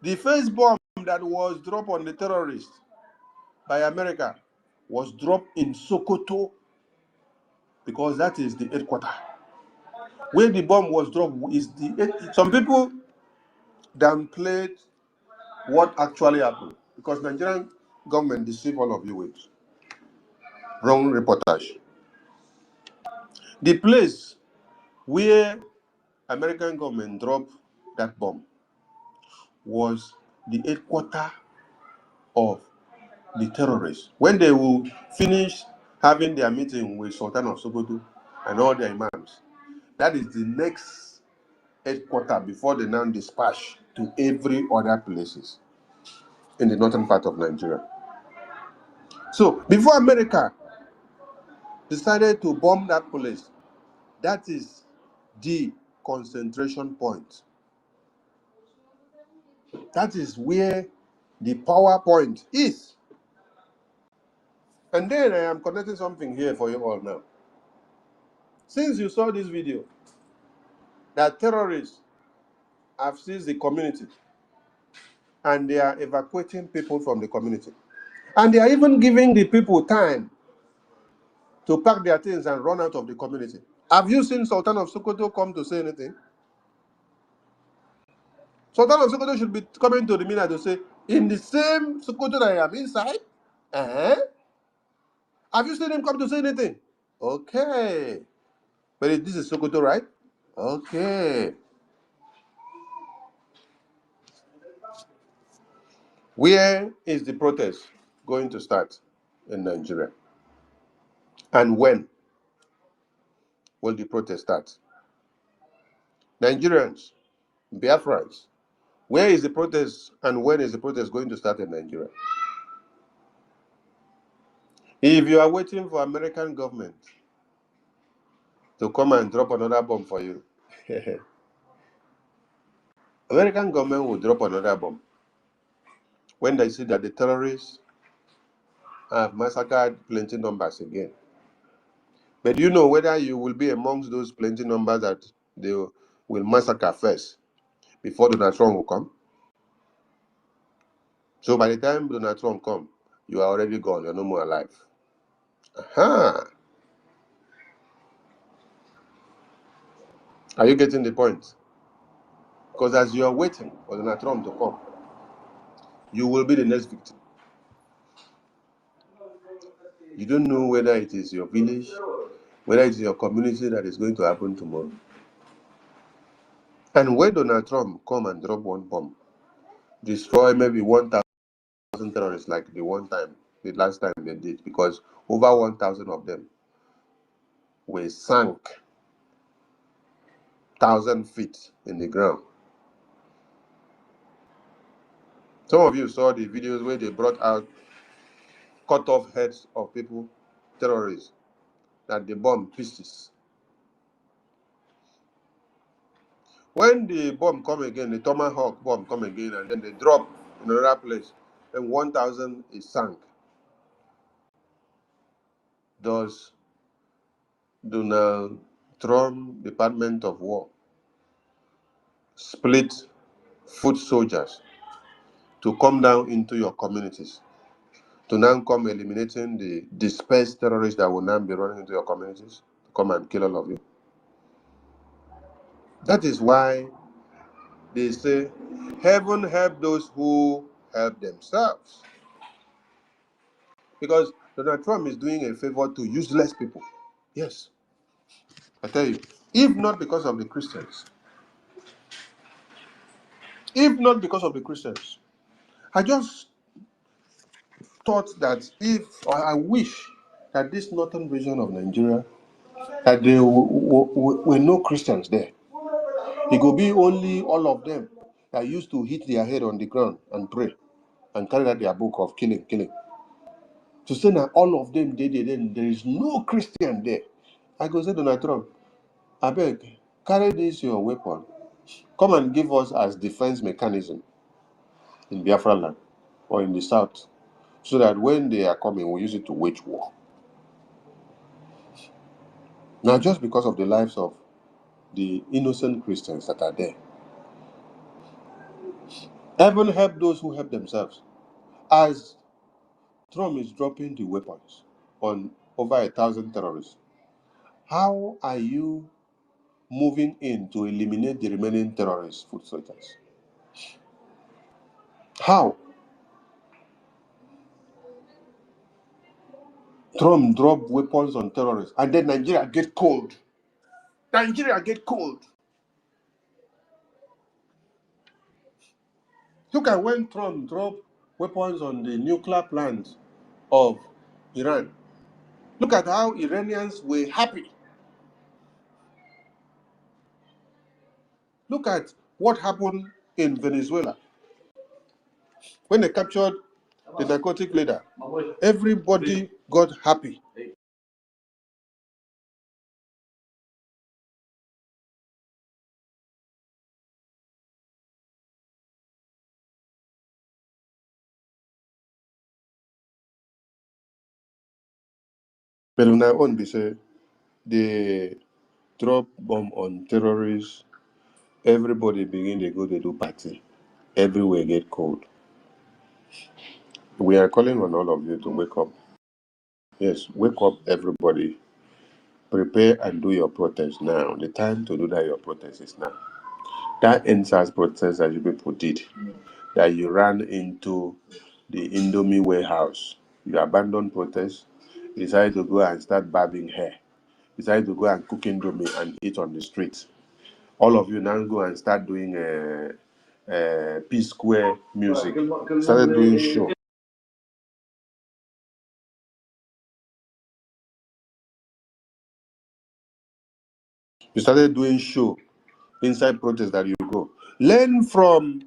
The first bomb that was dropped on the terrorists by America was dropped in Sokoto, because that is the headquarters. Where the bomb was dropped is some people downplayed what actually happened, because Nigerian government deceived all of you with wrong reportage. The place where American government dropped that bomb was the headquarters of the terrorists. When they will finish having their meeting with Sultan of Sokoto and all their imams, that is the next headquarters before they now dispatch to every other places in the northern part of Nigeria. So before America decided to bomb that place, that is the concentration point. That is where the power point is. And then I am connecting something here for you all now. Since you saw this video, that terrorists have seized the community and they are evacuating people from the community. And they are even giving the people time to pack their things and run out of the community. Have you seen Sultan of Sokoto come to say anything? Sultan of Sokoto should be coming to the media to say, in the same Sokoto that I am inside? Have you seen him come to say anything? Okay. But this is Sokoto, right? Okay. Where is the protest going to start in Nigeria? And when will the protest start? Nigerians, Biafrans, where is the protest and when is the protest going to start in Nigeria? If you are waiting for American government to come and drop another bomb for you, American government will drop another bomb when they see that the terrorists have massacred plenty numbers again. But do you know whether you will be amongst those plenty numbers that they will massacre first before Donald Trump will come? So by the time Donald Trump comes, you are already gone. You're no more alive. Aha! Are you getting the point? Because as you are waiting for Donald Trump to come, you will be the next victim. You don't know whether it is your village, whether it is your community that is going to happen tomorrow. And when Donald Trump come and drop one bomb, destroy maybe 1,000 terrorists like the last time they did, because over 1,000 of them were sunk 1,000 feet in the ground. Some of you saw the videos where they brought out cut off heads of people, terrorists, that they bomb pieces. When the bomb come again, the Tomahawk bomb come again, and then they drop in another place, and 1,000 is sunk. Does Donald Trump Department of War split foot soldiers to come down into your communities, to now come eliminating the dispersed terrorists that will now be running into your communities, to come and kill all of you? That is why they say, heaven help those who help themselves. Because Donald Trump is doing a favor to useless people. Yes, I tell you, if not because of the Christians, I just thought that I wish that this northern region of Nigeria, that there were no Christians there. It could be only all of them that used to hit their head on the ground and pray and carry out their book of killing. To say that all of them did it, then there is no Christian there. I go say, Donald Trump, I beg, carry this your weapon. Come and give us as defense mechanism in Biafra land or in the south, so that when they are coming, we use it to wage war. Now, just because of the lives of the innocent Christians that are there, Heaven help those who help themselves. As Trump is dropping the weapons on over 1,000 terrorists, how are you moving in to eliminate the remaining terrorist foot soldiers? How? Trump drop weapons on terrorists, and then Nigeria get cold. Nigeria get cold. Look at when Trump dropped weapons on the nuclear plant of Iran. Look at how Iranians were happy. Look at what happened in Venezuela when they captured the narcotic leader. Everybody got happy. But on our own, they say they drop bomb on terrorists. Everybody begin to go to do party. Everywhere get cold. We are calling on all of you to wake up. Yes, wake up, everybody. Prepare and do your protest now. The time to do that your protest is now. That NSAS protest that you people did, that you ran into the Indomie warehouse, you abandoned protest, you decided to go and start barbing hair, you decided to go and cook Indomie and eat on the streets. All of you now go and start doing P Square music. Started doing show. You started doing show inside protest that you go. Learn from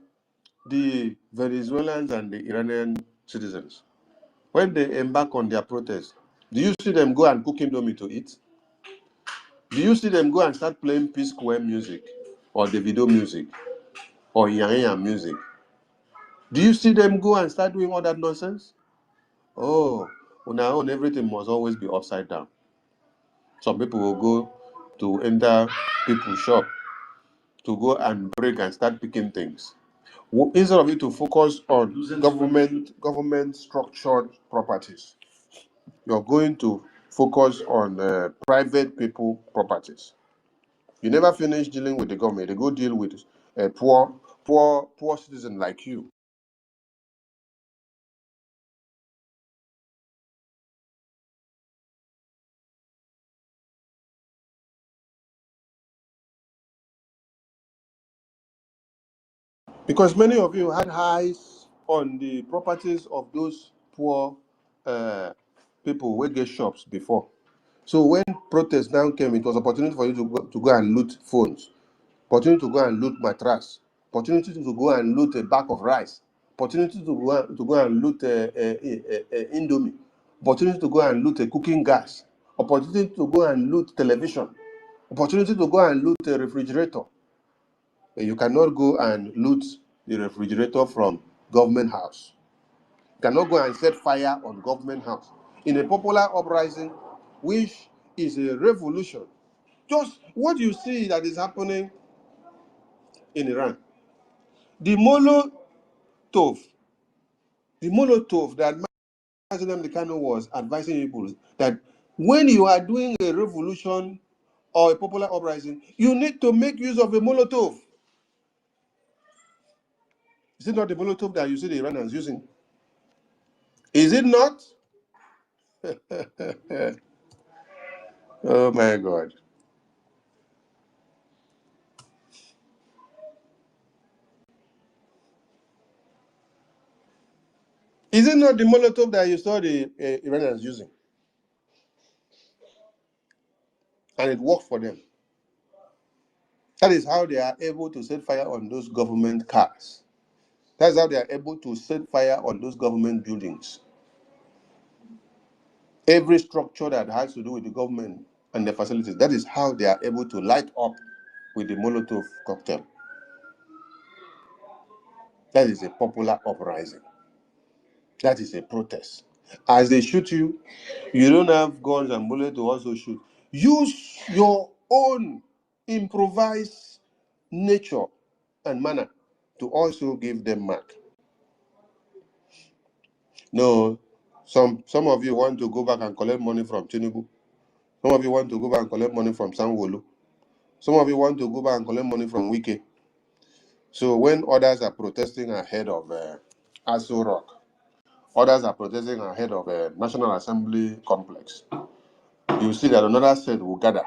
the Venezuelans and the Iranian citizens. When they embark on their protest, do you see them go and cook Indomie to eat? Do you see them go and start playing P Square music or the video music or Yaya music? Do you see them go and start doing all that nonsense? Oh, on our own, everything must always be upside down. Some people will go to enter people's shop to go and break and start picking things. Instead of it to focus on government structured properties, you're going to focus on private people properties. You never finish dealing with the government. They go deal with a poor citizen like you. Because many of you had eyes on the properties of those poor uh, people who get shops before. So when protests now came, it was opportunity for you to go and loot phones, opportunity to go and loot mattress, opportunity to go and loot a bag of rice, opportunity to go and loot Indomie, opportunity to go and loot a cooking gas, opportunity to go and loot television, opportunity to go and loot a refrigerator. You cannot go and loot the refrigerator from government house. You cannot go and set fire on government house. In a popular uprising, which is a revolution, just what you see that is happening in Iran. The Molotov, the Molotov that NNAMDI KANU was advising people that when you are doing a revolution or a popular uprising, you need to make use of a Molotov. Is it not the Molotov that you see the Iranians using? Is it not? Oh my God. Is it not the Molotov that you saw the Iranians using? And it worked for them. That is how they are able to set fire on those government cars. That's how they are able to set fire on those government buildings. Every structure that has to do with the government and the facilities, that is how they are able to light up with the Molotov cocktail. That is a popular uprising. That is a protest. As they shoot you, you don't have guns and bullets to also shoot. Use your own improvised nature and manner to also give them mark. No, some of you want to go back and collect money from Tinubu. Some of you want to go back and collect money from Sanwo-Olu. Some of you want to go back and collect money from Wike. So when others are protesting ahead of Aso Rock, others are protesting ahead of a National Assembly complex, you see that another set will gather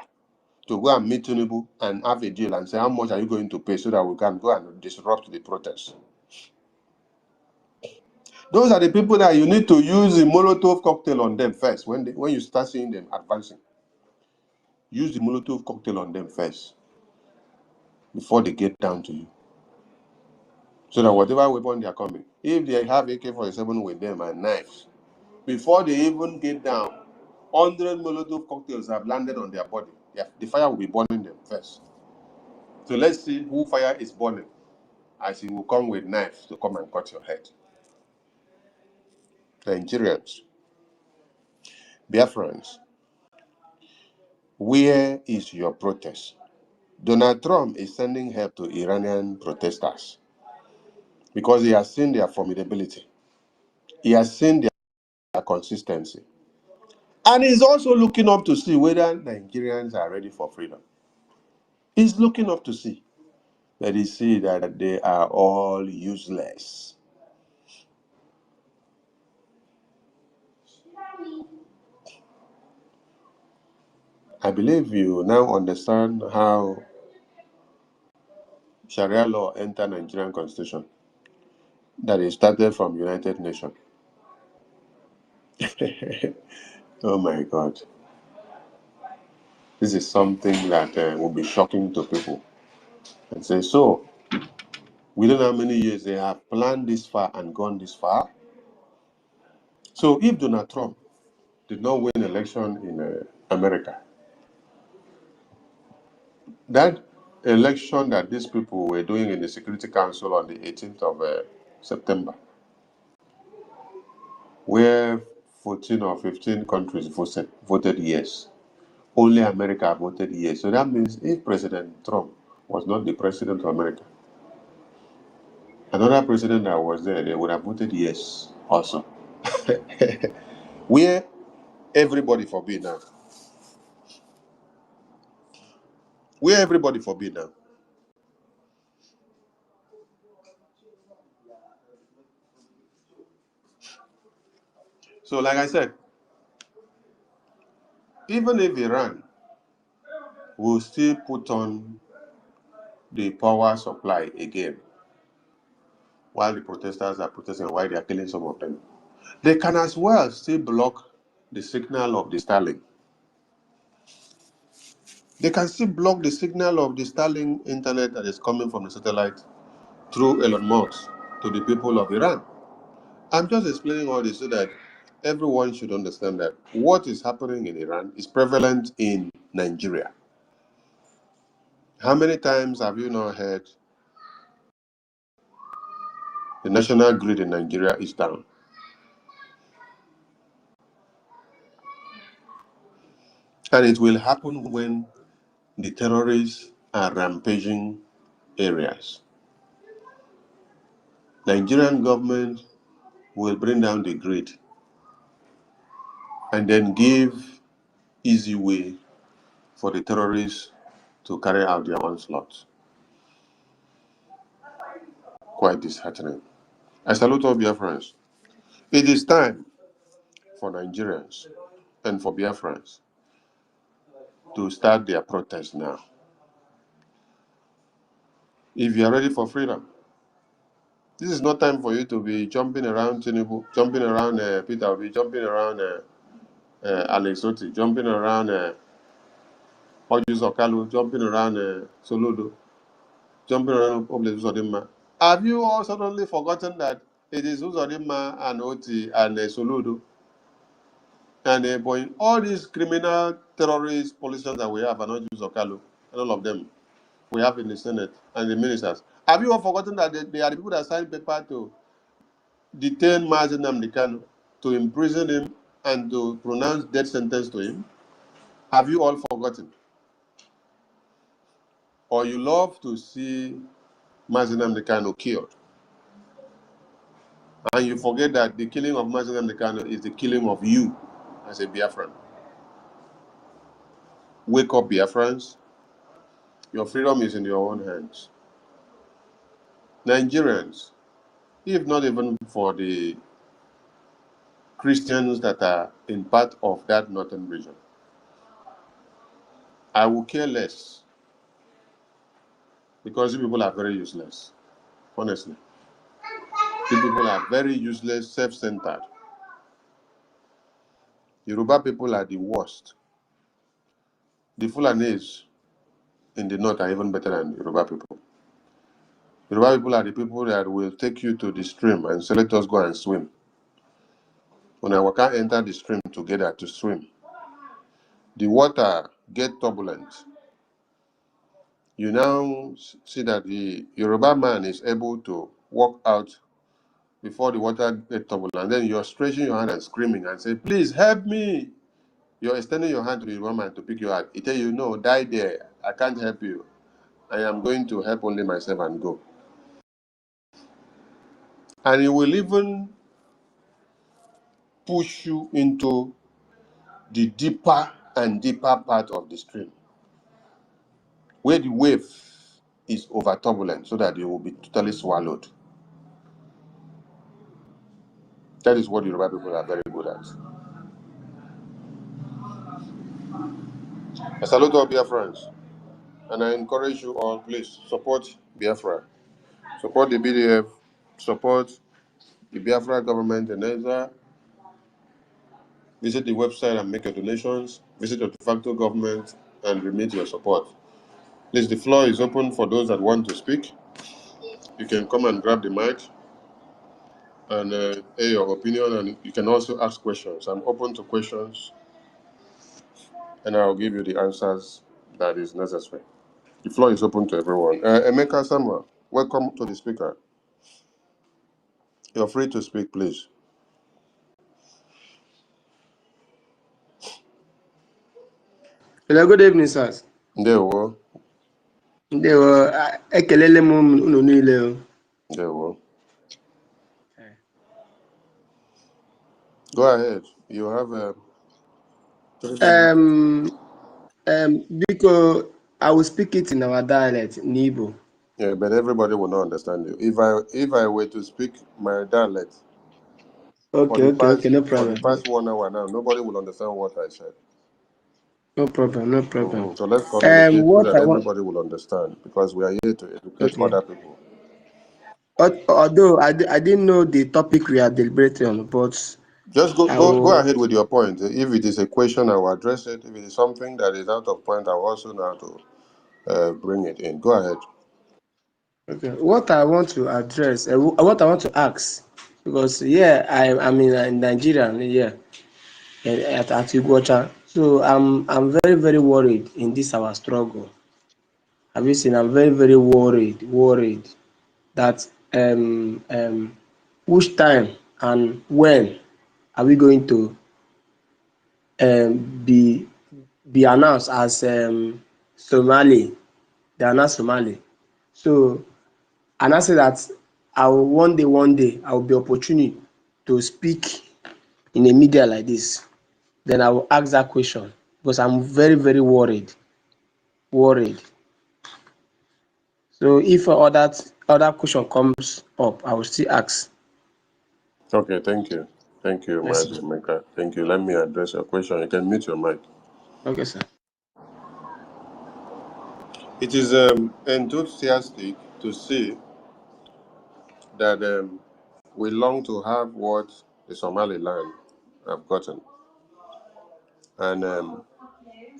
to go and meet Tinubu and have a deal and say, how much are you going to pay so that we can go and disrupt the protest? Those are the people that you need to use the Molotov cocktail on them first. When you start seeing them advancing, use the Molotov cocktail on them first before they get down to you. So that whatever weapon they are coming, if they have AK-47 with them and knives, before they even get down, 100 Molotov cocktails have landed on their body. The fire will be burning them first. So let's see who fire is burning, as he will come with knives to come and cut your head. Nigerians, Biafrans, where is your protest? Donald Trump is sending help to Iranian protesters because he has seen their formidability. He has seen their consistency. And he's also looking up to see whether Nigerians are ready for freedom. He's looking up to see. But he sees that they are all useless. I believe you now understand how Sharia law entered Nigerian constitution. That it started from United Nations. Oh my God. This is something that will be shocking to people. And say, so, we don't know how many years they have planned this far and gone this far. So if Donald Trump did not win election in America, that election that these people were doing in the Security Council on the 18th of September, where 14 or 15 countries voted yes, only America voted yes. So that means if President Trump was not the president of America, another president that was there, they would have voted yes also. Where everybody forbid now. Where everybody forbid now. So like I said, even if Iran will still put on the power supply again, while the protesters are protesting, why they are killing some of them, they can as well still block the signal of the Starlink. They can still block the signal of the Starlink internet that is coming from the satellite through Elon Musk to the people of Iran. I'm just explaining all this so that everyone should understand that what is happening in Iran is prevalent in Nigeria. How many times have you not heard the national grid in Nigeria is down? And it will happen when the terrorists are rampaging areas. Nigerian government will bring down the grid and then give easy way for the terrorists to carry out their onslaught. Quite disheartening. I salute all Biafrans. It is time for Nigerians and for Biafrans to start their protest now. If you are ready for freedom, this is not time for you to be jumping around Tinubu, jumping around Peter Obi, jumping around Alex Oti, jumping around Ojus Okalu, jumping around Soludo, jumping around Obles Uzodinma. Have you all suddenly forgotten that it is Uzodinma and Oti and Soludo and all these criminal terrorist politicians that we have and Ojus Okalu and all of them we have in the Senate and the ministers? Have you all forgotten that they are the people that signed paper to detain NNAMDI KANU, to imprison him and to pronounce death sentence to him? Have you all forgotten? Or you love to see NNAMDI KANU killed. And you forget that the killing of NNAMDI KANU is the killing of you as a Biafran. Wake up, Biafrans. Your freedom is in your own hands. Nigerians, if not even for the Christians that are in part of that northern region, I will care less, because you people are very useless, honestly. You people are very useless, self-centered. Yoruba people are the worst. The Fulanis in the north are even better than Yoruba people. Yoruba people are the people that will take you to the stream and say, let us go and swim. When I can't enter the stream together to swim, the water get turbulent. You now see that the Yoruba man is able to walk out before the water get turbulent, and then you're stretching your hand and screaming and say, please help me. You're extending your hand to the Yoruba man to pick you up. He tell you, no, die there. I can't help you. I am going to help only myself and go. And he will even push you into the deeper and deeper part of the stream, where the wave is over turbulent, so that you will be totally swallowed. That is what the Yoruba people are very good at. I salute all Biafrans, and I encourage you all, please support Biafra, support the BDF, support the Biafra government, and either visit the website and make your donations, visit your de facto government and remit your support. Please, the floor is open for those that want to speak. You can come and grab the mic and air your opinion, and you can also ask questions. I'm open to questions, and I'll give you the answers that is necessary. The floor is open to everyone. Emeka Samuel, welcome to the speaker. You're free to speak, please. Hello, good evening, sirs. Ndewo. Ndewo, ekelele m unu niile. Ndewo. Go ahead. You have 3 minutes. Because I will speak it in our dialect, Nibo. Yeah, but everybody will not understand you. If I were to speak my dialect Okay, no problem. for the past 1 hour now, nobody will understand what I said. No problem, no problem. So let's communicate so What that I want, everybody will understand, because we are here to educate other people. although I didn't know the topic we are deliberating on, but Just go ahead with your point. If it is a question, I will address it. If it is something that is out of point, I will also know how to bring it in. Go ahead. okay. What I want to address, what I want to ask, because I'm in Nigeria, at Iguacha. So I'm very very worried in this our struggle. Have you seen? I'm very very worried that which time and when are we going to be announced as Somali? They are not Somali. So and I say that I will one day I will be opportunity to speak in a media like this. Then I will ask that question because I'm very very worried. So if other question comes up, I will still ask. Okay, thank you. Thank you, Yes, Mazi Meka. Thank you. Let me address your question. You can mute your mic. okay, sir. It is enthusiastic to see that we long to have what the Somaliland have gotten. And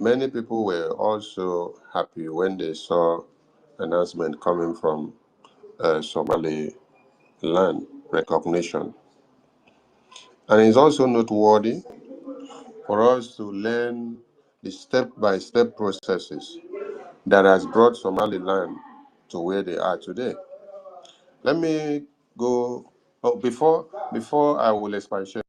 many people were also happy when they saw announcement coming from Somaliland recognition. And it's also noteworthy for us to learn the step-by-step processes that has brought Somaliland to where they are today. Let me go before I will expatiate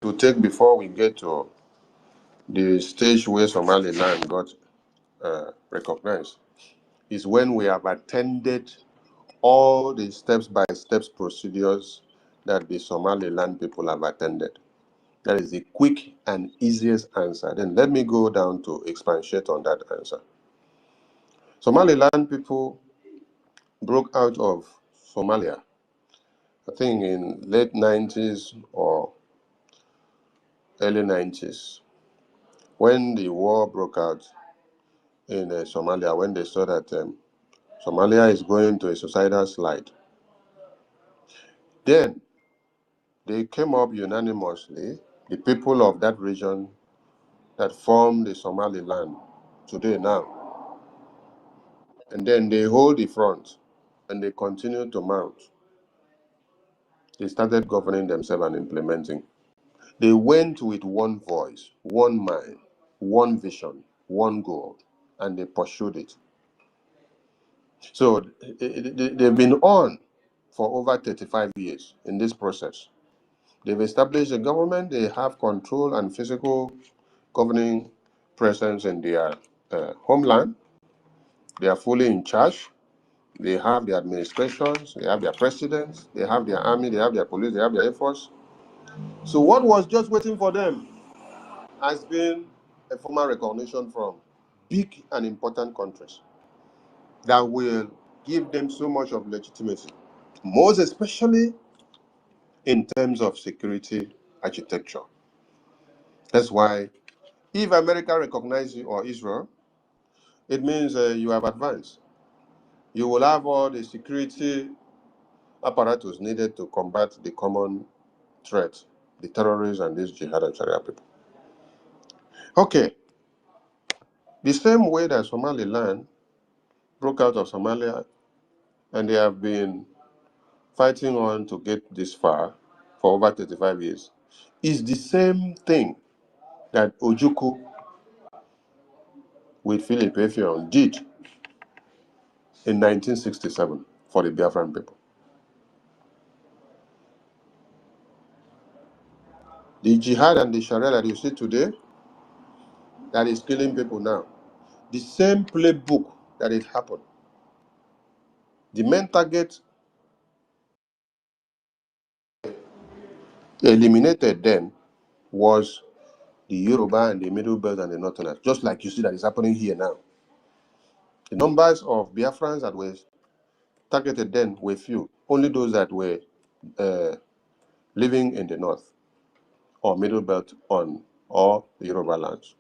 to take before we get to the stage where Somaliland got recognize is when we have attended all the step-by-step procedures that the Somaliland people have attended. That is the quick and easiest answer. Then let me go down to expatiate on that answer. Somaliland people broke out of Somalia, I think in late 90s or early 90s, when the war broke out in Somalia, when they saw that Somalia is going to a suicidal slide. Then they came up unanimously, the people of that region that form the Somaliland today now. And then they hold the front and they continue to mount. They started governing themselves and implementing. They went with one voice, one mind, one vision, one goal, and they pursued it. So they've been on for over 35 years in this process. They've established a government, they have control and physical governing presence in their homeland. They are fully in charge. They have their administrations, they have their presidents, they have their army, they have their police, they have their air force. So what was just waiting for them has been a formal recognition from big and important countries that will give them so much of legitimacy, most especially in terms of security architecture. That's why if America recognizes you or Israel, it means you have advanced. You will have all the security apparatus needed to combat the common threat, the terrorists and these jihad and Sharia people. Okay, the same way that Somaliland broke out of Somalia and they have been fighting on to get this far for over 35 years, is the same thing that Ojukwu with Philip Effiong did in 1967 for the Biafran people. The jihad and the Sharia that you see today, that is killing people now, the same playbook that it happened. The main target eliminated then was the Yoruba and the Middle Belt and the Northerners, just like you see that is happening here now. The numbers of Biafrans that were targeted then were few, only those that were living in the North or Middle Belt on all the Yoruba lands.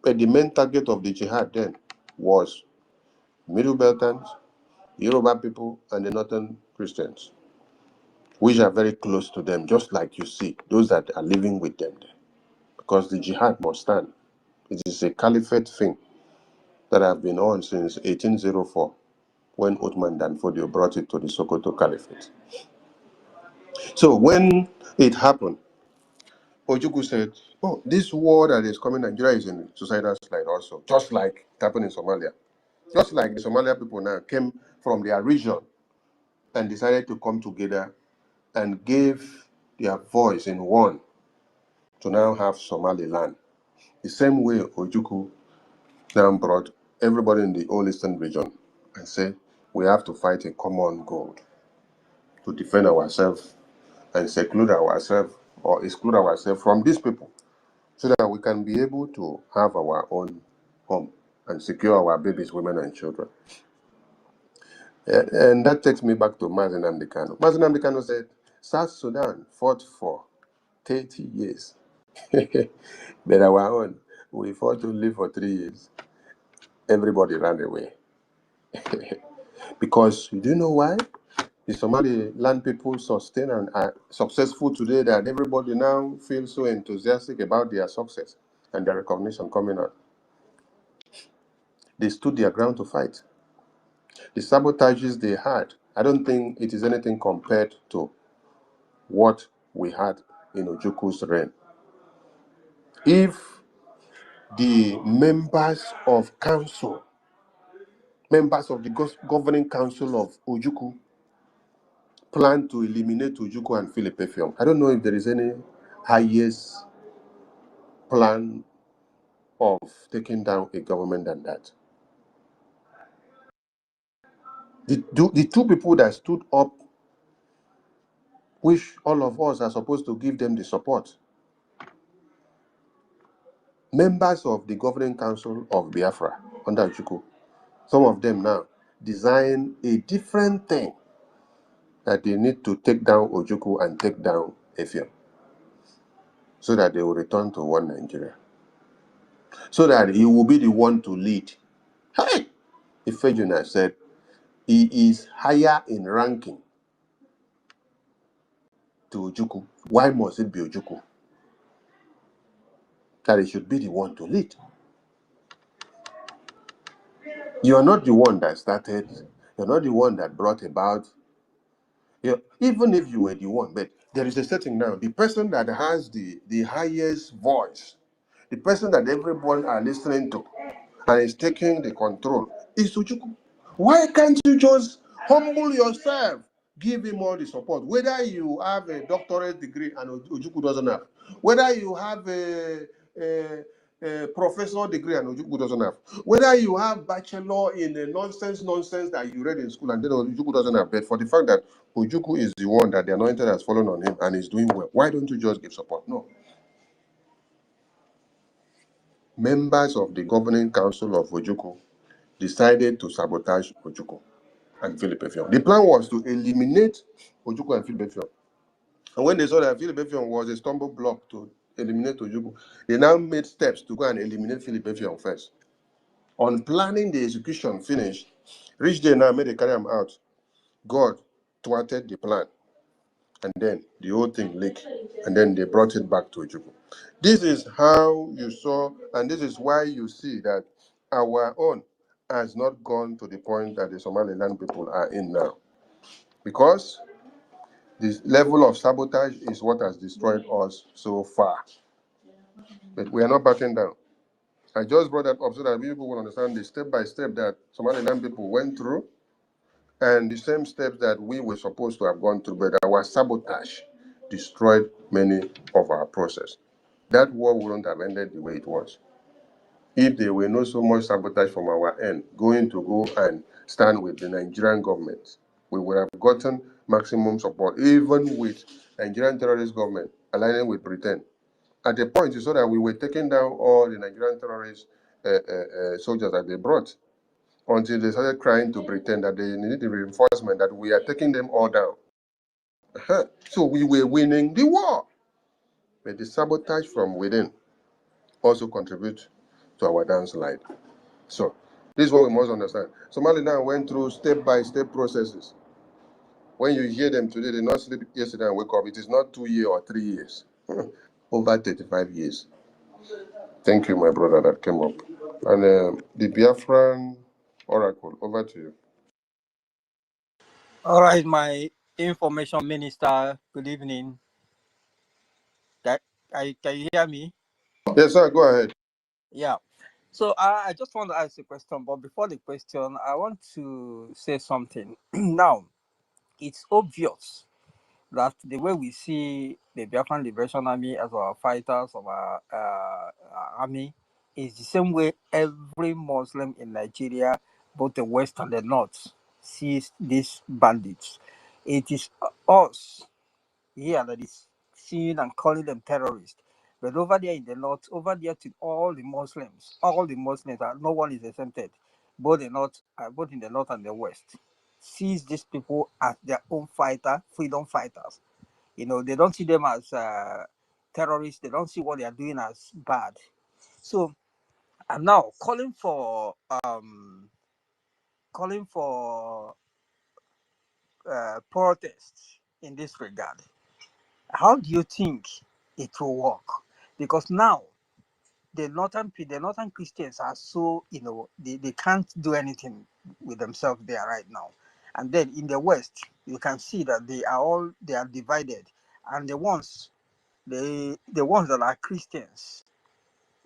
But the main target of the jihad then was Middle Beltans, Yoruba people, and the Northern Christians, which are very close to them, just like you see, those that are living with them there. Because the jihad must stand. It is a caliphate thing that have been on since 1804, when Uthman Dan Fodio brought it to the Sokoto Caliphate. So when it happened, Ojukwu said, oh, this war that is coming, Nigeria is in suicidal slide also, just like it happened in Somalia. Just like the Somalia people now came from their region and decided to come together and gave their voice in one to now have Somaliland. The same way Ojukwu now brought everybody in the whole eastern region and said, we have to fight a common goal to defend ourselves and seclude ourselves or exclude ourselves from these people so that we can be able to have our own home and secure our babies, women, and children. And that takes me back to NNAMDI Kanu. NNAMDI Kanu said, South Sudan fought for 30 years. But our own, we fought to live for 3 years. Everybody ran away. Because do you know why? The Somaliland people sustain and are successful today that everybody now feels so enthusiastic about their success and their recognition coming out. They stood their ground to fight. The sabotages they had, I don't think it is anything compared to what we had in Ojukwu's reign. If the members of the governing council of Ojukwu plan to eliminate Ojukwu and Philip Effiong, I don't know if there is any highest plan of taking down a government than that. The two people that stood up, which all of us are supposed to give them the support, members of the governing council of Biafra under Ojukwu, some of them now design a different thing that they need to take down Ojukwu and take down Effiong so that they will return to one Nigeria. So that he will be the one to lead. Hey! Ifejuna said he is higher in ranking to Ojukwu. Why must it be Ojukwu? That he should be the one to lead. You are not the one that started, you're not the one that brought about. Even if you were the one, but there is a setting now. The person that has the highest voice, the person that everyone are listening to, and is taking the control is Ojukwu. Why can't you just humble yourself? Give him all the support. Whether you have a doctorate degree and Ojukwu doesn't have, whether you have a professor degree and Ojukwu doesn't have, whether you have bachelor in the nonsense that you read in school and then Ojukwu doesn't have, but for the fact that Ojukwu is the one that the anointed has fallen on him and is doing well, why don't you just give support? No. Members of the governing council of Ojukwu decided to sabotage Ojukwu and Philip Effiong. The plan was to eliminate Ojukwu and Philip Effiong. And when they saw that Philip Effiong was a stumble block to eliminate Ojukwu, they now made steps to go and eliminate Philip Effiong first. On planning the execution finished, Rich Day now made they carry him out. God thwarted the plan. And then the whole thing leaked. And then they brought it back to Ojukwu. This is how you saw, and this is why you see that our own has not gone to the point that the Somaliland people are in now. Because this level of sabotage is what has destroyed us so far. But we are not backing down. I just brought that up so that people will understand the step by step that Somaliland people went through and the same steps that we were supposed to have gone through, but our sabotage destroyed many of our process. That war wouldn't have ended the way it was if there were not so much sabotage from our end, going to go and stand with the Nigerian government. We would have gotten maximum support, even with Nigerian terrorist government aligning with Britain. At the point, you saw that we were taking down all the Nigerian terrorist soldiers that they brought until they started crying to Britain that they needed the reinforcement, that we are taking them all down. So we were winning the war. But the sabotage from within also contributes to our downslide. So this is what we must understand. Somaliland went through step-by-step processes. When you hear them today, they not sleep yesterday and wake up. It is not 2 years or 3 years. Over 35 years. Thank you, my brother, that came up. And the Biafran Oracle, over to you. All right, my information minister, good evening. Can you hear me? Yes, sir, go ahead. Yeah. So I just want to ask a question, but before the question, I want to say something. Now, it's obvious that the way we see the Biafran Liberation Army as our fighters of our army is the same way every Muslim in Nigeria, both the West and the North, sees these bandits. It is us here that is seeing and calling them terrorists. But over there in the north, over there to all the Muslims, no one is exempted, both in the north and the west, sees these people as their own freedom fighters. They don't see them as terrorists. They don't see what they are doing as bad. So I'm now calling for protests in this regard. How do you think it will work? Because now the northern Christians are so they can't do anything with themselves there right now. And then in the west, you can see that they are divided. And the ones that are Christians,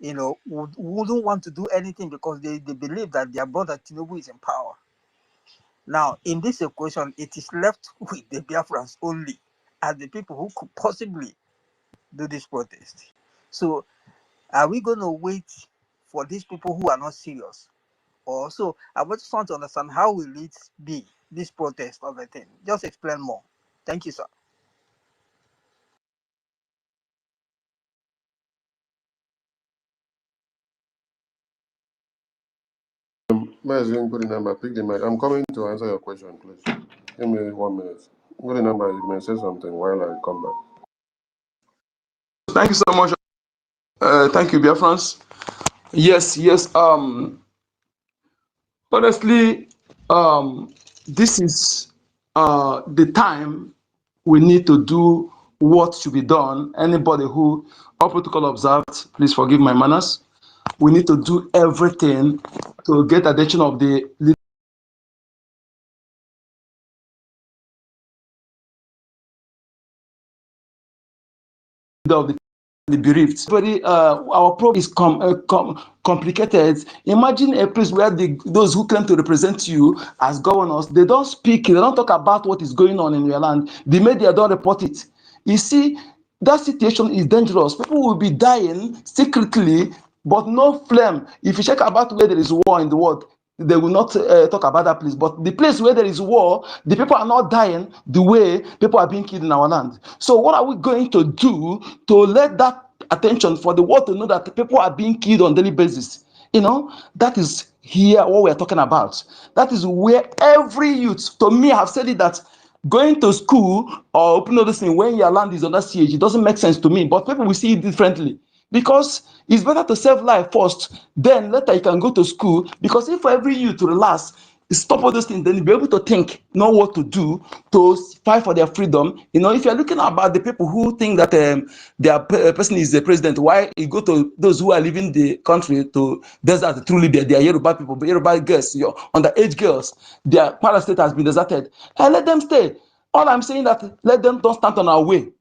wouldn't want to do anything because they believe that their brother Tinubu is in power. Now, in this equation, it is left with the Biafrans only as the people who could possibly do this protest. So, are we going to wait for these people who are not serious? Or so I just want to understand how will it be this protest of a thing? Just explain more. Thank you, sir. Good number. Pick the mic. I'm coming to answer your question, please. Give me 1 minute. Good number. You may say something while I come back. Thank you so much. Thank you, Biafrans. Yes, yes. Honestly, this is the time we need to do what should be done. Anybody who, all protocol observed, please forgive my manners. We need to do everything to get attention of the leader of the bereaved. Very, our program is complicated. Imagine a place where those who claim to represent you as governors, they don't speak, they don't talk about what is going on in your land. The media don't report it. You see, that situation is dangerous. People will be dying secretly, but no flame. If you check about where there is war in the world, they will not talk about that place. But the place where there is war, the people are not dying the way people are being killed in our land. So what are we going to do to let that attention for the world to know that people are being killed on a daily basis? You know, that is here what we're talking about. That is where every youth, to me, I have said it, that going to school or open all this thing when your land is under siege, it doesn't make sense to me. But people will see it differently. Because it's better to save life first, then later you can go to school. Because if for every youth to relax, stop all those things, then you'll be able to think, know what to do to fight for their freedom. You know, if you're looking about the people who think that their person is the president, why you go to those who are leaving the country to desert truly they are Yoruba people, but Yoruba girls, your underage girls, their parastate has been deserted. And let them stay. All I'm saying that let them don't stand on our way.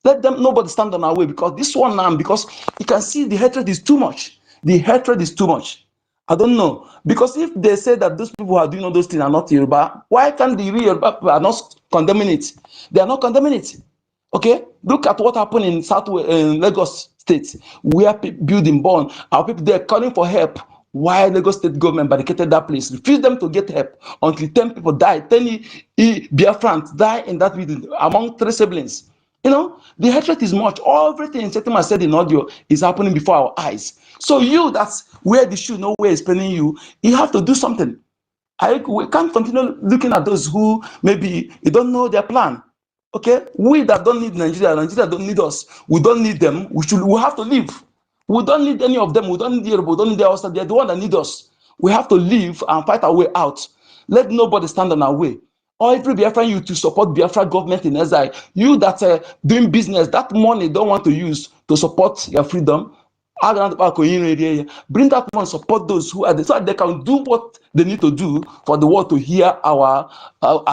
Let them nobody stand on our way, because this one now, because you can see the hatred is too much. The hatred is too much. I don't know. Because if they say that those people who are doing all those things are not Yoruba, why can't the real Yoruba people are not condemning it? They are not condemning it. Okay? Look at what happened in in Lagos State, where building born, our people there calling for help. Why Lagos State government barricaded that place, refused them to get help until 10 people died. 10 Biafrans died in that building among 3 siblings. You know, the hatred is much. Everything Setima said in audio is happening before our eyes. So you, that's where the shoe nowhere is paining you. You have to do something. We can't continue looking at those who maybe you don't know their plan. Okay, we that don't need Nigeria don't need us. We don't need them. We have to leave. We don't need any of them. We don't need Europe. We don't need the outside. They're the one that need us. We have to leave and fight our way out. Let nobody stand on our way. Or every Biafran you to support Biafra government in exile. You that doing business, that money don't want to use to support your freedom. Bring that one, support those who are there, so that they can do what they need to do for the world to hear our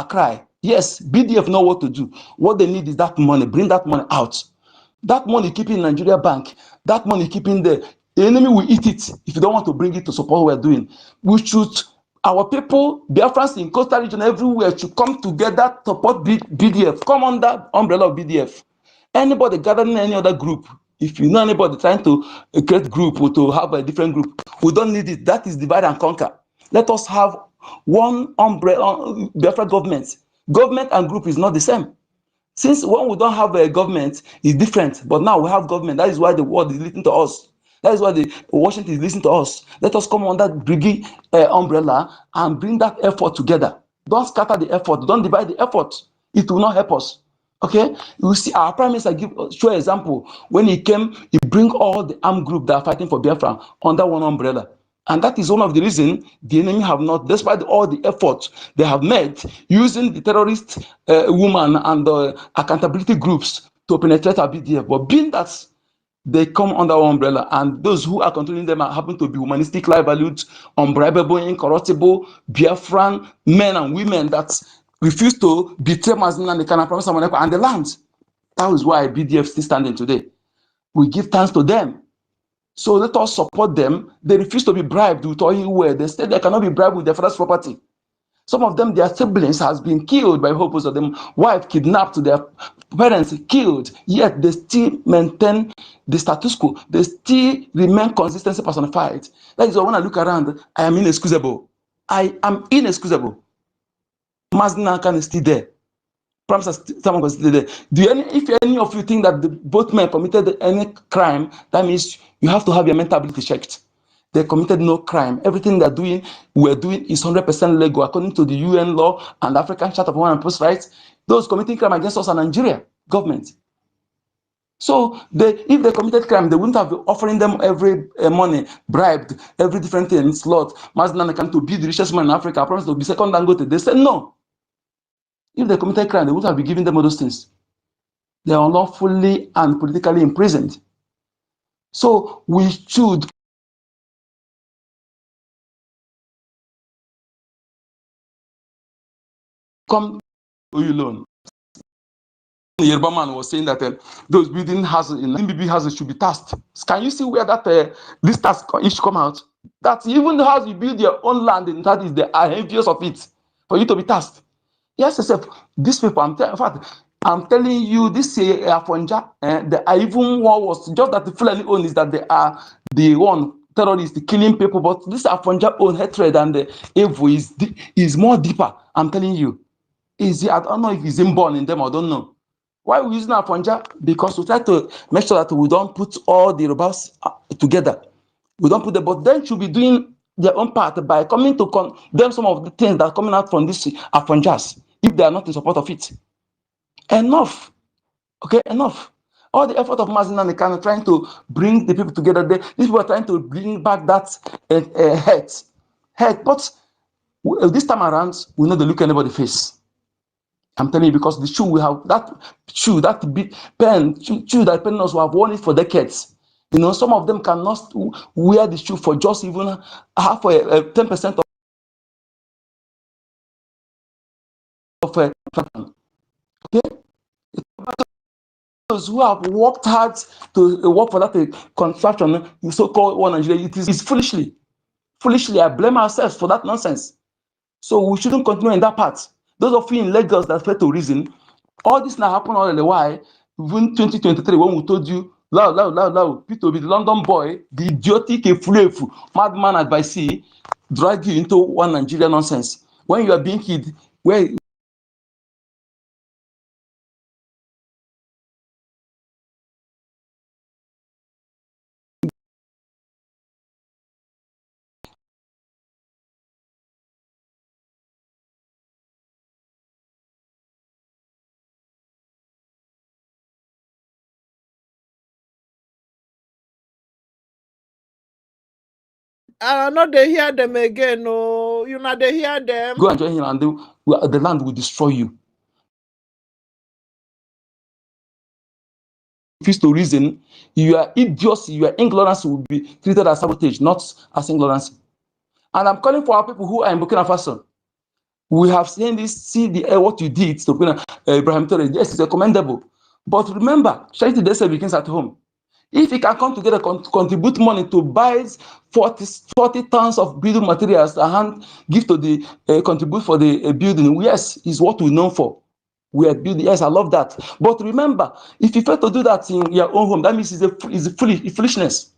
cry. Yes, BDF know what to do. What they need is that money. Bring that money out. That money keep in Nigeria bank. That money keep in there. The enemy will eat it if you don't want to bring it to support what we're doing. We should, our people, Biafrans in coastal region, everywhere should come together to support BDF. Come under umbrella of BDF. Anybody gathering any other group, if you know anybody trying to create group or to have a different group, we don't need it. That is divide and conquer. Let us have one umbrella, Biafra government. Government and group is not the same. Since when we don't have a government, it's different. But now we have government. That is why the world is listening to us. That is why the Washington is listening to us. Let us come under brigade umbrella and bring that effort together. Don't scatter the effort. Don't divide the effort. It will not help us. Okay, you see, our prime minister show example when he came. He bring all the armed group that are fighting for Biafra under one umbrella. And that is one of the reasons the enemy have not, despite all the efforts they have made using the terrorist woman and the accountability groups to penetrate our BDF. But being that they come under one umbrella, and those who are controlling them happen to be humanistic, life valued, unbribable, incorruptible, Biafran men and women that refuse to betray Mazin and they can promise someone and the land. That is why BDF is still standing today. We give thanks to them. So let us support them. They refuse to be bribed with oil. They say they cannot be bribed with their father's property. Some of them, their siblings has been killed by hopes of them, wife kidnapped, their parents killed, yet they still maintain the status quo. They still remain consistency personified. That is why when I look around, I am inexcusable. I am inexcusable. Mazi Nnamdi Kanu is still there. Prime Minister Simon was still there. If any of you think that both men committed any crime, that means you have to have your mental ability checked. They committed no crime. Everything we're doing is 100% legal according to the UN law and the African Charter of Human and People's Rights. Those committing crime against us are Nigeria government. So if they committed crime, they wouldn't have been offering them every money, bribed, every different thing, slot, Mazi Nnamdi Kanu to be the richest man in Africa, I promise to be second Dangote. They said no. If they committed crime, they wouldn't have been giving them all those things. They are unlawfully and politically imprisoned. So we should come to you alone. The Yoruba man was saying that those building houses in MBB houses should be taxed. Can you see where that this tax should come out? That even the house you build your own land in that is they are envious of it for you to be taxed. Yes, yourself. These people, in fact, I'm telling you, this Afonja, the even one was just that the Fulani own is that they are the one terrorist killing people, but this Afonja own hatred and the evil is more deeper. I'm telling you, I don't know if he's inborn in them. I don't know. Why are we using Afonja? Because we try to make sure that we don't put all the Yorubas together. We don't put them, but then should be doing their own part by coming to condemn some of the things that are coming out from this Afonjas if they are not in support of it. Enough. Okay, enough. All the effort of Mazi Nnamdi Kanu trying to bring the people together, these people are trying to bring back that head. But this time around, we know they look anybody face. I'm telling you, because the shoe we have, that shoe, that big shoe that penance will have worn it for decades. You know, some of them cannot wear the shoe for just even half 10% of a okay. Those who have worked hard to work for that construction, you so-called one Nigeria, it is foolishly. I blame ourselves for that nonsense. So we shouldn't continue in that part. Those of you in Lagos that fail to reason, all this now happen all the while. Even 2023, when we told you, loud, Peter be the London boy, the idiotic, madman at by sea, drag you into one Nigeria nonsense. When you are being hid, where I no dey hear them again. No, you not dey hear them. go and join him and the land will destroy you. Refuse to reason, your idiocy, your ignorance will be treated as sabotage, not as ignorance. And I'm calling for our people who are in Burkina Faso. We have seen this, see what you did to Ibrahim Traoré. Yes, it's commendable. But remember, charity themselves begins at home. If you can come together, contribute money to buy 40 tons of building materials and give to the contribute for the building, yes, is what we know for. We are building. Yes, I love that. But remember, if you fail to do that in your own home, that means it's foolishness.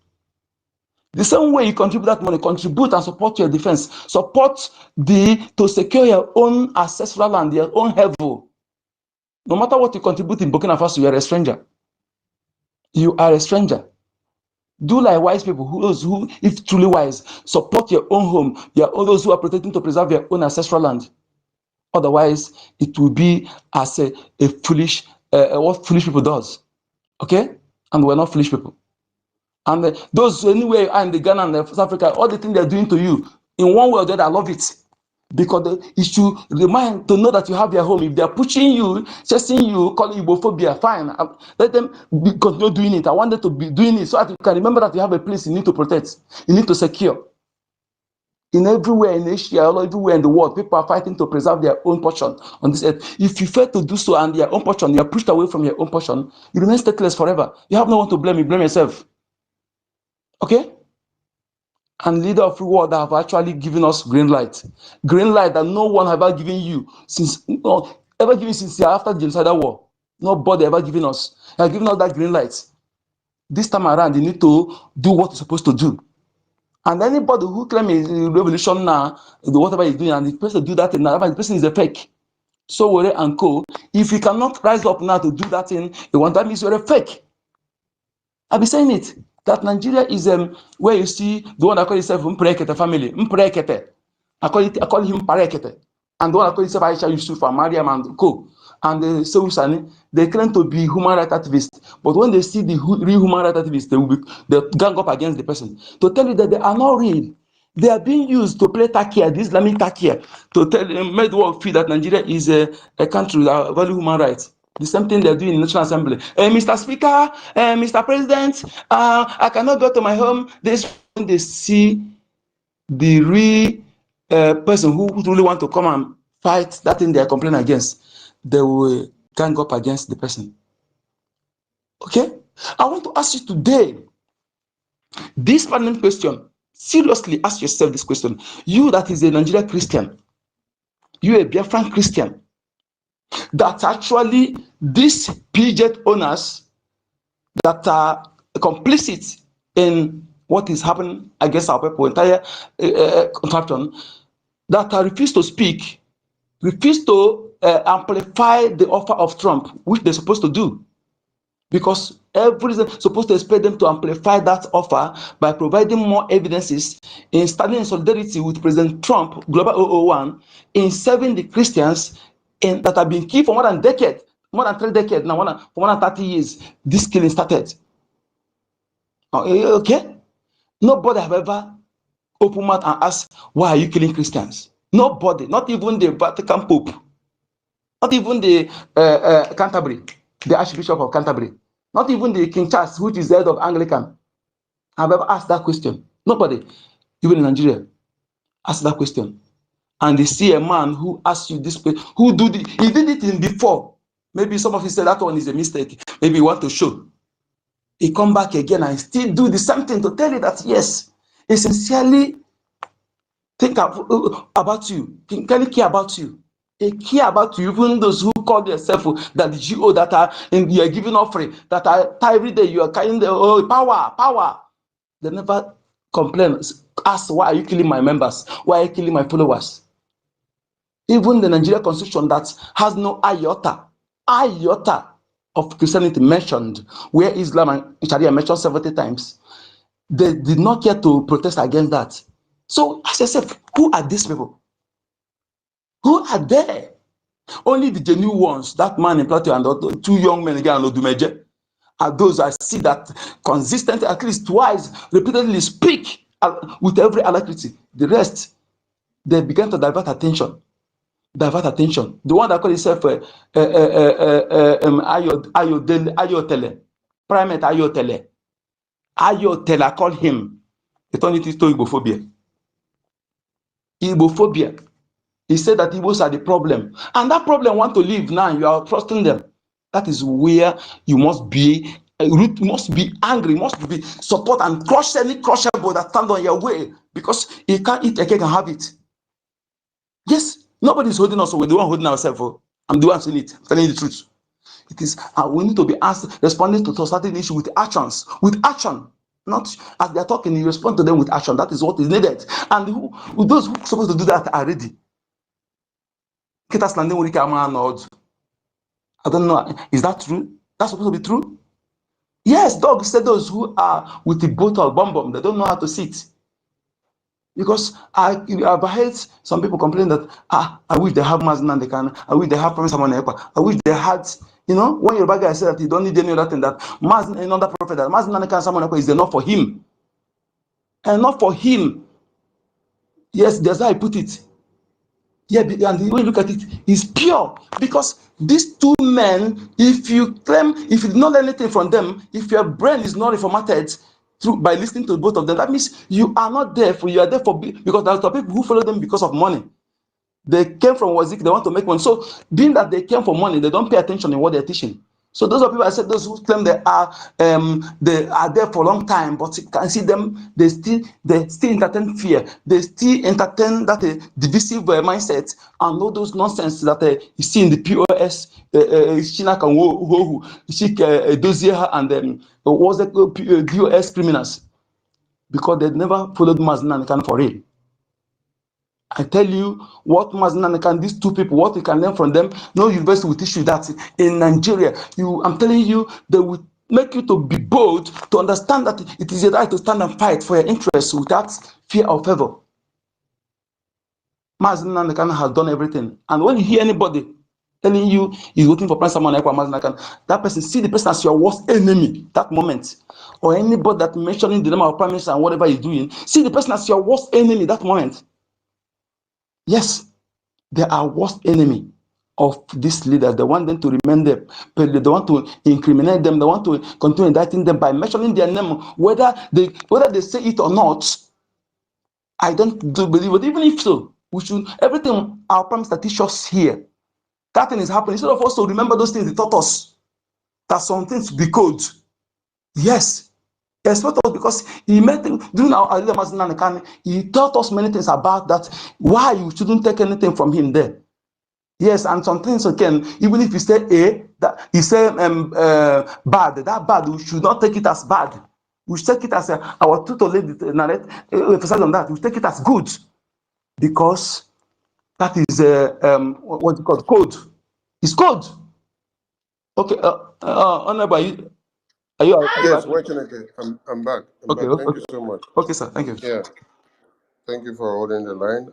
The same way you contribute that money, contribute and support your defense. Support to secure your own ancestral land, your own heaven. No matter what you contribute in Burkina Faso, you are a stranger. You are a stranger. Do like wise people, who, if truly wise, support your own home, those who are protecting to preserve your own ancestral land. Otherwise, it will be as a foolish, what foolish people does. Okay? And we're not foolish people. And those anywhere in the Ghana and the South Africa, all the things they're doing to you, in one way or the other, I love it. Because it should remind to know that you have your home. If they're pushing you, chasing you, calling you homophobia, fine. Let them continue doing it. I want them to be doing it so that you can remember that you have a place you need to protect, you need to secure. In everywhere in Asia, all everywhere in the world, people are fighting to preserve their own portion on this earth. If you fail to do so and their own portion, you are pushed away from your own portion, you remain stateless forever. You have no one to blame. You blame yourself. Okay? And leader of free world have actually given us green light that no one have ever given you since after the genocidal war. Nobody ever given us. They have given us that green light. This time around, you need to do what you're supposed to do. And anybody who claims a revolution now, whatever he's doing, and the person do that now, the person is a fake. Sowore and co. If you cannot rise up now to do that thing, that means you're a fake. I've been saying it, that Nigeria is where you see the one that call himself Mprekete family, Mprekete. I call him Parekete. And the one that call himself Aisha Yusuf and Mariam and co. And Sewusani, they claim to be human rights activists. But when they see the real human rights activists, they gang up against the person. To tell you that they are not real. They are being used to play Takia, the Islamic Takia, to make the world feel that Nigeria is a country that values human rights. The same thing they're doing in the National Assembly. Mr. Speaker, Mr. President, I cannot go to my home. When they see the real person who really want to come and fight that thing they are complaining against, they will gang up against the person. Okay? I want to ask you today, this pertinent question. Seriously ask yourself this question. You that is a Nigerian Christian, you a Biafran Christian, that actually these PJ owners that are complicit in what is happening against our people, entire contraption, that refuse to speak, refuse to amplify the offer of Trump, which they're supposed to do. Because everyone is supposed to expect them to amplify that offer by providing more evidences in standing in solidarity with President Trump, Global 001, in serving the Christians that have been killed for more than a decade, more than 3 decades now, for more than 30 years. This killing started. Okay? Nobody have ever opened mouth and asked, why are you killing Christians? Nobody, not even the Vatican Pope, not even the Canterbury, the Archbishop of Canterbury, not even the King Charles, which is the head of Anglican, have ever asked that question. Nobody, even in Nigeria, asked that question. And they see a man who asks you this question, he did it in before. Maybe some of you say that one is a mistake. Maybe you want to show. He come back again and still do the same thing to tell you that yes, he sincerely think about you, sincerely care about you. They care about you, even those who call themselves that the GO that are you are giving offering, that are every day you are carrying the power. They never complain, ask why are you killing my members? Why are you killing my followers? Even the Nigerian constitution that has no iota of Christianity mentioned, where Islam and Sharia mentioned 70 times, they did not care to protest against that. So ask yourself, who are these people? Who are they? Only the genuine ones, that man in Plateau and the 2 young men again, Odumeje, are those I see that consistently, at least twice, repeatedly speak with every alacrity. The rest, they began to divert attention. The one that called himself Ayotele, Primate Ayotele. Ayotele, I call him. They turned it into Igbophobia. Igbophobia. He said that Igbos are the problem. And that problem want to leave now. You are trusting them. That is where you must be. You must be angry, must be support and crush any crushable that stand on your way. Because you can't eat a cake and have it. Yes, nobody is holding us, so we're the one holding ourselves. I'm the one saying it, telling you the truth. It is, we need to be asked, responding to certain issue with actions. With action. Not as they are talking, you respond to them with action. That is what is needed. And those who are supposed to do that are ready. I don't know. Is that true? That's supposed to be true? Yes, Doug said those who are with the bottle bomb, they don't know how to sit. Because I've heard some people complain that I wish they have Mazin and they can, I wish they have Promise Amonekwa, I wish they had, when your guy said that he don't need any other thing, that Mazin, another prophet, that Mazin and Samonekwa is enough for him. And not for him. Yes, that's how I put it. Yeah, and the way you look at it is pure, because these 2 men, if you did not learn anything from them, if your brain is not reformatted by listening to both of them, that means you are not there you are there for, because there's the people who follow them because of money. They came from Wazik, they want to make money. So being that they came for money, they don't pay attention in what they're teaching. So those are people, I said, those who claim they are there for a long time, but you can see them, they still entertain fear. They still entertain that divisive mindset and all those nonsense that you see in the POS, China can Dozier and what's the POS criminals, because they never followed Mazin and Khan for real. I tell you what Mazinane can, these two people, what you can learn from them. No university will teach you that in Nigeria. I'm telling you, they will make you to be bold, to understand that it is your right to stand and fight for your interests without fear or favor. Mazinane has done everything. And when you hear anybody telling you he's waiting for Prince Simon Ekpa Mazinane, that person, see the person as your worst enemy that moment. Or anybody that mentioning the name of Prime Minister and whatever he's doing, see the person as your worst enemy that moment. Yes, they are worst enemy of these leaders. They want them to remain there. They want to incriminate them. They want to continue indicting them by mentioning their name, whether they say it or not. I don't do believe it. Even if so, we should, everything our Prime Minister teaches us here, that thing is happening. Instead of us to remember those things he taught us, that some things be code. Yes. He expected us because he made during our leader Mazinane, he taught us many things about that, why you shouldn't take anything from him there. Yes, and some things again, even if you say A, that you say bad, that bad, we should not take it as bad. We should take it as our tutor lady narrate emphasize on that. We take it as good because that is what you call code. It's code. Okay, Honorable, are you back? Yes, watching again. I'm back. I'm Okay, back. Thank okay, you so much. okay, sir. Thank you. Yeah, thank you for holding the line.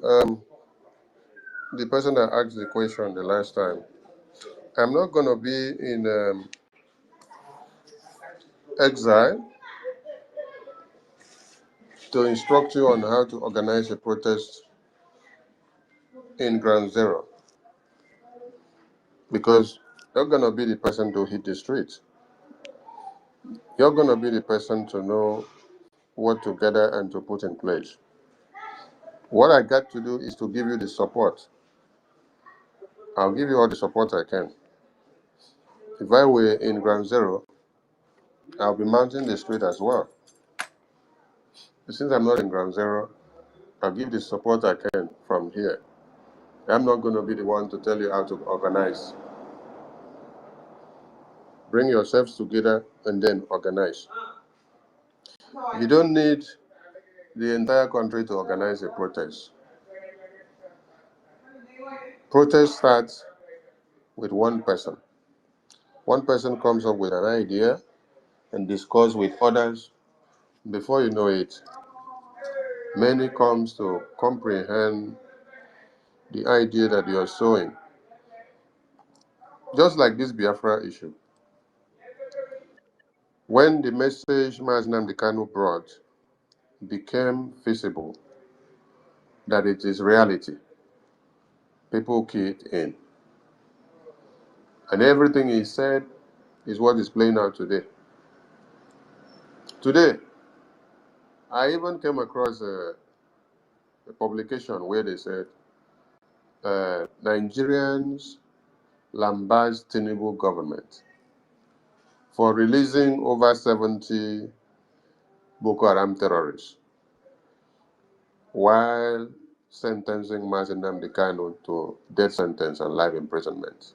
The person that asked the question the last time, I'm not going to be in exile to instruct you on how to organize a protest in Ground Zero because you're going to be the person to hit the streets. You're going to be the person to know what to gather and to put in place. What I got to do is to give you the support. I'll give you all the support I can. If I were in Ground Zero, I'll be mounting the street as well. Since I'm not in Ground Zero, I'll give the support I can from here. I'm not going to be the one to tell you how to organize. Bring yourselves together and then organize. You don't need the entire country to organize a protest. Protest starts with one person. One person comes up with an idea and discuss with others. Before you know it, many comes to comprehend the idea that you are sowing. Just like this Biafra issue. When the message NNAMDI KANU brought became visible, that it is reality, people keyed in. And everything he said is what is playing out today. Today, I even came across a publication where they said Nigerians lambast Tinubu government for releasing over 70 Boko Haram terrorists while sentencing NNAMDI KANU to death sentence and life imprisonment.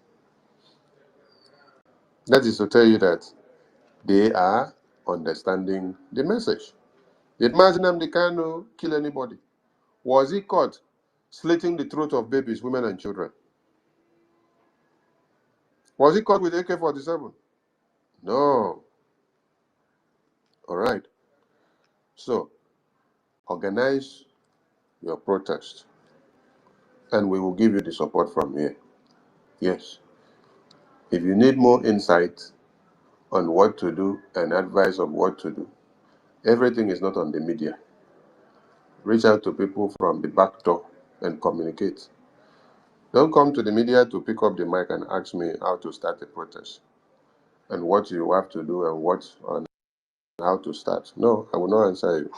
That is to tell you that they are understanding the message. Did NNAMDI KANU kill anybody? Was he caught slitting the throat of babies, women, and children? Was he caught with AK-47? No. All right. So, organize your protest, and we will give you the support from here. Yes. If you need more insight on what to do and advice of what to do, everything is not on the media. Reach out to people from the back door and communicate. Don't come to the media to pick up the mic and ask me how to start a protest and what you have to do and how to start. No, I will not answer you.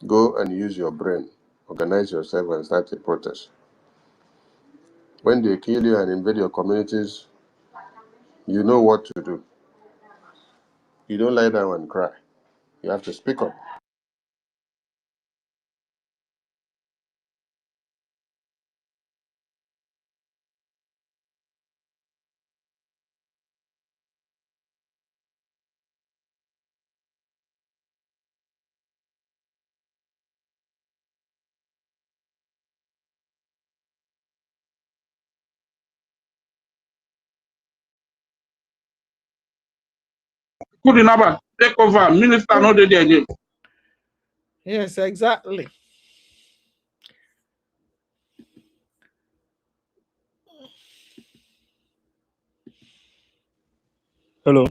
Go and use your brain. Organize yourself and start a protest. When they kill you and invade your communities, you know what to do. You don't lie down and cry. You have to speak up. Good enough, take over. Minister not there again. Yes, exactly. Hello.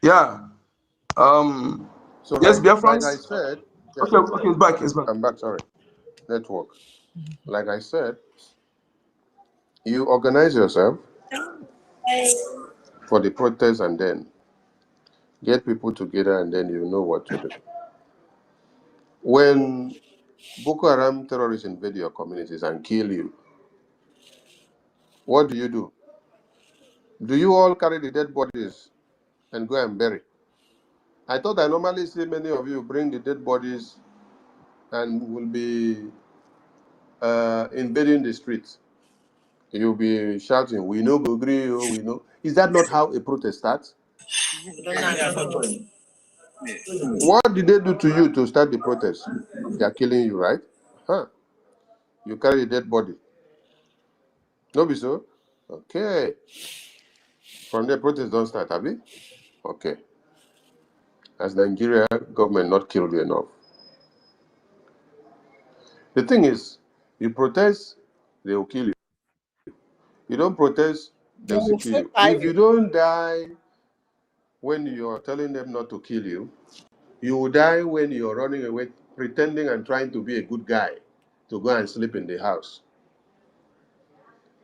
Yeah. So Yes, like I Biafrans. said, yeah, Okay, it's back. It's back. I'm back. Sorry, network. Like I said, you organize yourself for the protest and then get people together and then you know what to do. When Boko Haram terrorists invade your communities and kill you, what do? Do you all carry the dead bodies and go and bury? I thought I normally see many of you bring the dead bodies and will be invading the streets. You'll be shouting, "We know, go agree, oh, we know." Is that not how a protest starts? What did they do to you to start the protest? They are killing you, right? Huh? You carry a dead body. No, be so? Okay. From there, protest don't start, have you? Okay. Has Nigeria government not killed you enough? The thing is, you protest, they will kill you. You don't protest, They they'll still will kill still you. tie If you. you don't die when you're telling them not to kill you, you will die when you're running away, pretending and trying to be a good guy to go and sleep in the house.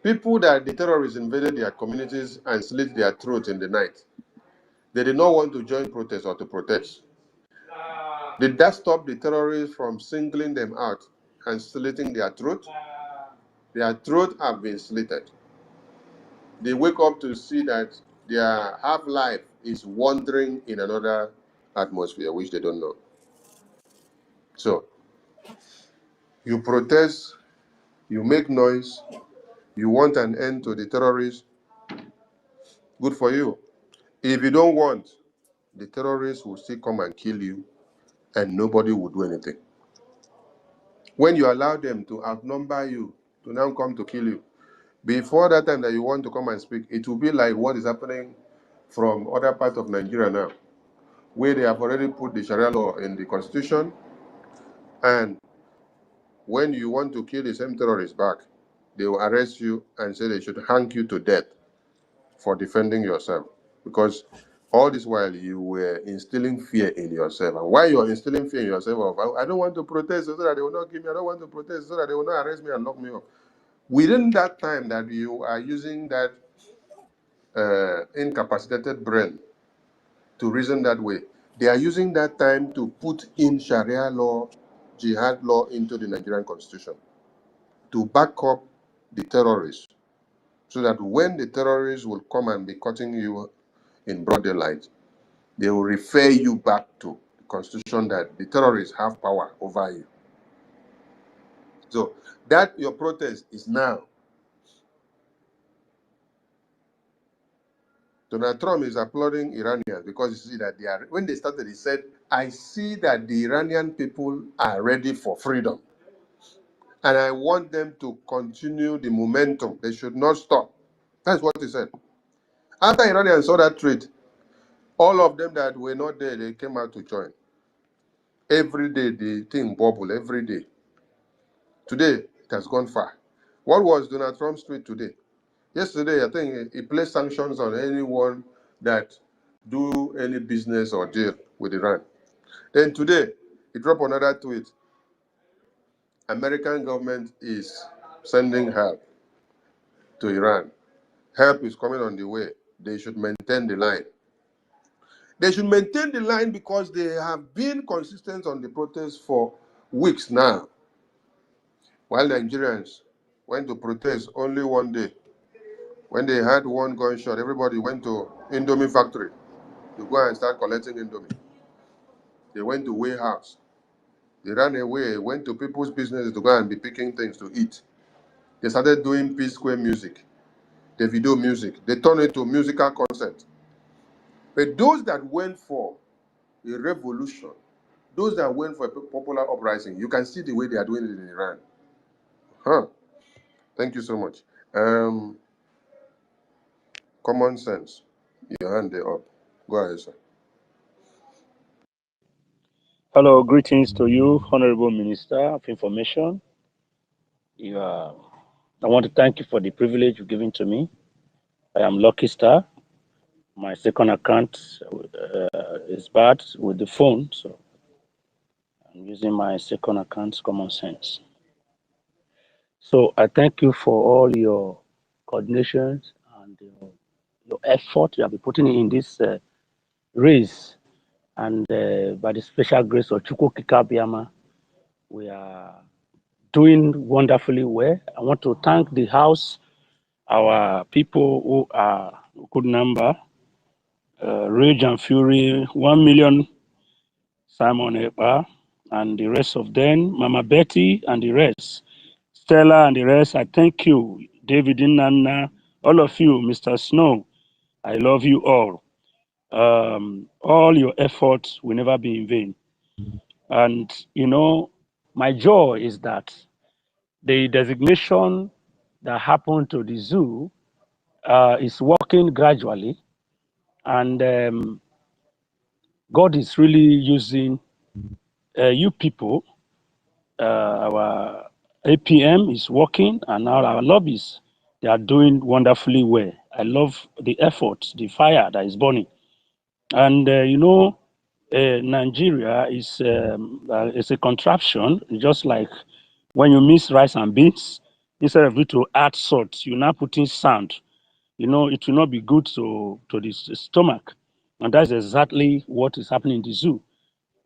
People that the terrorists invaded their communities and slit their throats in the night, they did not want to join protest or to protest. Did that stop the terrorists from singling them out and slitting their throat? Their throat have been slitted. They wake up to see that their half-life is wandering in another atmosphere, which they don't know. So, you protest, you make noise, you want an end to the terrorists, good for you. If you don't want, the terrorists will still come and kill you, and nobody will do anything. When you allow them to outnumber you, to now come to kill you, before that time that you want to come and speak, it will be like what is happening from other parts of Nigeria now, where they have already put the Sharia law in the constitution, and when you want to kill the same terrorists back, they will arrest you and say they should hang you to death for defending yourself. Because all this while you were instilling fear in yourself. And why you're instilling fear in yourself of, I don't want to protest so that they will not give me, I don't want to protest so that they will not arrest me and lock me up. Within that time that you are using that incapacitated brain to reason that way, they are using that time to put in Sharia law, jihad law into the Nigerian constitution to back up the terrorists, so that when the terrorists will come and be cutting you in broad daylight, they will refer you back to the constitution that the terrorists have power over you. So that your protest is now. Donald Trump is applauding Iranians because you see that when they started, he said, I see that the Iranian people are ready for freedom. And I want them to continue the momentum. They should not stop. That's what he said. After Iranians saw that tweet, all of them that were not there, they came out to join. Every day, the thing bubble, every day. Today, it has gone far. What was Donald Trump's tweet today? Yesterday, I think he placed sanctions on anyone that do any business or deal with Iran. Then today, he dropped another tweet. American government is sending help to Iran. Help is coming on the way. They should maintain the line. They should maintain the line because they have been consistent on the protest for weeks now. While Nigerians went to protest only one day, when they had one gunshot, everybody went to Indomie factory to go and start collecting Indomie. They went to warehouse. They ran away, went to people's businesses to go and be picking things to eat. They started doing P Square music, the video music. They turned it to musical concert. But those that went for a revolution, those that went for a popular uprising, you can see the way they are doing it in Iran. Huh. Thank you so much. Common sense. Your hand there up. Go ahead, sir. Hello, greetings to you, Honorable Minister of Information. I want to thank you for the privilege you've given to me. I am Lucky Star. My second account is bad with the phone, so I'm using my second account, Common Sense. So I thank you for all your coordinations and your effort you have been putting in this race. And by the special grace of Chukwu Kikabiama, we are doing wonderfully well. I want to thank the House, our people who are good number, Rage and Fury, 1 million, Simon Epa, and the rest of them, Mama Betty and the rest, Stella and the rest. I thank you, David Nana, all of you, Mr. Snow. I love you all. All your efforts will never be in vain. And, my joy is that the designation that happened to the zoo is working gradually, and God is really using you people. Our APM is working, and now our lobbies, they are doing wonderfully well. I love the effort, the fire that is burning. And Nigeria is a contraption, just like when you mix rice and beans, instead of you to add salt, you now put in sand. It will not be good to the stomach. And that's exactly what is happening in the zoo.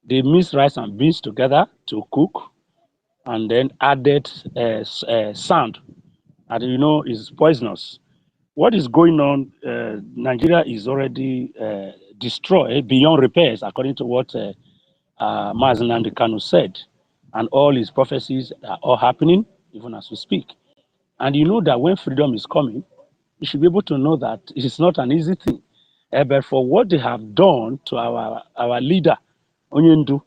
They mix rice and beans together to cook and then added sand. And is poisonous. What is going on? Nigeria is already destroyed beyond repairs, according to what NNAMDI KANU said. And all his prophecies are all happening, even as we speak. And you know that when freedom is coming, you should be able to know that it is not an easy thing. But for what they have done to our leader, Onyendu,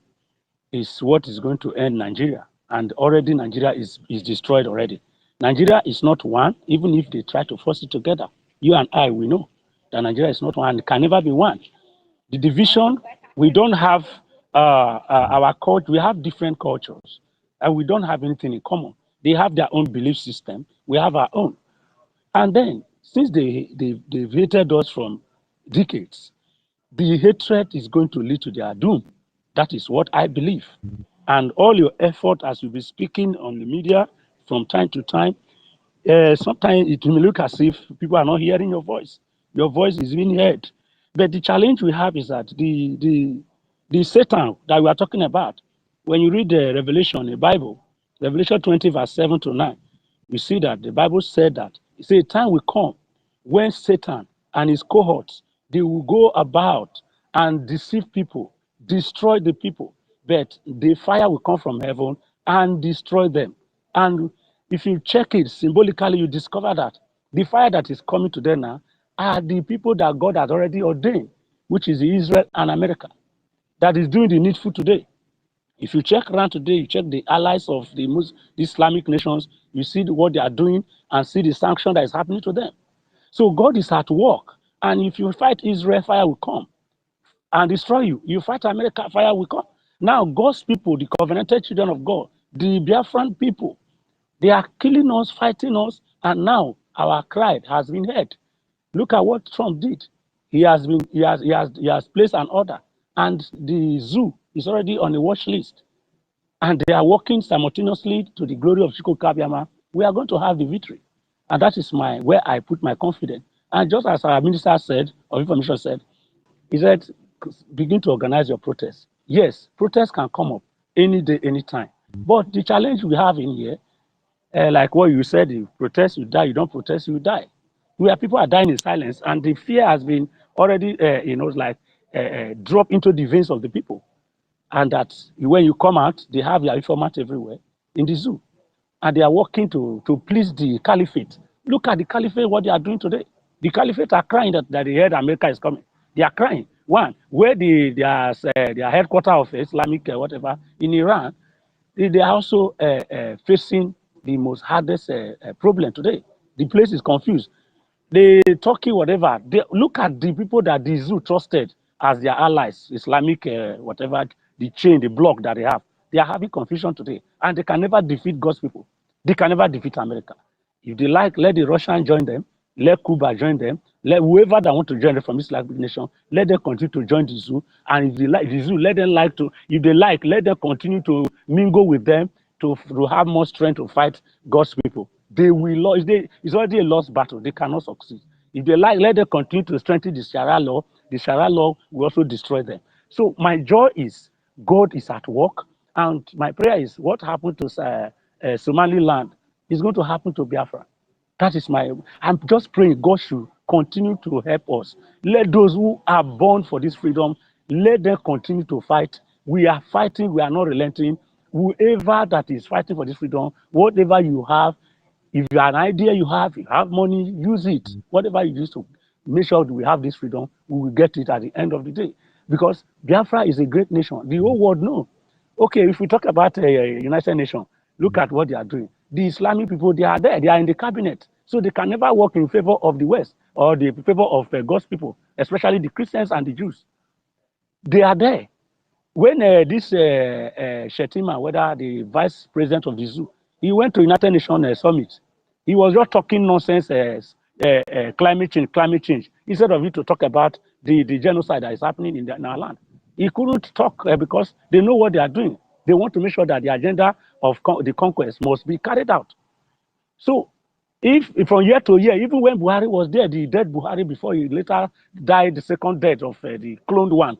is what is going to end Nigeria. And already Nigeria is destroyed already. Nigeria is not one, even if they try to force it together. You and I, we know that Nigeria is not one, can never be one. The division, we don't have our culture, we have different cultures, and we don't have anything in common. They have their own belief system, we have our own. And then, since they've hated us from decades, the hatred is going to lead to their doom. That is what I believe. And all your effort as you be speaking on the media from time to time, sometimes it may look as if people are not hearing your voice. Your voice is being heard. But the challenge we have is that the Satan that we are talking about, when you read the Revelation, the Bible, Revelation 20, verse 7 to 9, you see that the Bible said that it said a time will come when Satan and his cohorts, they will go about and deceive people, destroy the people, but the fire will come from heaven and destroy them. And if you check it symbolically, you discover that the fire that is coming to them now are the people that God has already ordained, which is Israel and America, that is doing the needful today. If you check around today, you check the allies of the Islamic nations, you see what they are doing and see the sanction that is happening to them. So God is at work. And if you fight Israel, fire will come and destroy you. You fight America, fire will come. Now, God's people, the covenanted children of God, the Biafran people, they are killing us, fighting us, and now our cry has been heard. Look at what Trump did. He has placed an order, and the zoo is already on the watch list. And they are working simultaneously to the glory of Chukwu Kabiama. We are going to have the victory. And that is where I put my confidence. And just as our minister said, or information said, he said, begin to organize your protest. Yes, protests can come up any day, anytime. But the challenge we have in here, like what you said, you protest, you die, you don't protest, you die. Where people are dying in silence, and the fear has been already, drop into the veins of the people. And that when you come out, they have their informant everywhere in the zoo. And they are working to please the caliphate. Look at the caliphate, what they are doing today. The caliphate are crying that they heard America is coming. They are crying. One, where their headquarters of Islamic whatever in Iran, they are also facing the most hardest problem today. The place is confused. The Turkey, whatever, they look at the people that the zoo trusted as their allies, Islamic, whatever, the chain, the block that they have. They are having confusion today, and they can never defeat God's people. They can never defeat America. If they like, let the Russians join them, let Cuba join them, let whoever that want to join them from Islamic nation, let them continue to join the zoo. And if they like the zoo, let them like to, if they like, let them continue to mingle with them to have more strength to fight God's people. They will lose. It's already a lost battle. They cannot succeed. If they like, let them continue to strengthen the Sharia law. The Sharia law will also destroy them. So my joy is God is at work, and my prayer is what happened to Somaliland is going to happen to Biafra. That is my. I'm just praying God should continue to help us. Let those who are born for this freedom, let them continue to fight. We are fighting. We are not relenting. Whoever that is fighting for this freedom, whatever you have, if you have an idea you have money, use it. Whatever you use to make sure that we have this freedom, we will get it at the end of the day. Because Biafra is a great nation. The whole world knows. Okay, if we talk about United Nations, look at what they are doing. The Islamic people, they are there. They are in the cabinet. So they can never work in favor of the West or the favor of God's people, especially the Christians and the Jews. They are there. When this Shetima, whether the vice president of the zoo, he went to United Nations summit. He was just talking nonsense, climate change, instead of it to talk about the genocide that is happening in our land. He couldn't talk because they know what they are doing. They want to make sure that the agenda of the conquest must be carried out. So if from year to year, even when Buhari was there, the dead Buhari before he later died, the second death of the cloned one,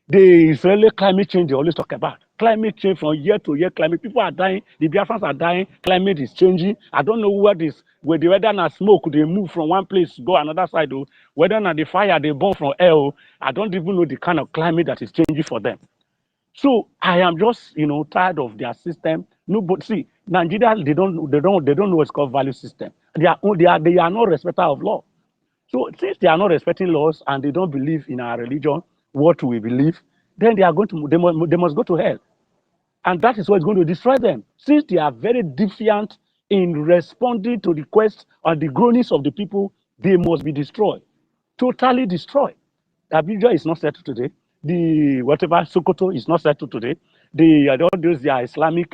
the Israeli climate change they always talk about. Climate change from year to year, climate. People are dying, the Biafrans are dying, climate is changing. I don't know where the weather and smoke, they move from one place to go another side, or whether not the fire they burn from air. I don't even know the kind of climate that is changing for them. So I am just, tired of their system. No, but see, Nigeria, they don't know what's called value system. They are not respecters of law. So since they are not respecting laws and they don't believe in our religion, what we believe, then they must go to hell. And that is what's going to destroy them. Since they are very defiant in responding to the requests and the groanings of the people, they must be destroyed. Totally destroyed. Abuja is not settled today. The whatever Sokoto is not settled today. All those Islamic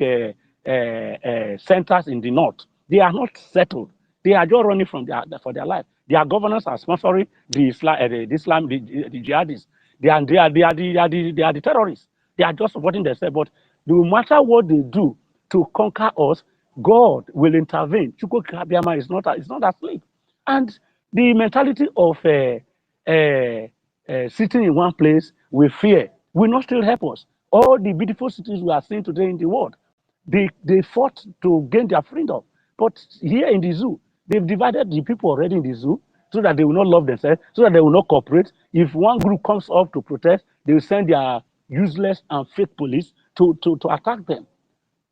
centers in the north, they are not settled. They are just running for their life. Their governors are sponsoring the jihadists. They are the terrorists. They are just supporting themselves. But no matter what they do to conquer us, God will intervene. Chukwu Kabiyama is not asleep. And the mentality of sitting in one place with fear will not still help us. All the beautiful cities we are seeing today in the world, they fought to gain their freedom. But here in the zoo, they've divided the people already in the zoo so that they will not love themselves, so that they will not cooperate. If one group comes up to protest, they will send their useless and fake police to attack them.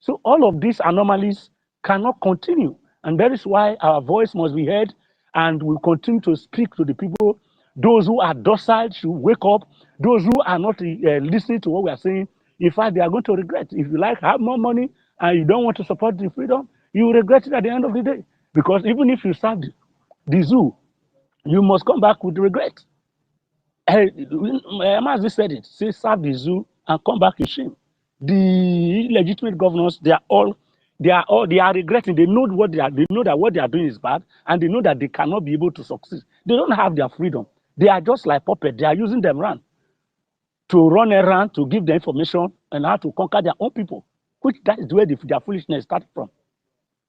So all of these anomalies cannot continue. And that is why our voice must be heard, and we'll continue to speak to the people. Those who are docile should wake up. Those who are not listening to what we are saying, in fact, they are going to regret. If you have more money and you don't want to support the freedom, you will regret it at the end of the day. Because even if you serve the zoo, you must come back with regret. Mazi said it, say serve the zoo and come back in shame. The illegitimate governors, they are regretting. They know they know that what they are doing is bad, and they know that they cannot be able to succeed. They don't have their freedom. They are just like puppets. They are using them to run around, to give them information and how to conquer their own people, which that is where their foolishness started from.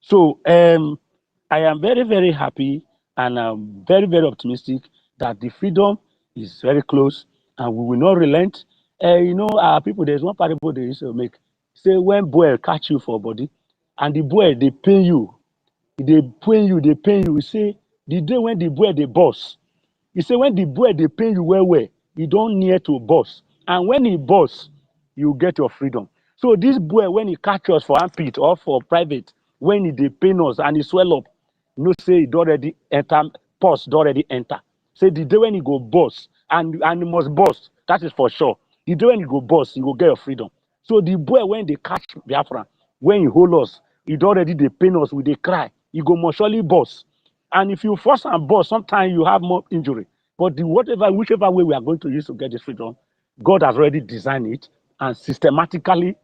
So I am very, very happy, and I'm very, very optimistic that the freedom is very close and we will not relent. Our people, there's one parable they used to make. Say when boy catch you for body and the boy, they pay you. They pay you. Say the day when the boy, they boss. You say when the boy, they pay you well, you don't near to boss. And when he boss, you get your freedom. So this boy, when he catch us for armpit or for private, when he dey pain us and he swell up, say he already enter, pause already enter. Say the day when he go boss, and he must boss, that is for sure. The day when he go boss, you will get your freedom. So the boy, when they catch Biafra, when he hold us, he already dey pain us, we dey cry, he go must surely boss. And if you force and boss, sometimes you have more injury. But whichever way we are going to use to get this freedom, God has already designed it, and systematically,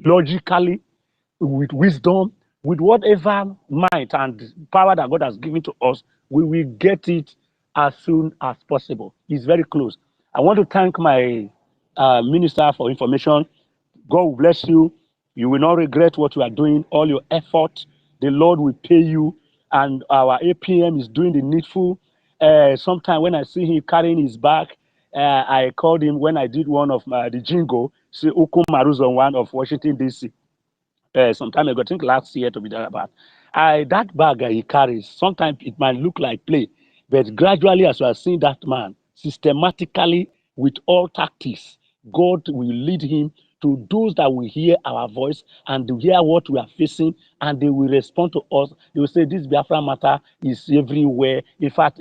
logically, with wisdom, with whatever might and power that God has given to us, we will get it as soon as possible. It's very close. I want to thank my Minister for Information. God will bless you. You will not regret what you are doing, all your effort. The Lord will pay you. And our APM is doing the needful. Sometime when I see him carrying his bag, I called him when I did one of the jingle, see Ukum Maruzon, one of Washington, D.C. Some time ago, I think last year to be there about. That bag he carries, sometimes it might look like play, but gradually, as we are seeing that man systematically with all tactics, God will lead him to those that will hear our voice and to hear what we are facing, and they will respond to us. They will say, "This Biafra matter is everywhere." In fact,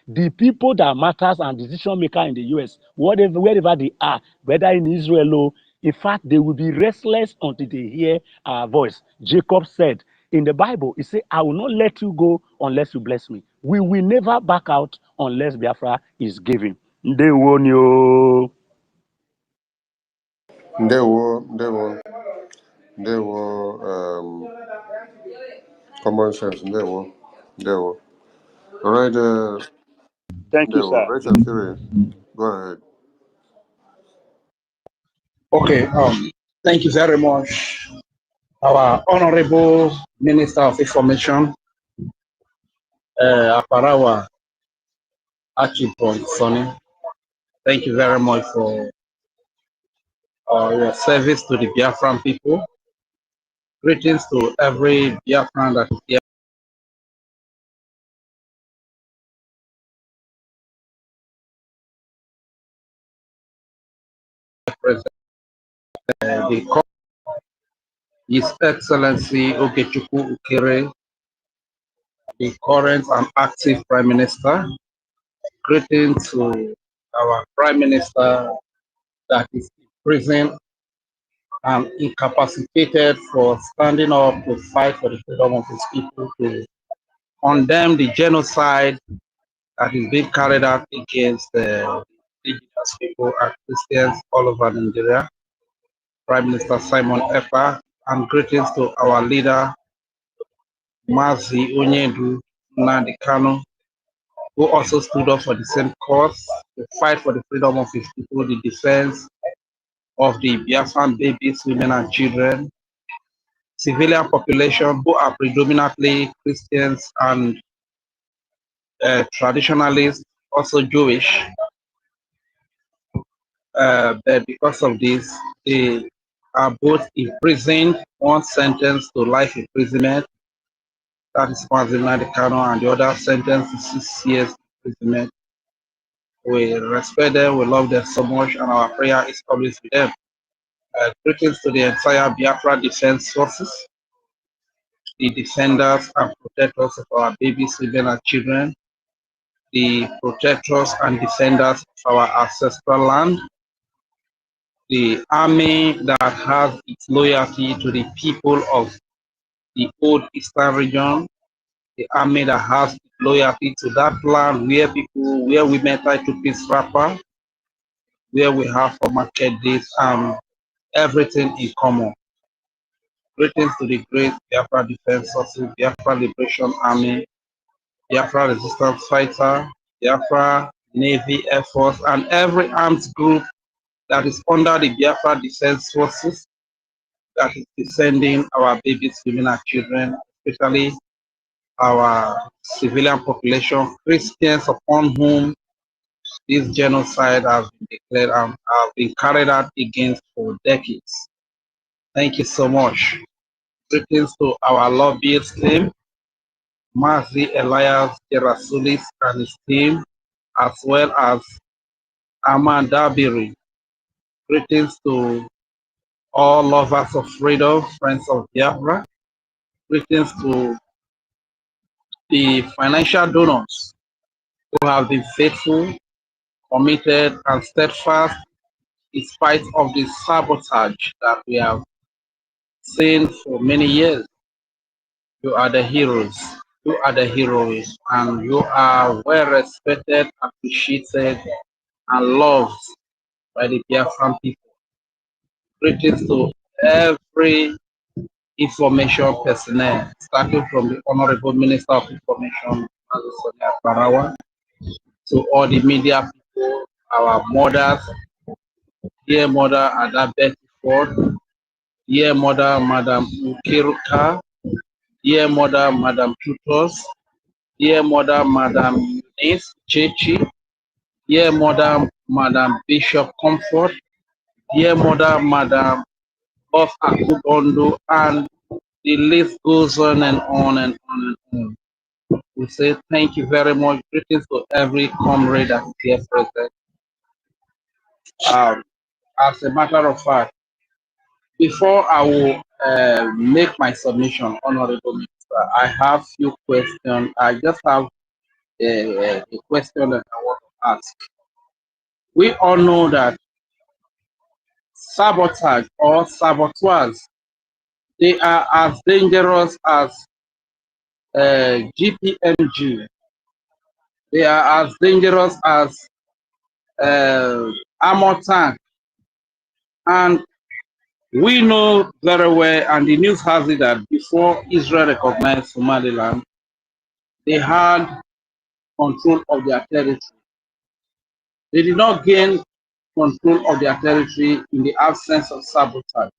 the people that matters and decision maker in the U.S., whatever, wherever they are, whether in Israel or in fact, they will be restless until they hear our voice. Jacob said in the Bible, he said, "I will not let you go unless you bless me." We will never back out unless Biafra is given. Ndewo ni o. There were common sense. There were. All right, Thank you, there were. sir. Rachel Fury, go ahead. Okay, thank you very much. Our Honorable Minister of Information, Aparawa Archibald Sonny, thank you very much for your service to the Biafran people. Greetings to every Biafran that is here present. His Excellency Okechukwu Ukere, the current and active Prime Minister. Greetings to our Prime Minister that is in prison and incapacitated for standing up to fight for the freedom of his people, to condemn the genocide that is being carried out against the indigenous people and Christians all over Nigeria. Prime Minister Simon Ekpa, and greetings to our leader, Mazi Onyedu NNAMDI Kanu, who also stood up for the same cause, to fight for the freedom of his people, the defense of the Biafran babies, women and children, civilian population who are predominantly Christians and traditionalists, also Jewish. But because of this, they are both imprisoned, one sentenced to life imprisonment, that is NNAMDI Kanu, and the other sentenced to 6 years imprisonment. We respect them, we love them so much, and our prayer is always with them. Greetings to the entire Biafra Defense Forces, the defenders and protectors of our babies, women, and children, the protectors and defenders of our ancestral land, the army that has its loyalty to the people of the old Eastern region, the army that has loyalty to that land where women tie to peace wrapper, where we have for market days and everything in common. Greetings to the great Biafra Defense Forces, Biafra Liberation Army, Biafra Resistance Fighter, Biafra Navy, Air Force, and every armed group that is under the Biafra Defense Forces that is defending our babies, women, and children, especially our civilian population, Christians upon whom this genocide has been declared and have been carried out against for decades. Thank you so much. Greetings to our lobbyist team, Mazi Elias Gerasulis and his team, as well as Amanda Biri. Greetings to all lovers of freedom, friends of Biafra. Greetings to the financial donors who have been faithful, committed, and steadfast in spite of the sabotage that we have seen for many years. You are the heroes. You are the heroes, and you are well respected, appreciated, and loved by the Biafran people. Greetings to every information personnel, starting from the Honorable Minister of Information, Sonia Barawa, to all the media people, our mothers, dear mother Ada Betty Ford, dear mother Madam Ukiruka, dear mother Madam Tutos, dear mother Madam Eunice Chechi, dear mother Madam Bishop Comfort, dear mother Madam of Akubondo, and the list goes on and on and on and on. We say thank you very much. Greetings to every comrade that is here present. As a matter of fact, before I will make my submission, Honorable Minister, I have few questions. I just have a question that I want to ask. We all know that sabotage or saboteurs, they are as dangerous as GPMG. They are as dangerous as armor tank. And we know very well, and the news has it, that before Israel recognized Somaliland, they had control of their territory. They did not gain control of their territory in the absence of sabotage.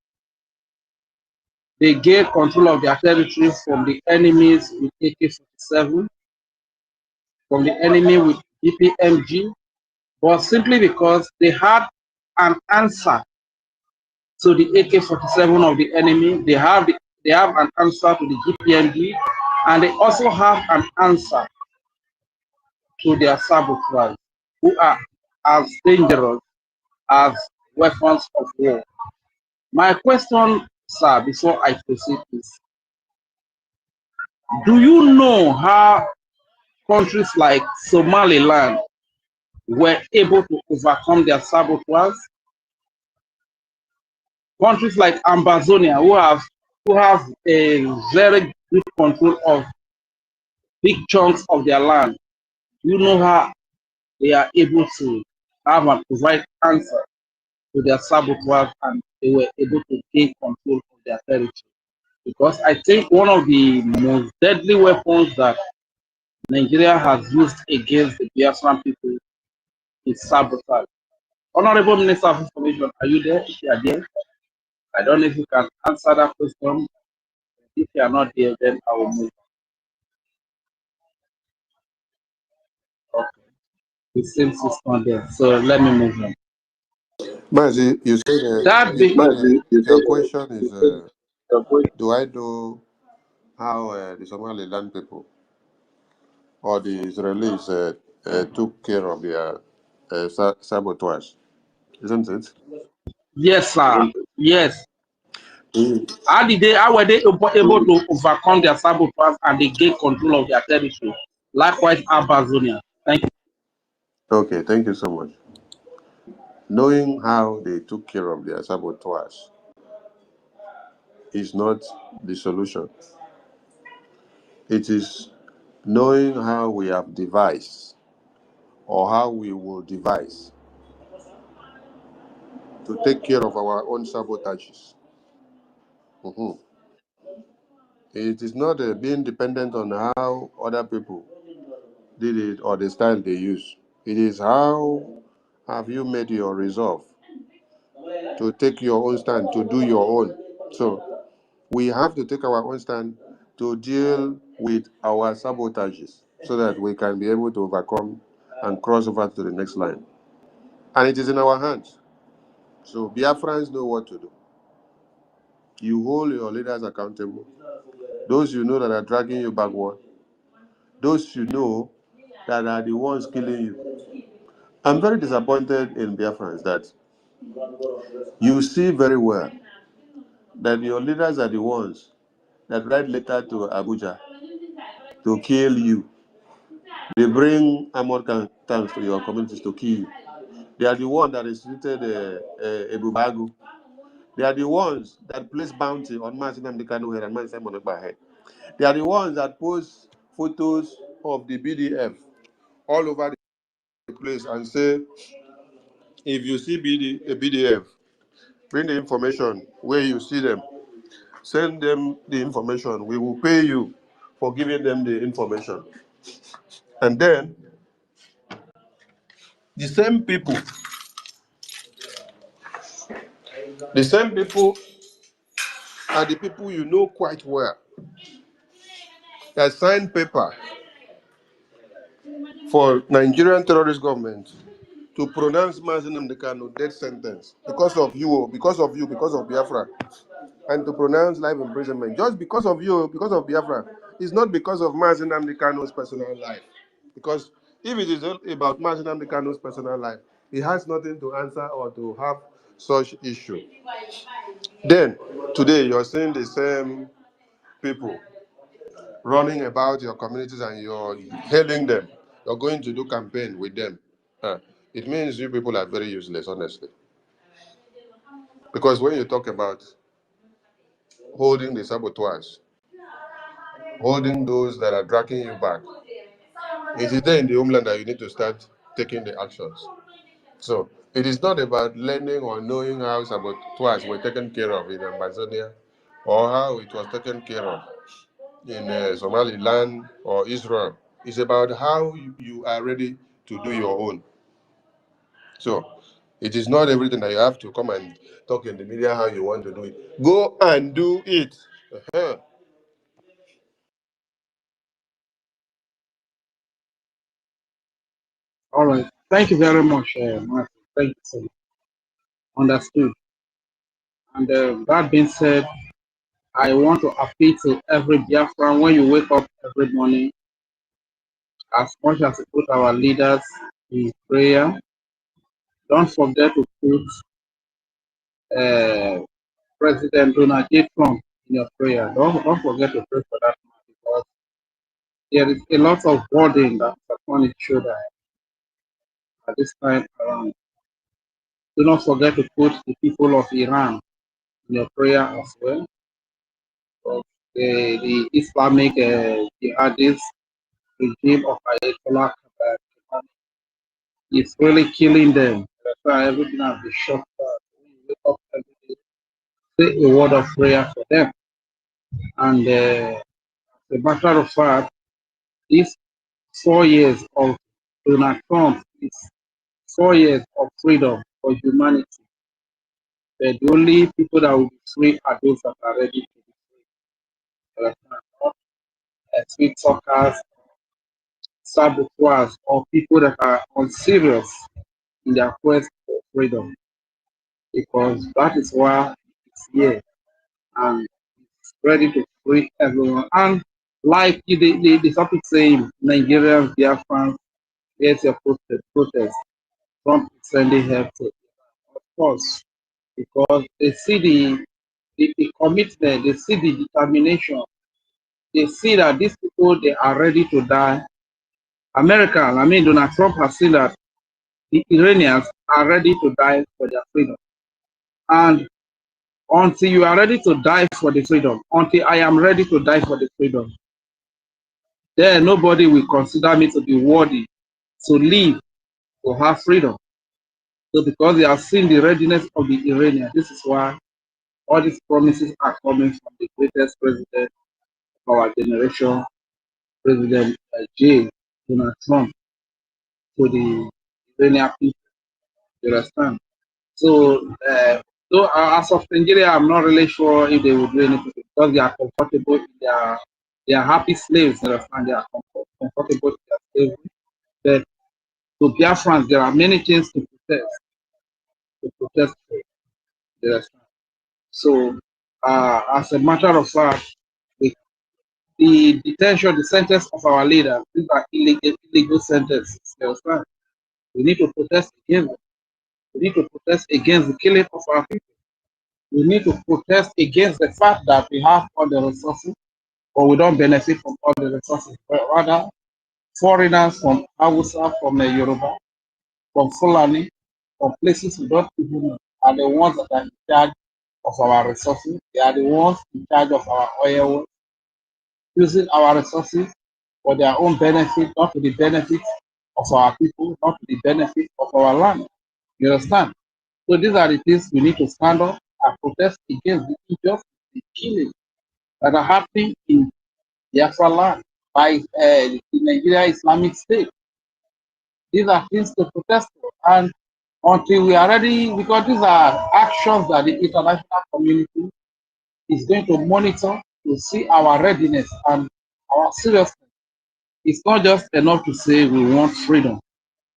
They gained control of their territory from the enemies with AK-47, from the enemy with GPMG, but simply because they had an answer to the AK-47 of the enemy, they have an answer to the GPMG, and they also have an answer to their saboteurs, who are as dangerous as weapons of war. My question, sir, before I proceed is, do you know how countries like Somaliland were able to overcome their saboteurs? Countries like Ambazonia, who have a very good control of big chunks of their land, you know how they are able to have and provide answer to their saboteurs, and they were able to gain control of their territory. Because I think one of the most deadly weapons that Nigeria has used against the Biafran people is sabotage. Honorable Minister of Information, are you there? If you are there, I don't know if you can answer that question. If you are not there, then I will move. Okay. It seems it's not there. So let me move on. Mazi, you said That be your question is, do I know how the Somaliland people or the Israelis took care of their saboteurs, isn't it? yes, sir. Yes. Mm. How were they able to overcome their saboteurs and they gain control of their territory? Likewise, Amazonia. Thank you. Okay, thank you so much. Knowing how they took care of their saboteurs is not the solution. It is knowing how we have devised or how we will devise to take care of our own sabotages. Mhm. It is not being dependent on how other people did it or the style they use. It is how have you made your resolve to take your own stand, to do your own. So we have to take our own stand to deal with our sabotages so that we can be able to overcome and cross over to the next line. And it is in our hands. So Biafrans know what to do. You hold your leaders accountable. Those you know that are dragging you backward. Those you know that are the ones killing you. I'm very disappointed in Biafrans that you see very well that your leaders are the ones that write letter to Abuja to kill you. They bring armored tanks to your communities to kill you. They are the ones that instituted Ebubagu. They are the ones that place bounty on NNAMDI KANU head and Simon Ekpa head. They are the ones that post photos of the BDF all over the place and say, if you see BDF, Bring the information where you see them. Send them the information. We will pay you for giving them the information. And then the same people, the same people are the people you know quite well that signed paper for Nigerian terrorist government to pronounce NNAMDI Kanu death sentence because of you, because of you, because of Biafra, and to pronounce life imprisonment just because of you, because of Biafra. It's not because of NNAMDI Kanu's personal life. Because if it is about NNAMDI Kanu's personal life, he has nothing to answer or to have such issue. Then today you're seeing the same people running about your communities and you're hailing them. You're going to do campaign with them. It means you people are very useless, honestly. Because when you talk about holding the saboteurs, holding those that are dragging you back, it is there in the homeland that you need to start taking the actions. So it is not about learning or knowing how saboteurs were taken care of in Amazonia or how it was taken care of in Somaliland or Israel. It's about how you are ready to do your own. So it is not everything that you have to come and talk in the media how you want to do it. Go and do it. Uh-huh. All right. Thank you very much, Martin. Thank you so much. Understood. And that being said, I want to appeal to every Biafran when you wake up every morning, as much as we put our leaders in prayer, don't forget to put President Donald J. Trump in your prayer. Don't forget to pray for that man because there is a lot of burden that's upon his shoulder at this time around. Do not forget to put the people of Iran in your prayer as well. Of the Islamic jihadist regime of Ayatollah Khamenei is really killing them. That's why everything has been shut down. When you wake up every day, say a word of prayer for them. And as a matter of fact, these 4 years of Donald Trump is 4 years of freedom for humanity. But the only people that will be free are those that are ready to be free. Not street talkers, saboteurs, or people that are unserious in their quest for freedom. Because that is why it's here and it's ready to free everyone. And like the topic saying, Nigerians, Biafrans, here's your protest. Trump is sending help to, of course, because they see the commitment, they see the determination, they see that these people, they are ready to die. Donald Trump has seen that the Iranians are ready to die for their freedom. And until you are ready to die for the freedom, until I am ready to die for the freedom, then nobody will consider me to be worthy to live, to have freedom. So because they have seen the readiness of the Iranians, this is why all these promises are coming from the greatest president of our generation, President J. Donald Trump, to the Iranian people. You understand? So, as of Nigeria, I'm not really sure if they will do anything because they are comfortable. They are happy slaves. You understand? They are comfortable in their slavery. But to Biafrans, there are many things to protest. For. You understand? So, as a matter of fact, the detention, the sentence of our leaders, these are illegal sentences. You understand? We need to protest against them. We need to protest against the killing of our people. We need to protest against the fact that we have all the resources, but we don't benefit from all the resources. But rather, foreigners from Hausa, from Yoruba, from Fulani, from places we don't even know, are the ones that are in charge of our resources. They are the ones in charge of our oil, using our resources for their own benefit, not to the benefit of our people, not to the benefit of our land. You understand? So these are the things we need to stand up and protest against the injustice, the killing that are happening in Biafra land by the Nigeria Islamic State. These are things to protest for. And until we are ready, because these are actions that the international community is going to monitor to see our readiness and our seriousness. It's not just enough to say we want freedom.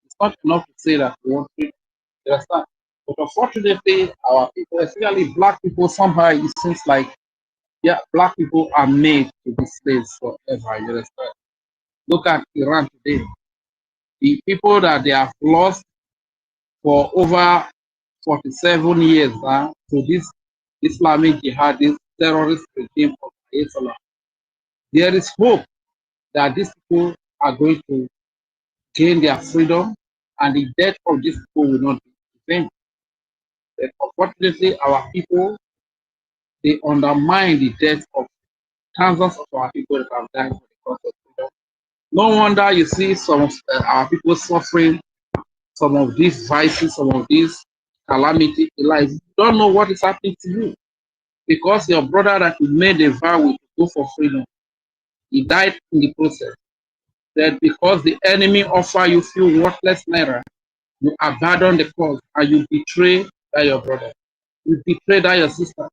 It's not enough to say that we want freedom. You understand? But unfortunately, our people, especially black people, somehow it seems like, yeah, black people are made to be slaves forever. You understand? Look at Iran today. The people that they have lost for over 47 years now to this Islamic jihadist terrorist regime of Islam. There is hope that these people are going to gain their freedom and the death of these people will not be the same. But unfortunately, our people, they undermine the death of thousands of our people that have died for the cause of freedom. No wonder you see some of our people suffering some of these vices, some of these calamity in life. You don't know what is happening to you because your brother that you made a vow with to go for freedom, he died in the process. That because the enemy offer you few worthless naira, you abandon the cause and you betray that your brother. You betray that your sister.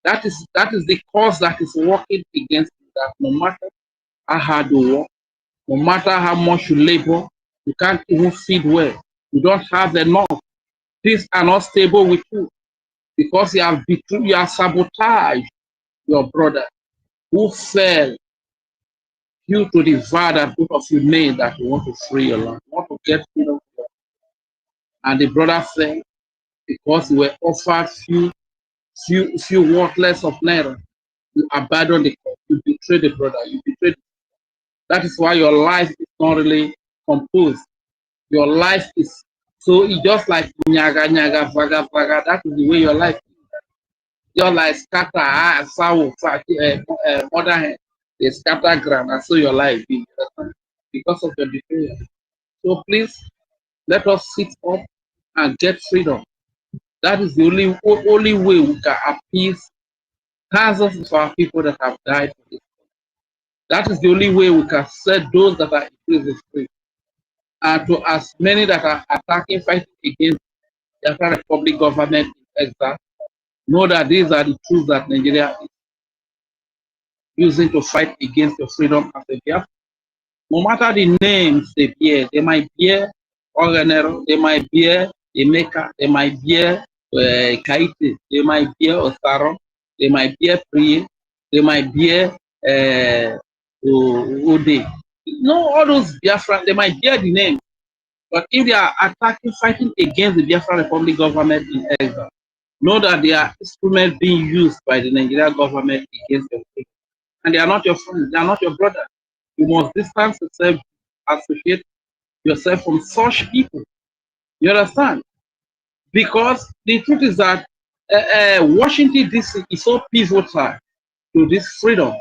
That is the cause that is working against you. That no matter how hard you work, no matter how much you labor, you can't even feed well. You don't have enough. Things are not stable with you because you have betrayed, you have sabotaged your brother who fell due to the vow that both of you made that you want to free your land, you want to get freedom. And the brother fell because you were offered few worthless of naira. You abandon the cause, you betray the brother, you betray. That is why your life is not really composed. Your life is so it's just like nyaga nyaga vaga vaga. That is the way your life is. Just like scatter sour mother hen, they scatter ground, and so your life is because of your betrayal. So please let us sit up and get freedom. That is the only way we can appease thousands of our people that have died for this. That is the only way we can set those that are in prison free. And to as many that are attacking, fighting against the African Republic government in exile, know that these are the tools that Nigeria is using to fight against your freedom as a Biafra. No matter the names they might bear Oganero, they might bear Emeka, they might bear Kaite, they might bear Osaro, they might bear Priye, they might bear Ode. No, all those Biafra, they might bear the name, but if they are attacking, fighting against the Biafra Republic government in exile, know that they are instruments being used by the Nigerian government against your people. And they are not your friends, they are not your brother. You must distance yourself, associate yourself from such people. You understand? Because the truth is that Washington DC is so pivotal to this freedom.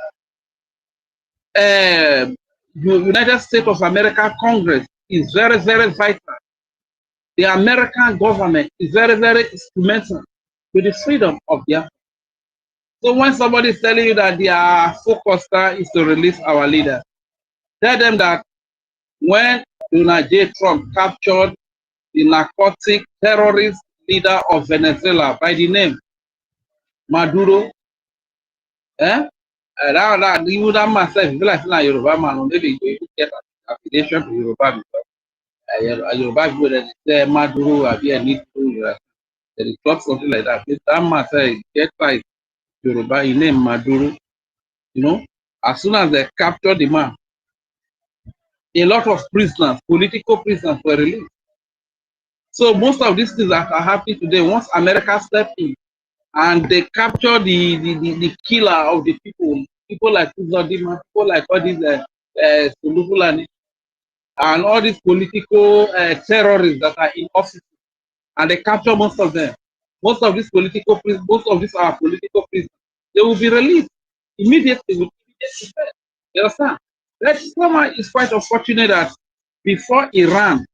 United States of America Congress is very, very vital. The American government is very, very instrumental to the freedom of their. So when somebody is telling you that their focus is to release our leader, tell them that when Donald J. Trump captured the narcotic terrorist leader of Venezuela by the name Maduro, that even that man said, if you like a Yoruba man, maybe you get an affiliation to Yoruba because Yoruba people that say Maduro, I need to they talk something like that. That man said, get like Yoruba, his name Maduro, you know. As soon as they captured the man, a lot of prisoners, political prisoners were released. So most of these things that are happening today, once America stepped in and they capture the killer of the people like Uzodima, people like all these Sulufulani, and all these political terrorists that are in office, and they capture most of them. Most of these political prisoners, most of these are political prisoners, they will be released immediately with immediate effect. You understand? That somehow is quite unfortunate that before Iran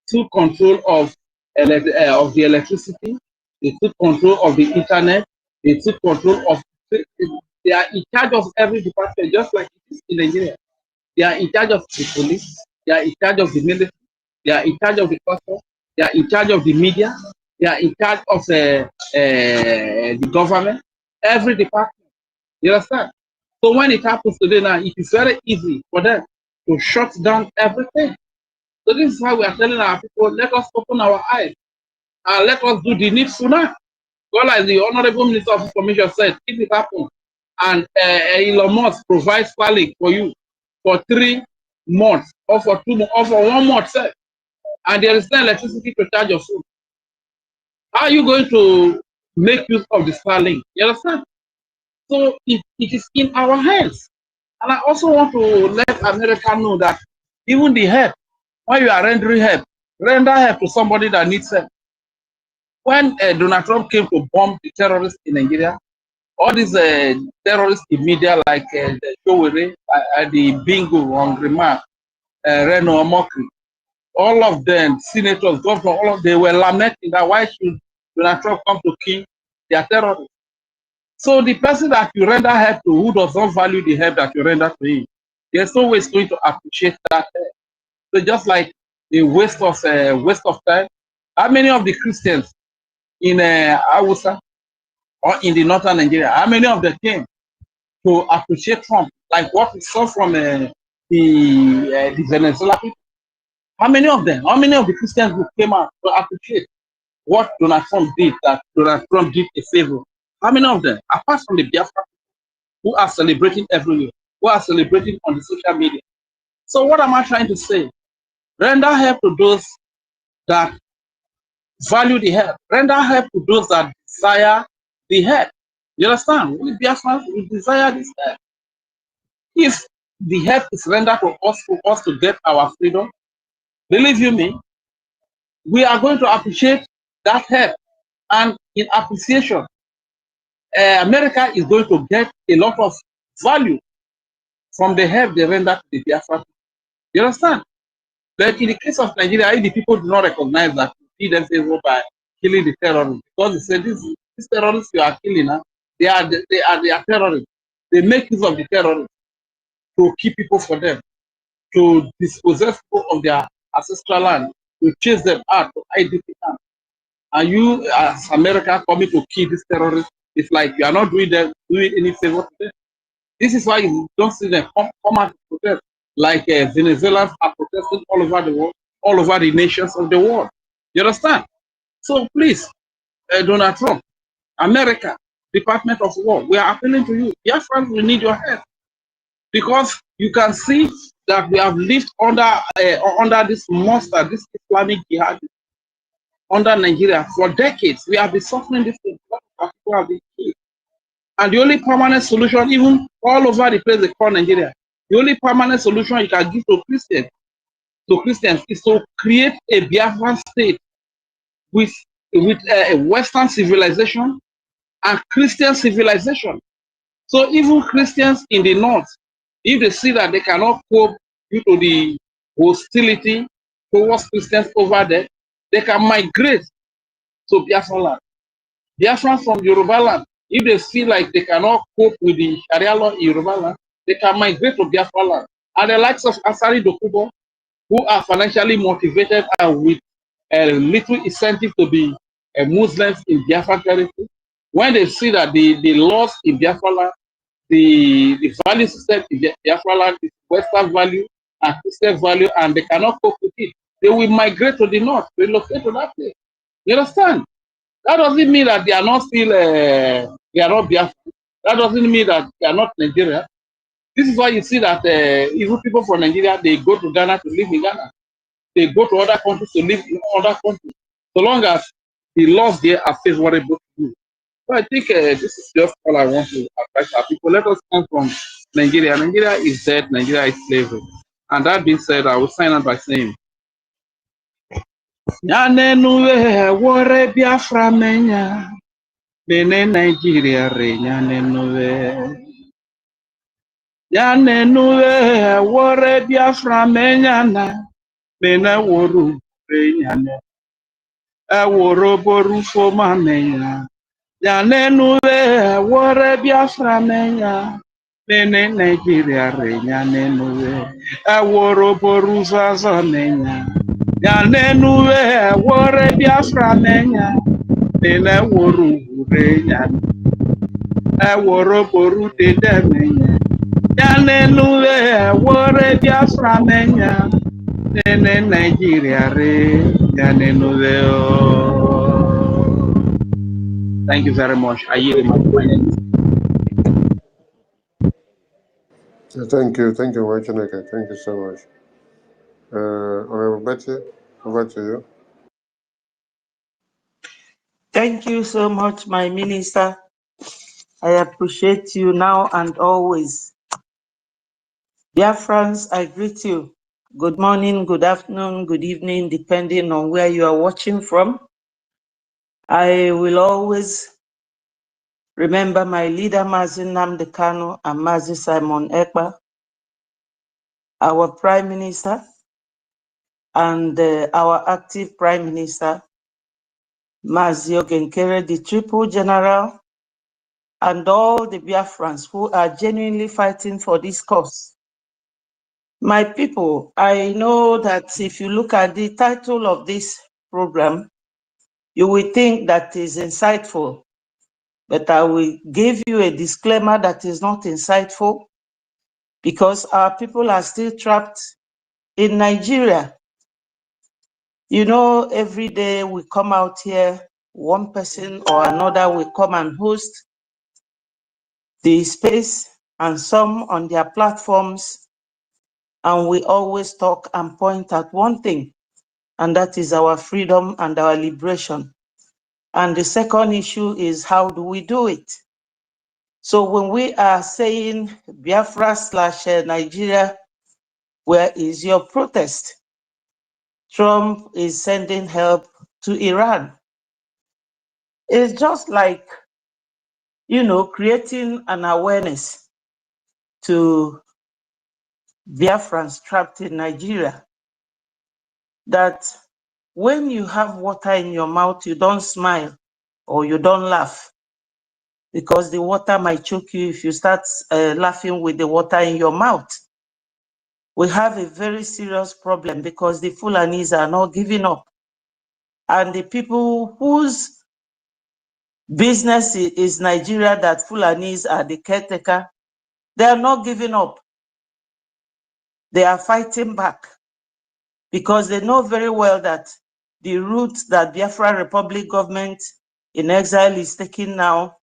took control of of the electricity. They took control of the internet. They took control of. They are in charge of every department, just like it is in Nigeria. They are in charge of the police. They are in charge of the military. They are in charge of the custom. They are in charge of the media. They are in charge of the government. Every department. You understand? So when it happens today now, it is very easy for them to shut down everything. So this is why we are telling our people, let us open our eyes and let us do the needful now. Well, like the Honorable Minister of Information said, if it happens and Elon Musk provides Starlink for you for 3 months or for 2 months or for 1 month, sir, and there is no electricity to charge your phone, how are you going to make use of the Starlink? You understand? So it is in our hands. And I also want to let America know that even the help, when you are rendering help, render help to somebody that needs help. When Donald Trump came to bomb the terrorists in Nigeria, all these terrorists in media like the Showere, the Bingo, Hungry Man, Reno Mokri, all of them, senators, governors, all of them were lamenting that why should Donald Trump come to kill their terrorists? So the person that you render help to, who does not value the help that you render to him, there's no way he's going to appreciate that help. So just like a waste of time. How many of the Christians in Hausa or in the northern Nigeria, how many of them came to appreciate Trump, like what we saw from the Venezuela people? How many of them? How many of the Christians who came out to appreciate what Donald Trump did, that Donald Trump did a favor? How many of them, apart from the Biafra, who are celebrating everywhere, who are celebrating on the social media? So what am I trying to say? Render help to those that value the help. Render help to those that desire the help. You understand? We Biafrans, we desire this help. If the help is rendered to us for us to get our freedom, believe you me, we are going to appreciate that help. And in appreciation, America is going to get a lot of value from the help they render to the Biafra. You understand? But in the case of Nigeria, the people do not recognize that we see them favor by killing the terrorists, because they say these terrorists you are killing, they are terrorists. They make use of the terrorists to keep people for them, to dispossess people of their ancestral land, to chase them out to IDP land. And you, as America, coming to kill these terrorists, it's like you are not doing any favor to them. This is why you don't see them come out to protest, like Venezuelans are protesting all over the world, all over the nations of the world. You understand? So please, Donald Trump, America, Department of War, we are appealing to you. Yes, friends, we need your help, because you can see that we have lived under this monster, this Islamic jihad, under Nigeria for decades. We have been suffering this thing. People have been killed. And the only permanent solution, even all over the place they call Nigeria, the only permanent solution you can give to Christians is to create a Biafran state with a Western civilization and Christian civilization. So even Christians in the north, if they see that they cannot cope due to the hostility towards Christians over there, they can migrate to Biafra land. Biafrans from Yoruba land, if they feel like they cannot cope with the Sharia law in Yoruba land, they can migrate to Biafra land. And the likes of Asari Dokubo, who are financially motivated and with a little incentive to be Muslims in Biafra territory, when they see that the laws in Biafra land, the value system in Biafra land is Western value and Christian value, and they cannot cope with it, they will migrate to the north, relocate to that place. You understand? That doesn't mean that they are not still, they are not Biafra. That doesn't mean that they are not Nigeria. This is why you see that even people from Nigeria, they go to Ghana to live in Ghana. They go to other countries to live in other countries, so long as the laws there are favorable to you. So I think this is just all I want to advise our people. Let us come from Nigeria. Nigeria is dead. Nigeria is slavery. And that being said, I will sign up by saying, Nyanenuwe wore Biafra menya, bene Nigeria re nyanenuwe. Nyanenuwe wore Biafra menya na, bene woru re nyane. eworoboru fomamenya ya nenuwe wore Biafra menya nene Nigeria renya nenuwe eworoboru zaza menya ya nenuwe wore Biafra menya nene woru renya eworoboru dede menya ya nenuwe wore Biafra menya nene Nigeria renya nenuwe. Thank you very much. I yield my point. Thank you, Wachineke. Thank you so much. Honorable Betty, over to you. Thank you so much, my minister. I appreciate you now and always. Dear friends, I greet you. Good morning, good afternoon, good evening, depending on where you are watching from. I will always remember my leader, NNAMDI KANU, and Mazi Simon Ekpa, our Prime Minister, and our active Prime Minister, Mazi Ogenkere, the Triple General, and all the Biafrans who are genuinely fighting for this cause. My people, I know that if you look at the title of this program, you will think that is insightful, but I will give you a disclaimer that is not insightful because our people are still trapped in Nigeria. You know, every day we come out here, one person or another will come and host the space and some on their platforms, and we always talk and point at one thing, and that is our freedom and our liberation. And the second issue is how do we do it? So when we are saying Biafra / Nigeria, where is your protest? Trump is sending help to Iran. It's just like, you know, creating an awareness to Biafrans trapped in Nigeria that when you have water in your mouth, you don't smile or you don't laugh because the water might choke you if you start laughing with the water in your mouth. We have a very serious problem because the Fulanis are not giving up. And the people whose business is Nigeria, that Fulanis are the caretaker, they are not giving up. They are fighting back because they know very well that the route that Biafra Republic government in exile is taking now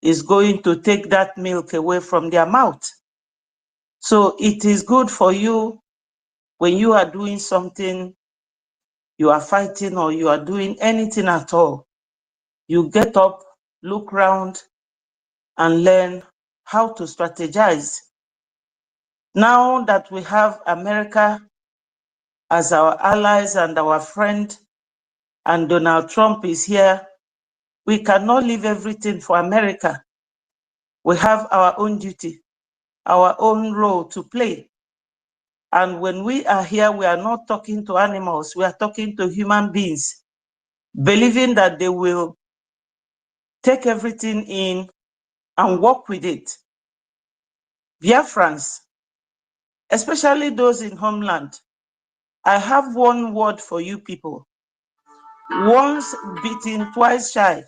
is going to take that milk away from their mouth. So it is good for you when you are doing something, you are fighting or you are doing anything at all, you get up, look around, and learn how to strategize. Now that we have America as our allies and our friend, and Donald Trump is here, we cannot leave everything for America. We have our own duty, our own role to play. And when we are here, we are not talking to animals, we are talking to human beings, believing that they will take everything in and work with it. Biafrans, especially those in homeland, I have one word for you people. Once bitten, twice shy.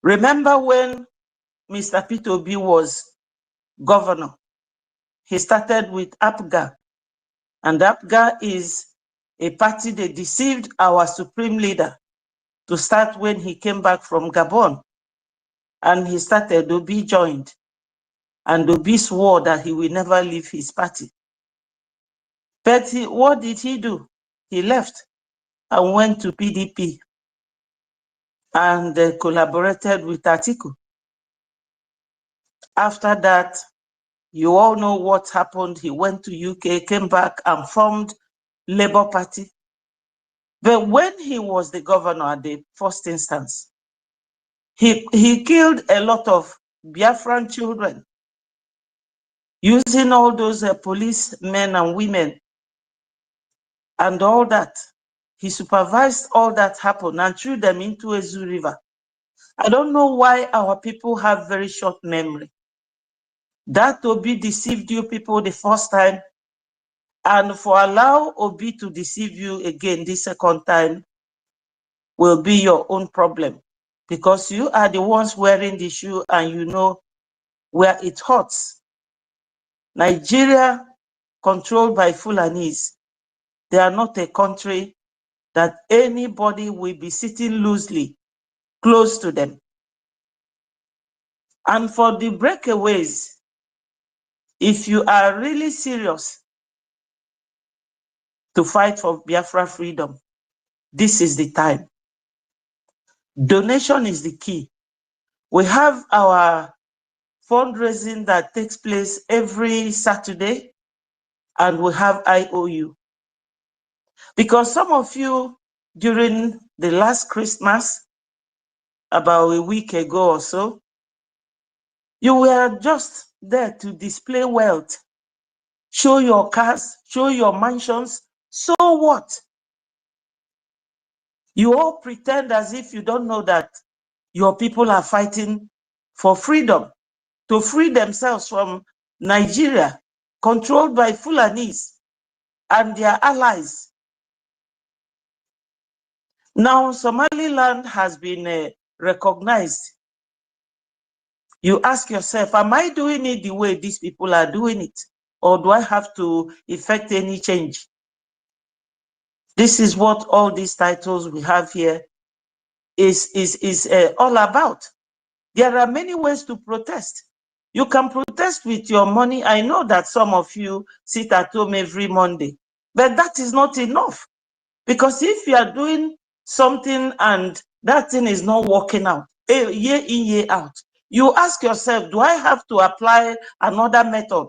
Remember when Mr. Peter Obi was governor, he started with APGA, and APGA is a party that deceived our supreme leader to start when he came back from Gabon, and he started, Obi joined, and Obi swore that he will never leave his party. But what did he do? He left and went to PDP and collaborated with Atiku. After that, you all know what happened. He went to UK, came back and formed Labour Party. But when he was the governor at the first instance, he killed a lot of Biafran children using all those police men and women and all that. he supervised all that happened and threw them into Ezu River. I don't know why our people have very short memory. That Obi deceived you people the first time, and for allow Obi to deceive you again the second time will be your own problem, because you are the ones wearing the shoe and you know where it hurts. Nigeria, controlled by Fulanis, they are not a country that anybody will be sitting loosely close to them. And for the breakaways, if you are really serious to fight for Biafra freedom, this is the time. Donation is the key. We have our fundraising that takes place every Saturday, and we have IOU. Because some of you, during the last Christmas, about a week ago or so, you were just there to display wealth, show your cars, show your mansions. So what? You all pretend as if you don't know that your people are fighting for freedom, to free themselves from Nigeria, controlled by Fulanis and their allies. Now, Somaliland has been recognized. You ask yourself, am I doing it the way these people are doing it? Or do I have to effect any change? This is what all these titles we have here is all about. There are many ways to protest. You can protest with your money. I know that some of you sit at home every Monday, but that is not enough. Because if you are doing something and that thing is not working out, year in, year out, you ask yourself, do I have to apply another method?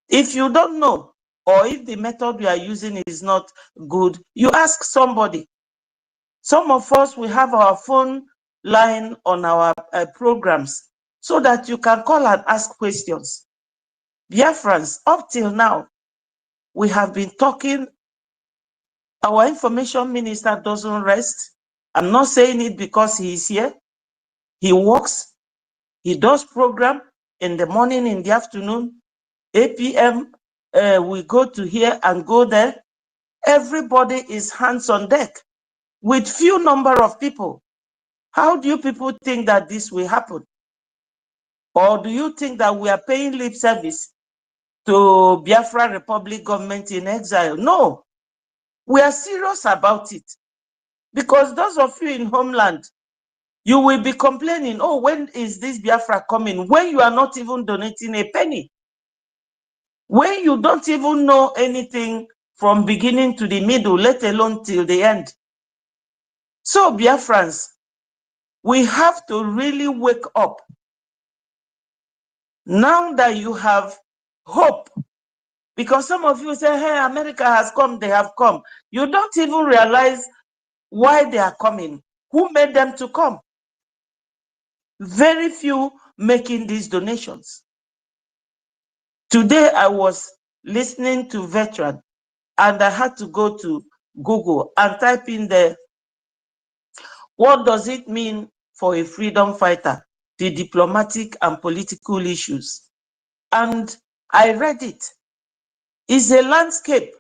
If you don't know, or if the method you are using is not good, you ask somebody. Some of us, we have our phone line on our programs so that you can call and ask questions. Biafrans, up till now, we have been talking. Our information minister doesn't rest. I'm not saying it because he is here. He works, he does program in the morning, in the afternoon, 8 p.m. We go to here and go there. Everybody is hands on deck with few number of people. How do you people think that this will happen? Or do you think that we are paying lip service to Biafra Republic government in exile? No, we are serious about it. Because those of you in homeland, you will be complaining, oh, when is this Biafra coming? When you are not even donating a penny. When you don't even know anything from beginning to the middle, let alone till the end. So Biafrans, we have to really wake up. Now that you have hope, because some of you say, hey, America has come, they have come. You don't even realize why they are coming. Who made them to come? Very few making these donations. Today I was listening to Veteran and I had to go to Google and type in there, what does it mean for a freedom fighter, the diplomatic and political issues? And I read it. It's a landscape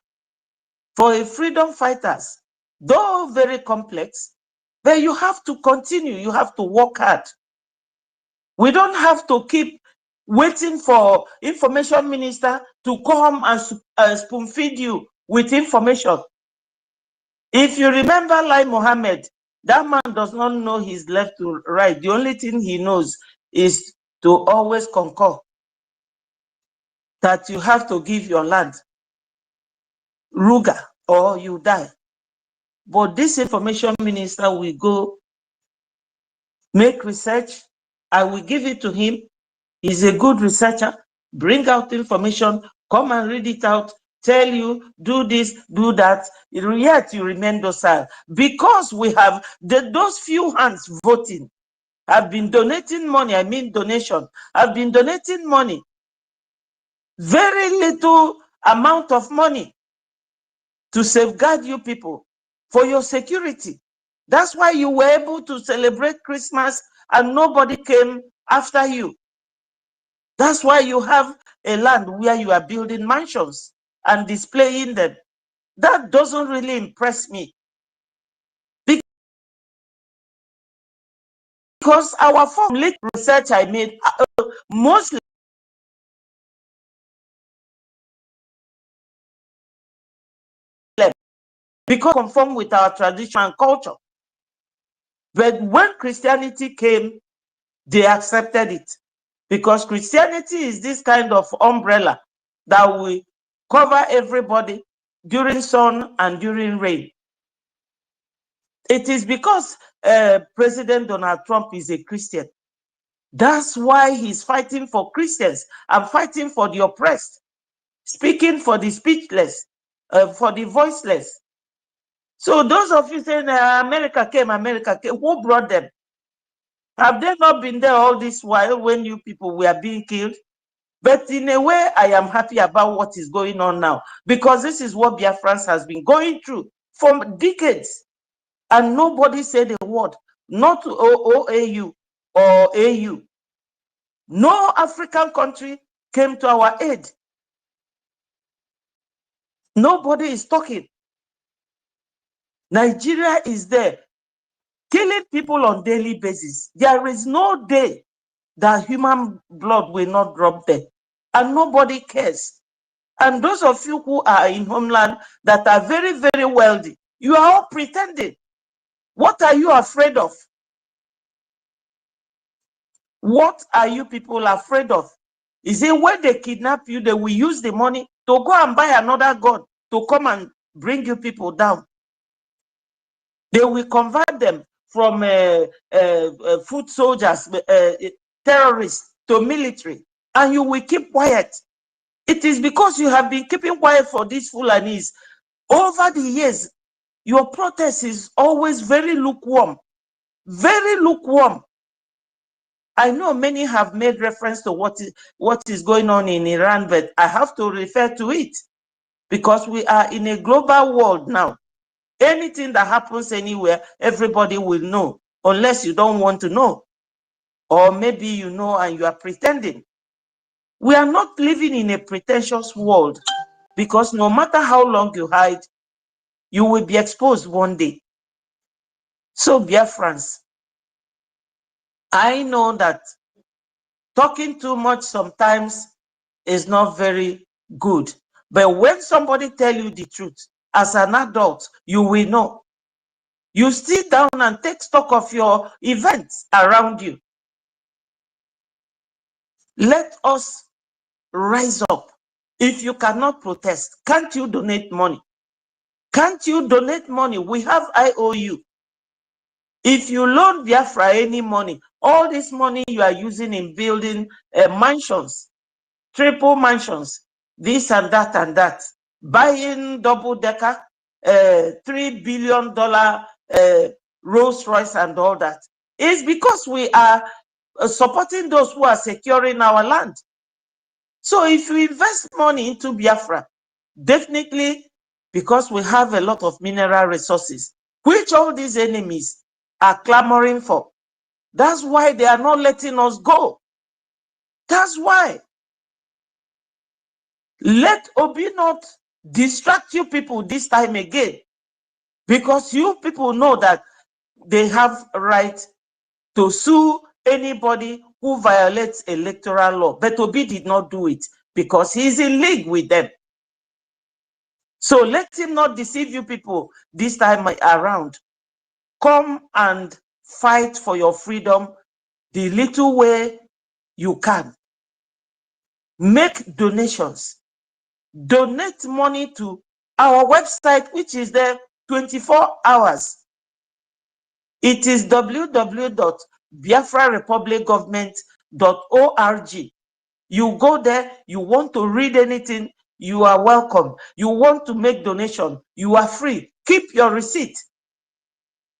for a freedom fighters, though very complex, but you have to continue, you have to work hard. We don't have to keep waiting for information minister to come and spoon feed you with information. If you remember Lai Mohammed, that man does not know his left to right. The only thing he knows is to always concur that you have to give your land, Ruga, or you die. But this information minister will go make research. I will give it to him. He's a good researcher. Bring out information, come and read it out, tell you, do this, do that. Yet you remain docile. Because we have those few hands voting, have been donating money, I mean donation, have been donating money. Very little amount of money. to safeguard you people for your security. That's why you were able to celebrate Christmas and nobody came after you. That's why you have a land where you are building mansions and displaying them. That doesn't really impress me. Because our form research I made, mostly because conform with our tradition and culture. But when Christianity came, they accepted it. Because Christianity is this kind of umbrella that will cover everybody during sun and during rain. It is because President Donald Trump is a Christian. That's why he's fighting for Christians and fighting for the oppressed, speaking for the speechless, for the voiceless. So those of you saying America came, who brought them? Have they not been there all this while when you people were being killed? But in a way, I am happy about what is going on now, because this is what Biafrans has been going through for decades. And nobody said a word, not OAU or AU. No African country came to our aid. Nobody is talking. Nigeria is there, killing people on a daily basis. There is no day that human blood will not drop there, and nobody cares. And those of you who are in homeland that are very, very wealthy, you are all pretending. What are you afraid of? What are you people afraid of? Is it when they kidnap you, they will use the money to go and buy another god to come and bring you people down? They will convert them from foot soldiers, terrorists, to military, and you will keep quiet. It is because you have been keeping quiet for these Fulanis. Over the years, your protest is always very lukewarm. Very lukewarm. I know many have made reference to what is going on in Iran, but I have to refer to it because we are in a global world now. Anything that happens anywhere, everybody will know, unless you don't want to know. Or maybe you know and you are pretending. We are not living in a pretentious world, because no matter how long you hide, you will be exposed one day. So, Biafrans, I know that talking too much sometimes is not very good. But when somebody tells you the truth, as an adult, you will know. You sit down and take stock of your events around you. Let us rise up. If you cannot protest, can't you donate money? Can't you donate money? We have IOU. If you loan Biafra any money, all this money you are using in building mansions, triple mansions, this and that, buying double-decker, $3 billion Rolls Royce and all that, is because we are supporting those who are securing our land. So if you invest money into Biafra, definitely, because we have a lot of mineral resources, which all these enemies are clamoring for. That's why they are not letting us go. That's why. Let Obi not distract you people this time again, because you people know that they have right to sue anybody who violates electoral law. But Obi did not do it because he's in league with them. So let him not deceive you people this time around. Come and fight for your freedom the little way you can. Make donations. Donate money to our website, which is there 24 hours. It is www.biafrarepublicgovernment.org. You go there, you want to read anything, you are welcome. You want to make donation, you are free. Keep your receipt.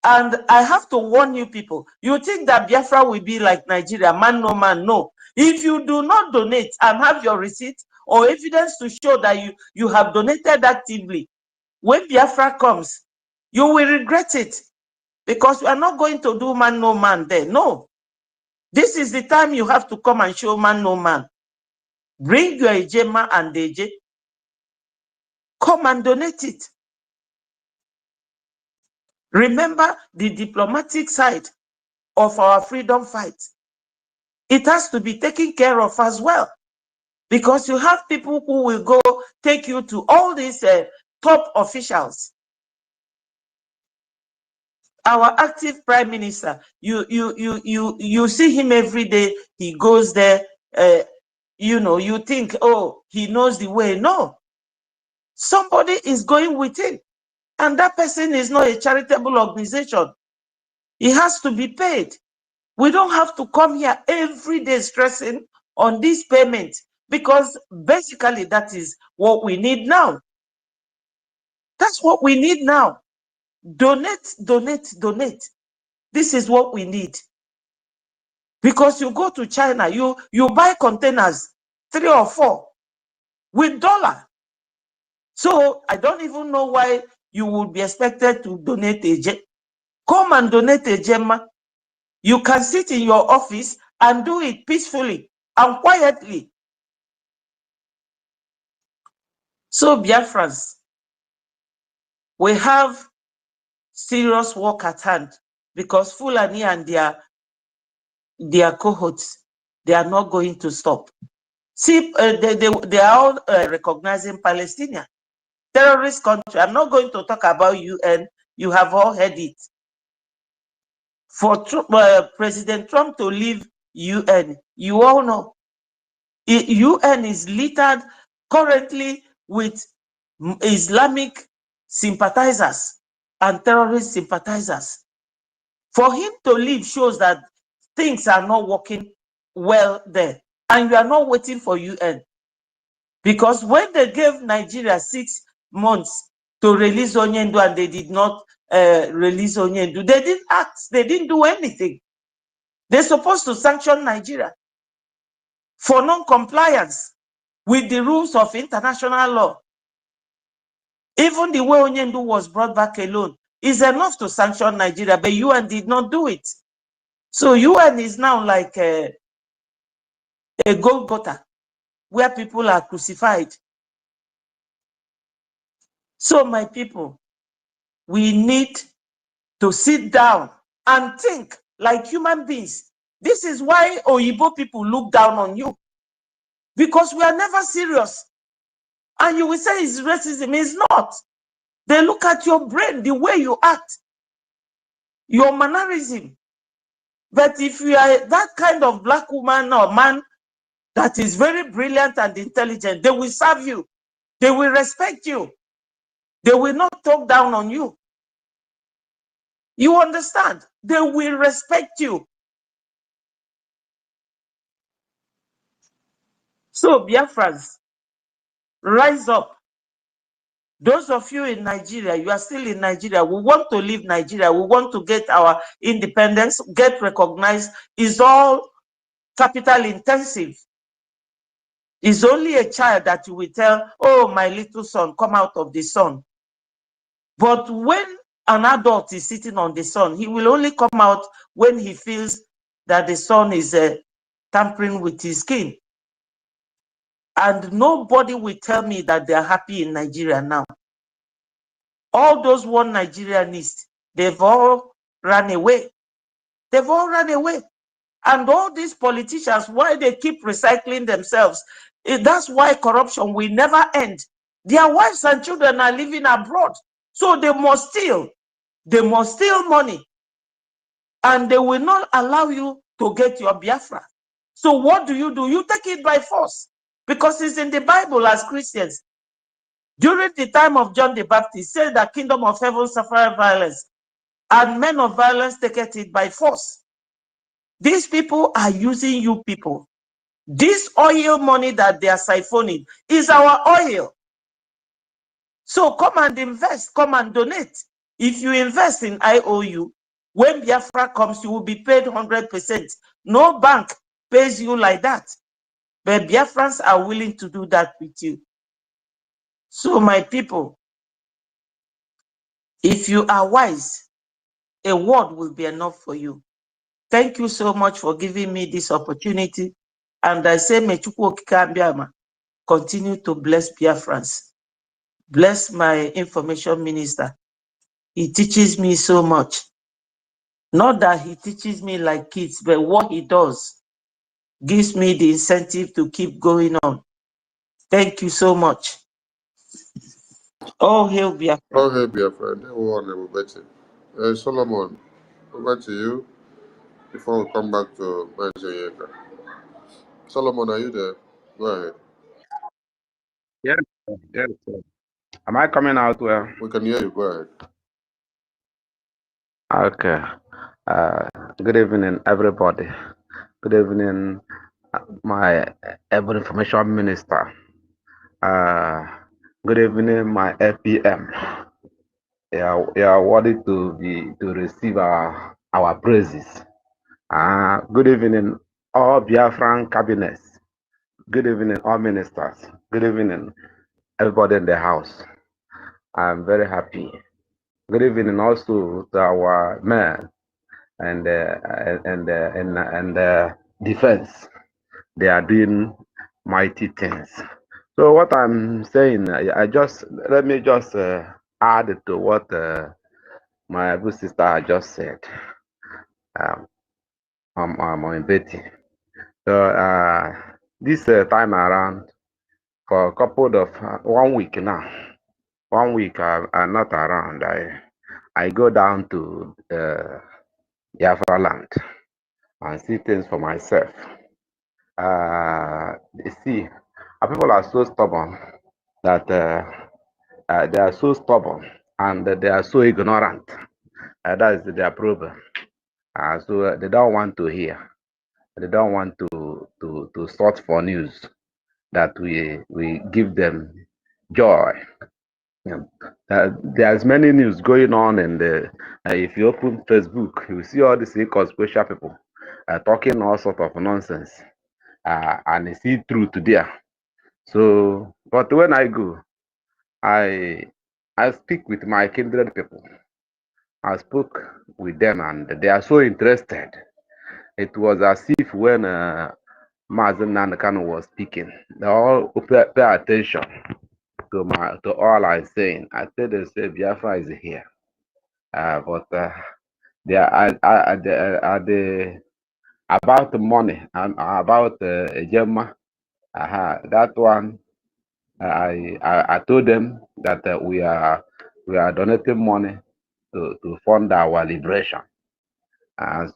And I have to warn you people, you think that Biafra will be like Nigeria, man no man, no. If you do not donate and have your receipt or evidence to show that you have donated actively, when Biafra comes, you will regret it, because we are not going to do man no man there. No. This is the time you have to come and show man no man. Bring your Ejema and Eje. Come and donate it. Remember the diplomatic side of our freedom fight. It has to be taken care of as well, because you have people who will go take you to all these top officials. Our active prime minister, you see him every day. He goes there. You know, you think, oh, he knows the way. No, somebody is going with him, and that person is not a charitable organization. He has to be paid. We don't have to come here every day stressing on this payment, because basically that is what we need now. That's what we need now. Donate, donate, donate. This is what we need. Because you go to China, you buy containers, 3 or 4, with dollar. So I don't even know why you would be expected to donate a jet. Come and donate a gemma. You can sit in your office and do it peacefully and quietly. So Biafrans, we have serious work at hand, because Fulani and their cohorts, they are not going to stop. See, they are all recognizing Palestinian terrorist country. I'm not going to talk about UN. You have all heard it. For President Trump to leave UN, you all know, UN is littered currently with Islamic sympathizers and terrorist sympathizers. For him to leave shows that things are not working well there, and you are not waiting for UN. Because when they gave Nigeria 6 months to release Onyendu and they did not release Onyendu, they didn't act, they didn't do anything. They're supposed to sanction Nigeria for non-compliance with the rules of international law. Even the way Onyendu was brought back alone is enough to sanction Nigeria, but UN did not do it. So UN is now like a Golgotha, where people are crucified. So my people, we need to sit down and think like human beings. This is why Oyibo people look down on you, because we are never serious. And you will say it's racism. It's not. They look at your brain, the way you act, your mannerism. But if you are that kind of black woman or man that is very brilliant and intelligent, they will serve you. They will respect you. They will not talk down on you. You understand? They will respect you. So, Biafrans, rise up. Those of you in Nigeria, you are still in Nigeria. We want to leave Nigeria. We want to get our independence, get recognized. It's all capital intensive. It's only a child that you will tell, oh, my little son, come out of the sun. But when an adult is sitting on the sun, he will only come out when he feels that the sun is tampering with his skin. And nobody will tell me that they are happy in Nigeria now. All those one Nigerianists, they've all run away. They've all run away. And all these politicians, why they keep recycling themselves, that's why corruption will never end. Their wives and children are living abroad. So they must steal. They must steal money. And they will not allow you to get your Biafra. So what do? You take it by force. Because it's in the Bible as Christians. During the time of John the Baptist, said the kingdom of heaven suffered violence, and men of violence take it by force. These people are using you people. This oil money that they are siphoning is our oil. So come and invest, come and donate. If you invest in IOU, when Biafra comes, you will be paid 100%. No bank pays you like that. But Biafrans are willing to do that with you. So my people, If you are wise, a word will be enough for you. Thank you so much for giving me this opportunity. And I say, may Chukwu Okike Abiama continue to bless Biafrans. Bless my information minister. He teaches me so much. Not that he teaches me like kids, but what he does gives me the incentive to keep going on. Thank you so much. Oh, hail Biafra. Oh, hey, Biafra. Everyone, Betty. Solomon, over to you before we come back to Nigeria. Solomon, are you there? Go ahead. Yes, sir. Yes, sir. Am I coming out well? We can hear you. Go ahead. Okay. Good evening, everybody. Good evening, my Urban Information Minister. Good evening, my FPM. You are worthy to receive our praises. Good evening, all Biafran cabinets. Good evening, all ministers. Good evening, everybody in the house. I'm very happy. Good evening also to our men and defense. They are doing mighty things. So what I'm saying, let me just add to what my good sister just said. On Betty. So this time around, for a couple of 1 week now, 1 week I'm not around. I go down to Biafra land and see things for myself. You see, people are so stubborn that they are so stubborn and they are so ignorant. That is their problem. So they don't want to hear. They don't want to sort for news that we give them joy. There's many news going on, and if you open Facebook, you see all these conspiracy people talking all sort of nonsense, and you see truth there. So, but when I go, I speak with my kindred people. I spoke with them, and they are so interested. It was as if when Mazen NNAMDI KANU was speaking, they all pay attention to all I'm saying. I tell them, say Biafra is here, but they are about the money and about Gemma. That one, I told them that we are donating money to fund our liberation,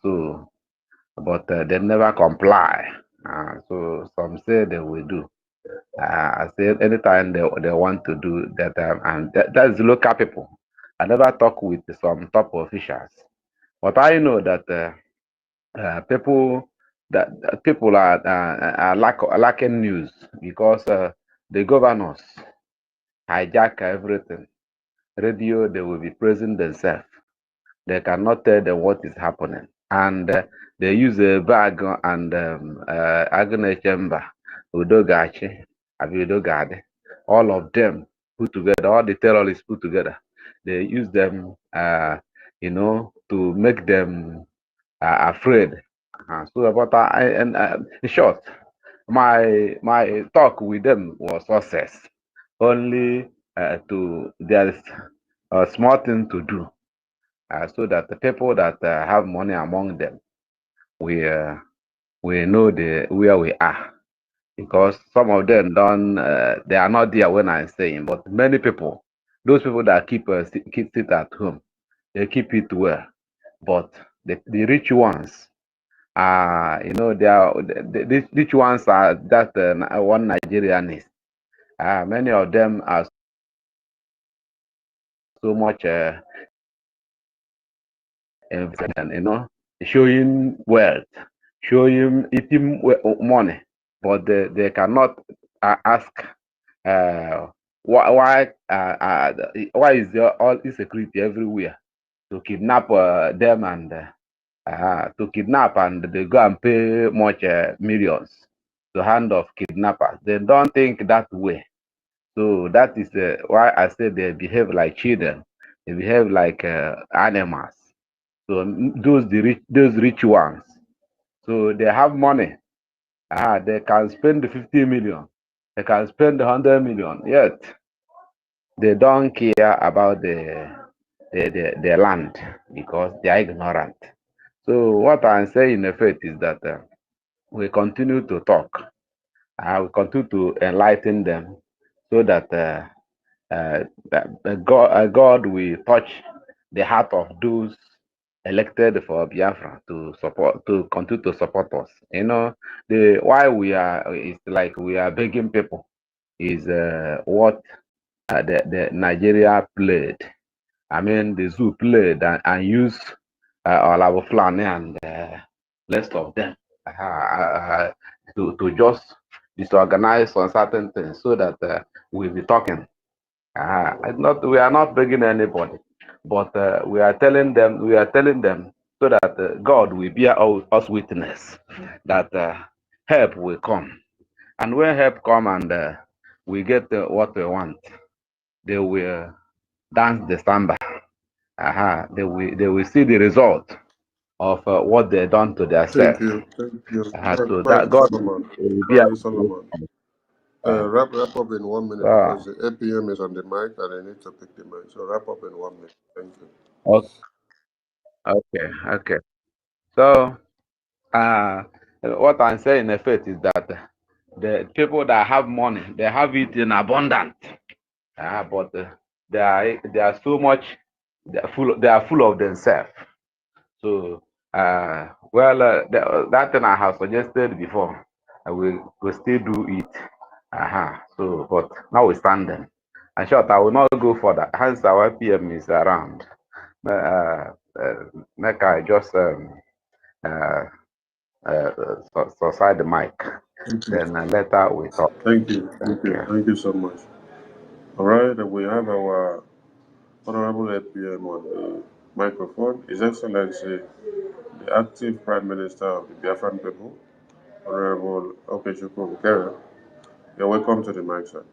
so but they never comply. So some say they will do. I said anytime they want to do that, and that's local people. I never talk with some top officials, but I know that people are lacking news because the governors hijack everything. Radio, they will be praising themselves. They cannot tell them what is happening, and they use a bag and Agnes Chamber, Udogachi, Abidogade, all of them put together, all the terrorists put together. They use them, to make them afraid. So, but in short, my talk with them was success. Only there's a small thing to do, so that the people that have money among them, we know where we are, because some of them don't they are not there when I'm saying, but many people, those people that keep sit at home, they keep it well, but the rich ones, they are the rich ones are that one Nigerianist. Many of them are so much showing wealth, showing eating money, but they cannot ask why is there all insecurity everywhere to kidnap them, and to kidnap, and they go and pay much millions to hand of kidnappers. They don't think that way. So that is why I say they behave like children. They behave like animals. So those rich ones. So they have money. They can spend 50 million. They can spend 100 million. Yet they don't care about the land because they are ignorant. So what I'm saying in effect is that we continue to talk. We continue to enlighten them so that God will touch the heart of those elected for Biafra to continue to support us. You know, the why we are it's like we are begging people is what the Nigeria played. I mean, the zoo played and used Olavo Flani and rest of them to just disorganize on certain things so that we'll be talking. We are not begging anybody, but we are telling them so that God will bear us witness that help will come. And when help come and we get what we want, they will dance the samba. They will see the result of what they done to Thank themselves. you. Thank you. So that Brother God Solomon. will be Brother able Solomon. to. Wrap up in 1 minute So, because the APM is on the mic and I need to pick the mic. So wrap up in 1 minute. Thank you. okay. So what I'm saying in effect is that the people that have money, they have it in abundance. But they are so much they are full of themselves. So that thing I have suggested before, I will still do it. So but notwithstanding, in short, I will not go further. Hence our PM is around. Make I just uh, aside the mic. Thank you. Then later we talk. Thank you. Thank Thank you. you. Thank you so much. All right. We have our Honorable APM on the microphone. His Excellency, the active Prime Minister of the Biafran people, Honorable Okechukwu Bukere. You're welcome to the mic, sir.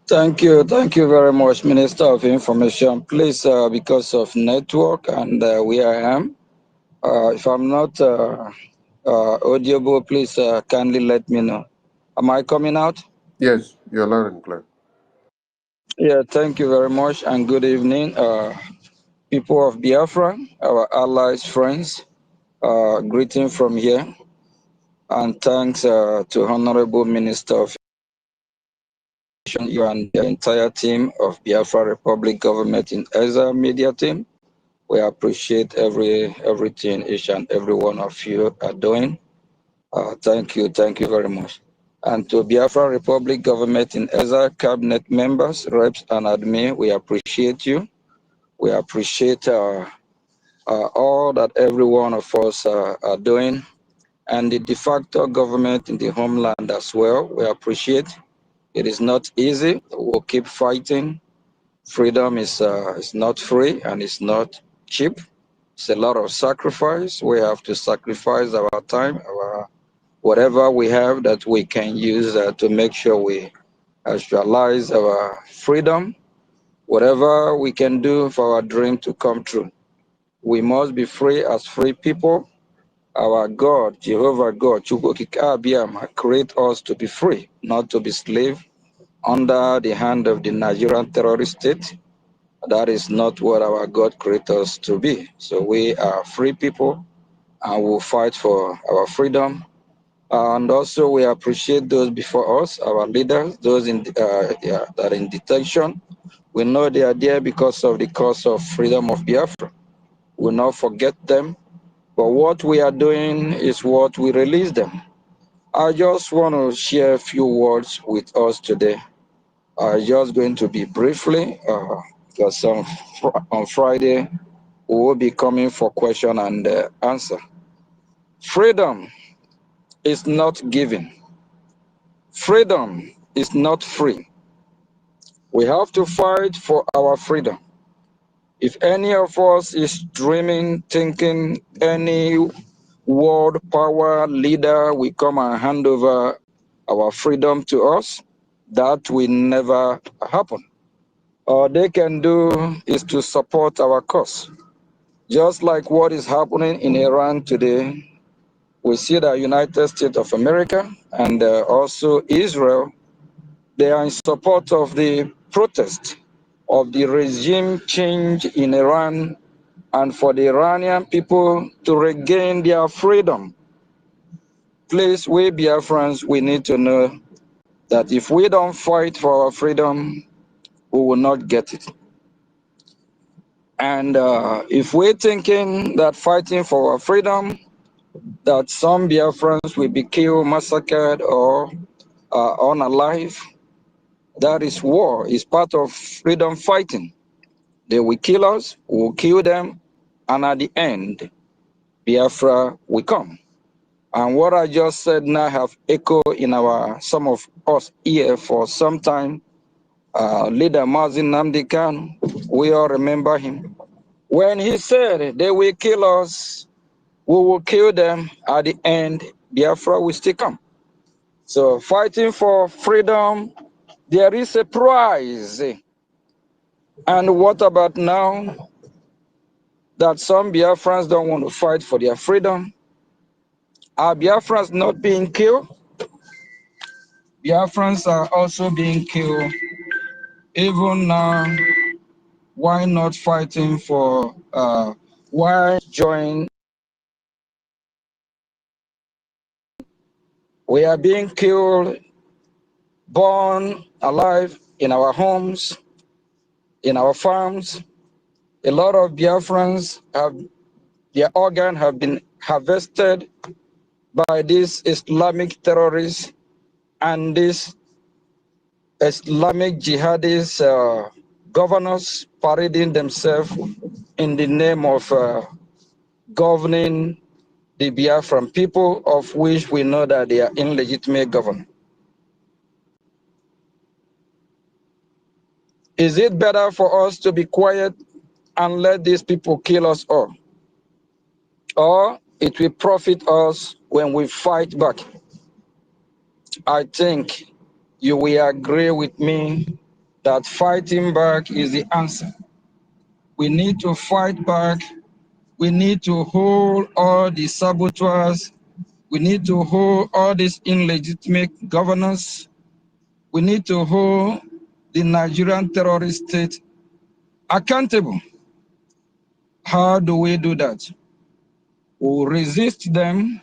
Thank you very much, Minister of Information. Please, because of network and where I am, if I'm not audible, please kindly let me know. Am I coming out? Yes, you're loud and clear. Yeah, thank you very much and good evening, people of Biafra, our allies, friends. Greeting from here and thanks to Honorable Minister of you and the entire team of Biafra Republic Government in EZA Media Team. We appreciate everything each and every one of you are doing. Thank you very much. And to Biafra Republic Government in EZA cabinet members, reps, and admin, we appreciate you. We appreciate all that every one of us are doing, and the de facto government in the homeland as well. We appreciate. It is not easy. We'll keep fighting. Freedom is not free and it's not cheap. It's a lot of sacrifice. We have to sacrifice our time, our whatever we have that we can use to make sure we actualize our freedom. Whatever we can do for our dream to come true. We must be free as free people. Our God, Jehovah God, Chukwokika create us to be free, not to be slave under the hand of the Nigerian terrorist state. That is not what our God created us to be. So we are free people and we'll fight for our freedom. And also we appreciate those before us, our leaders, those that are in detention. We know they are there because of the cause of freedom of Biafra. We'll not forget them. But what we are doing is what we release them. I just want to share a few words with us today. Just going to be briefly, because on Friday we will be coming for question and answer. Freedom is not given. Freedom is not free. We have to fight for our freedom. If any of us is dreaming, thinking any world power leader will come and hand over our freedom to us, that will never happen. All they can do is to support our cause. Just like what is happening in Iran today, we see the United States of America and also Israel, they are in support of the protest of the regime change in Iran and for the Iranian people to regain their freedom. Please, we Biafrans, we need to know that if we don't fight for our freedom, we will not get it. And if we're thinking that fighting for our freedom, that some Biafrans will be killed, massacred, or unalive, that is war, is part of freedom fighting. They will kill us, we will kill them, and at the end, Biafra will come. And what I just said now have echo in some of us here for some time. Leader NNAMDI KANU, we all remember him. When he said they will kill us, we will kill them, at the end, Biafra will still come. So fighting for freedom, there is a prize. And what about now that some Biafrans don't want to fight for their freedom? Are Biafrans not being killed? Biafrans are also being killed. Even now, why not fighting for, why join? We are being killed, born alive in our homes, in our farms. A lot of Biafrans their organs have been harvested by these Islamic terrorists and these Islamic jihadist governors parading themselves in the name of governing the Biafran people, of which we know that they are illegitimate governors. Is it better for us to be quiet and let these people kill us all? Or it will profit us when we fight back? I think you will agree with me that fighting back is the answer. We need to fight back. We need to hold all the saboteurs. We need to hold all these illegitimate governors. We need to hold the Nigerian terrorist state accountable. How do we do that? We resist them.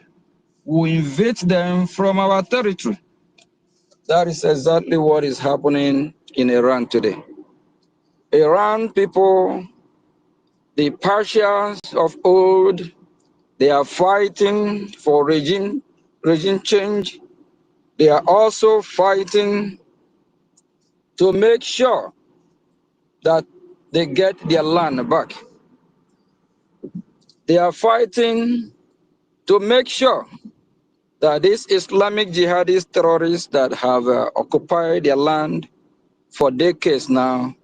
We invade them from our territory. That is exactly what is happening in Iran today. Iran people, the Persians of old, they are fighting for regime change. They are also fighting to make sure that they get their land back. They are fighting to make sure that these Islamic jihadist terrorists that have occupied their land for decades now,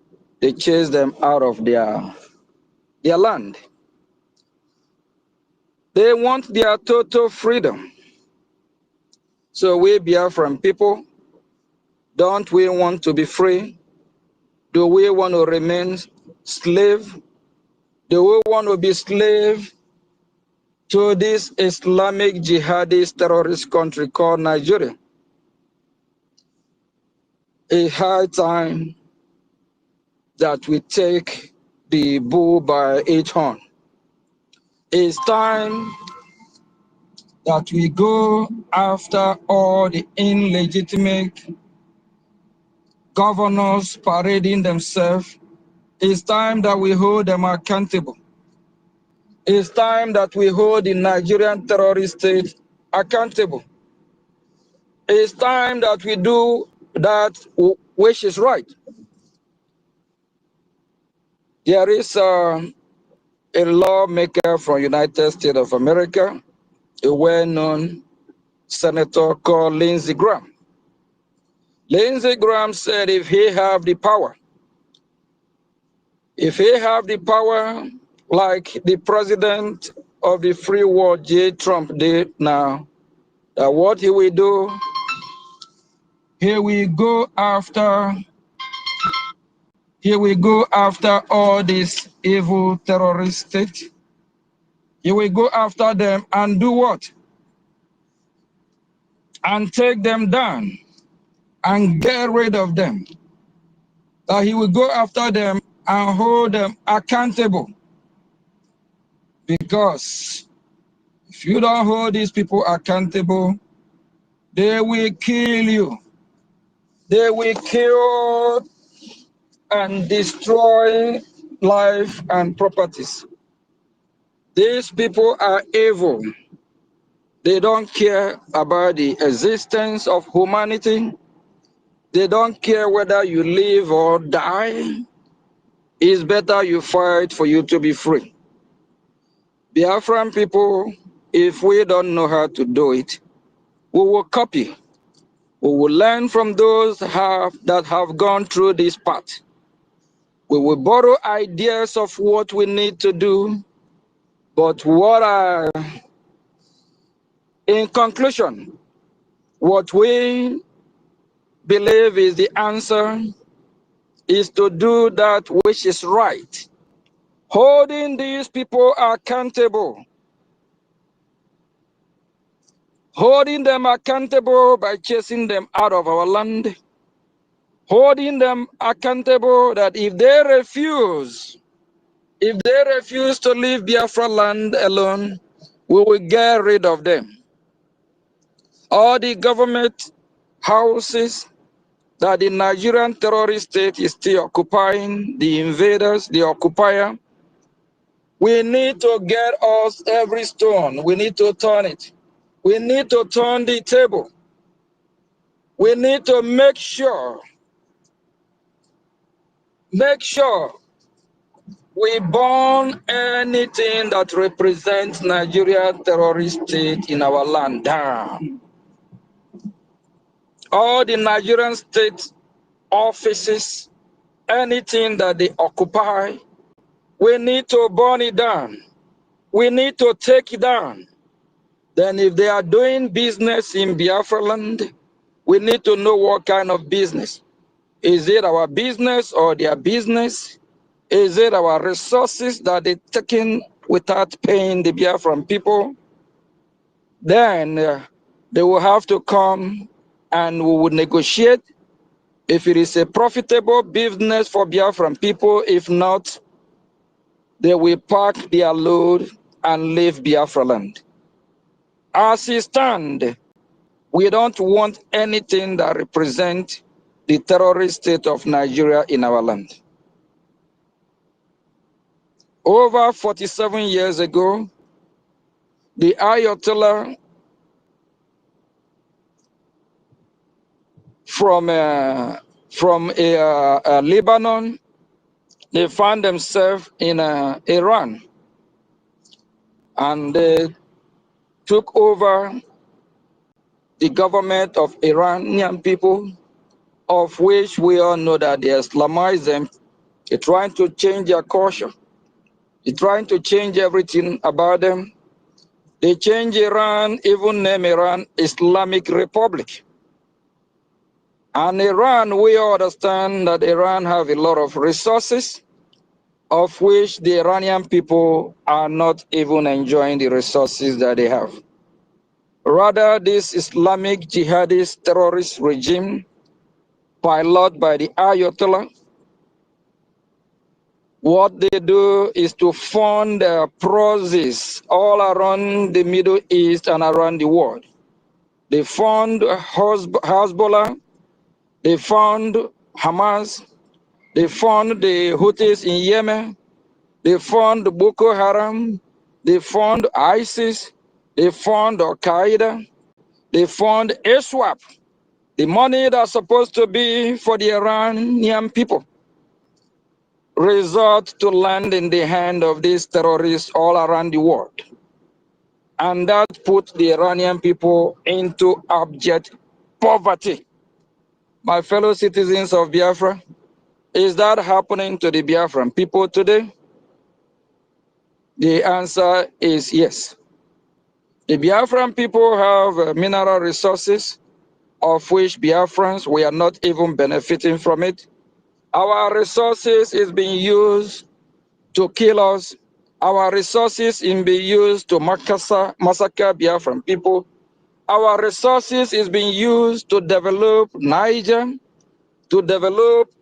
they chase them out of their land. They want their total freedom. So we Biafran people, don't we want to be free? Do we want to remain slave? Do we want to be slave to this Islamic jihadist terrorist country called Nigeria? It's high time that we take the bull by its horn. It's time that we go after all the illegitimate governors parading themselves. It's time that we hold them accountable. It's time that we hold the Nigerian terrorist state accountable. It's time that we do that which is right. There is a lawmaker from United States of America, a well-known senator called Lindsey Graham. Lindsey Graham said if he have the power like the president of the free world, J. Trump, did now, that what he will do, Here we go after all these evil terrorist states. Here we go after them and do what? And take them down and get rid of them. That he will go after them and hold them accountable. Because if you don't hold these people accountable, they will kill you. They will kill and destroy life and properties. These people are evil. They don't care about the existence of humanity. They don't care whether you live or die. It's better you fight for you to be free. Biafran people, if we don't know how to do it, we will copy. We will learn from those that have gone through this path. We will borrow ideas of what we need to do, but in conclusion, what we believe is the answer is to do that which is right. Holding these people accountable. Holding them accountable by chasing them out of our land. Holding them accountable that if they refuse to leave Biafra land alone, we will get rid of them. All the government houses that the Nigerian terrorist state is still occupying, the invaders, the occupier, we need to get us every stone. We need to turn it. We need to turn the table. We need to make sure we burn anything that represents Nigeria terrorist state in our land down. All the Nigerian state offices, anything that they occupy, we need to burn it down. We need to take it down. Then if they are doing business in Biafra land, we need to know what kind of business. Is it our business or their business? Is it our resources that they're taking without paying the Biafran people? Then they will have to come and we will negotiate if it is a profitable business for Biafran people. If not, they will pack their load and leave Biafra land. As it stands, we don't want anything that represents the terrorist state of Nigeria in our land. Over 47 years ago, the Ayatollah from Lebanon, they found themselves in Iran, and they took over the government of Iranian people, of which we all know that they Islamize them. They're trying to change their culture. They're trying to change everything about them. They change Iran, even name Iran Islamic Republic. And Iran, we understand that Iran have a lot of resources, of which the Iranian people are not even enjoying the resources that they have. Rather, this Islamic jihadist terrorist regime, piloted by the Ayatollah, what they do is to fund projects all around the Middle East and around the world. They fund Hezbollah, they fund Hamas, they fund the Houthis in Yemen, they fund Boko Haram, they fund ISIS, they fund Al-Qaeda, they fund ISWAP. The money that's supposed to be for the Iranian people resort to land in the hand of these terrorists all around the world. And that put the Iranian people into abject poverty. My fellow citizens of Biafra, is that happening to the Biafran people today? The answer is yes. The Biafran people have mineral resources. of which Biafrans, we are not even benefiting from it. Our resources is being used to kill us. Our resources is being used to massacre Biafran people. Our resources is being used to develop Niger, to develop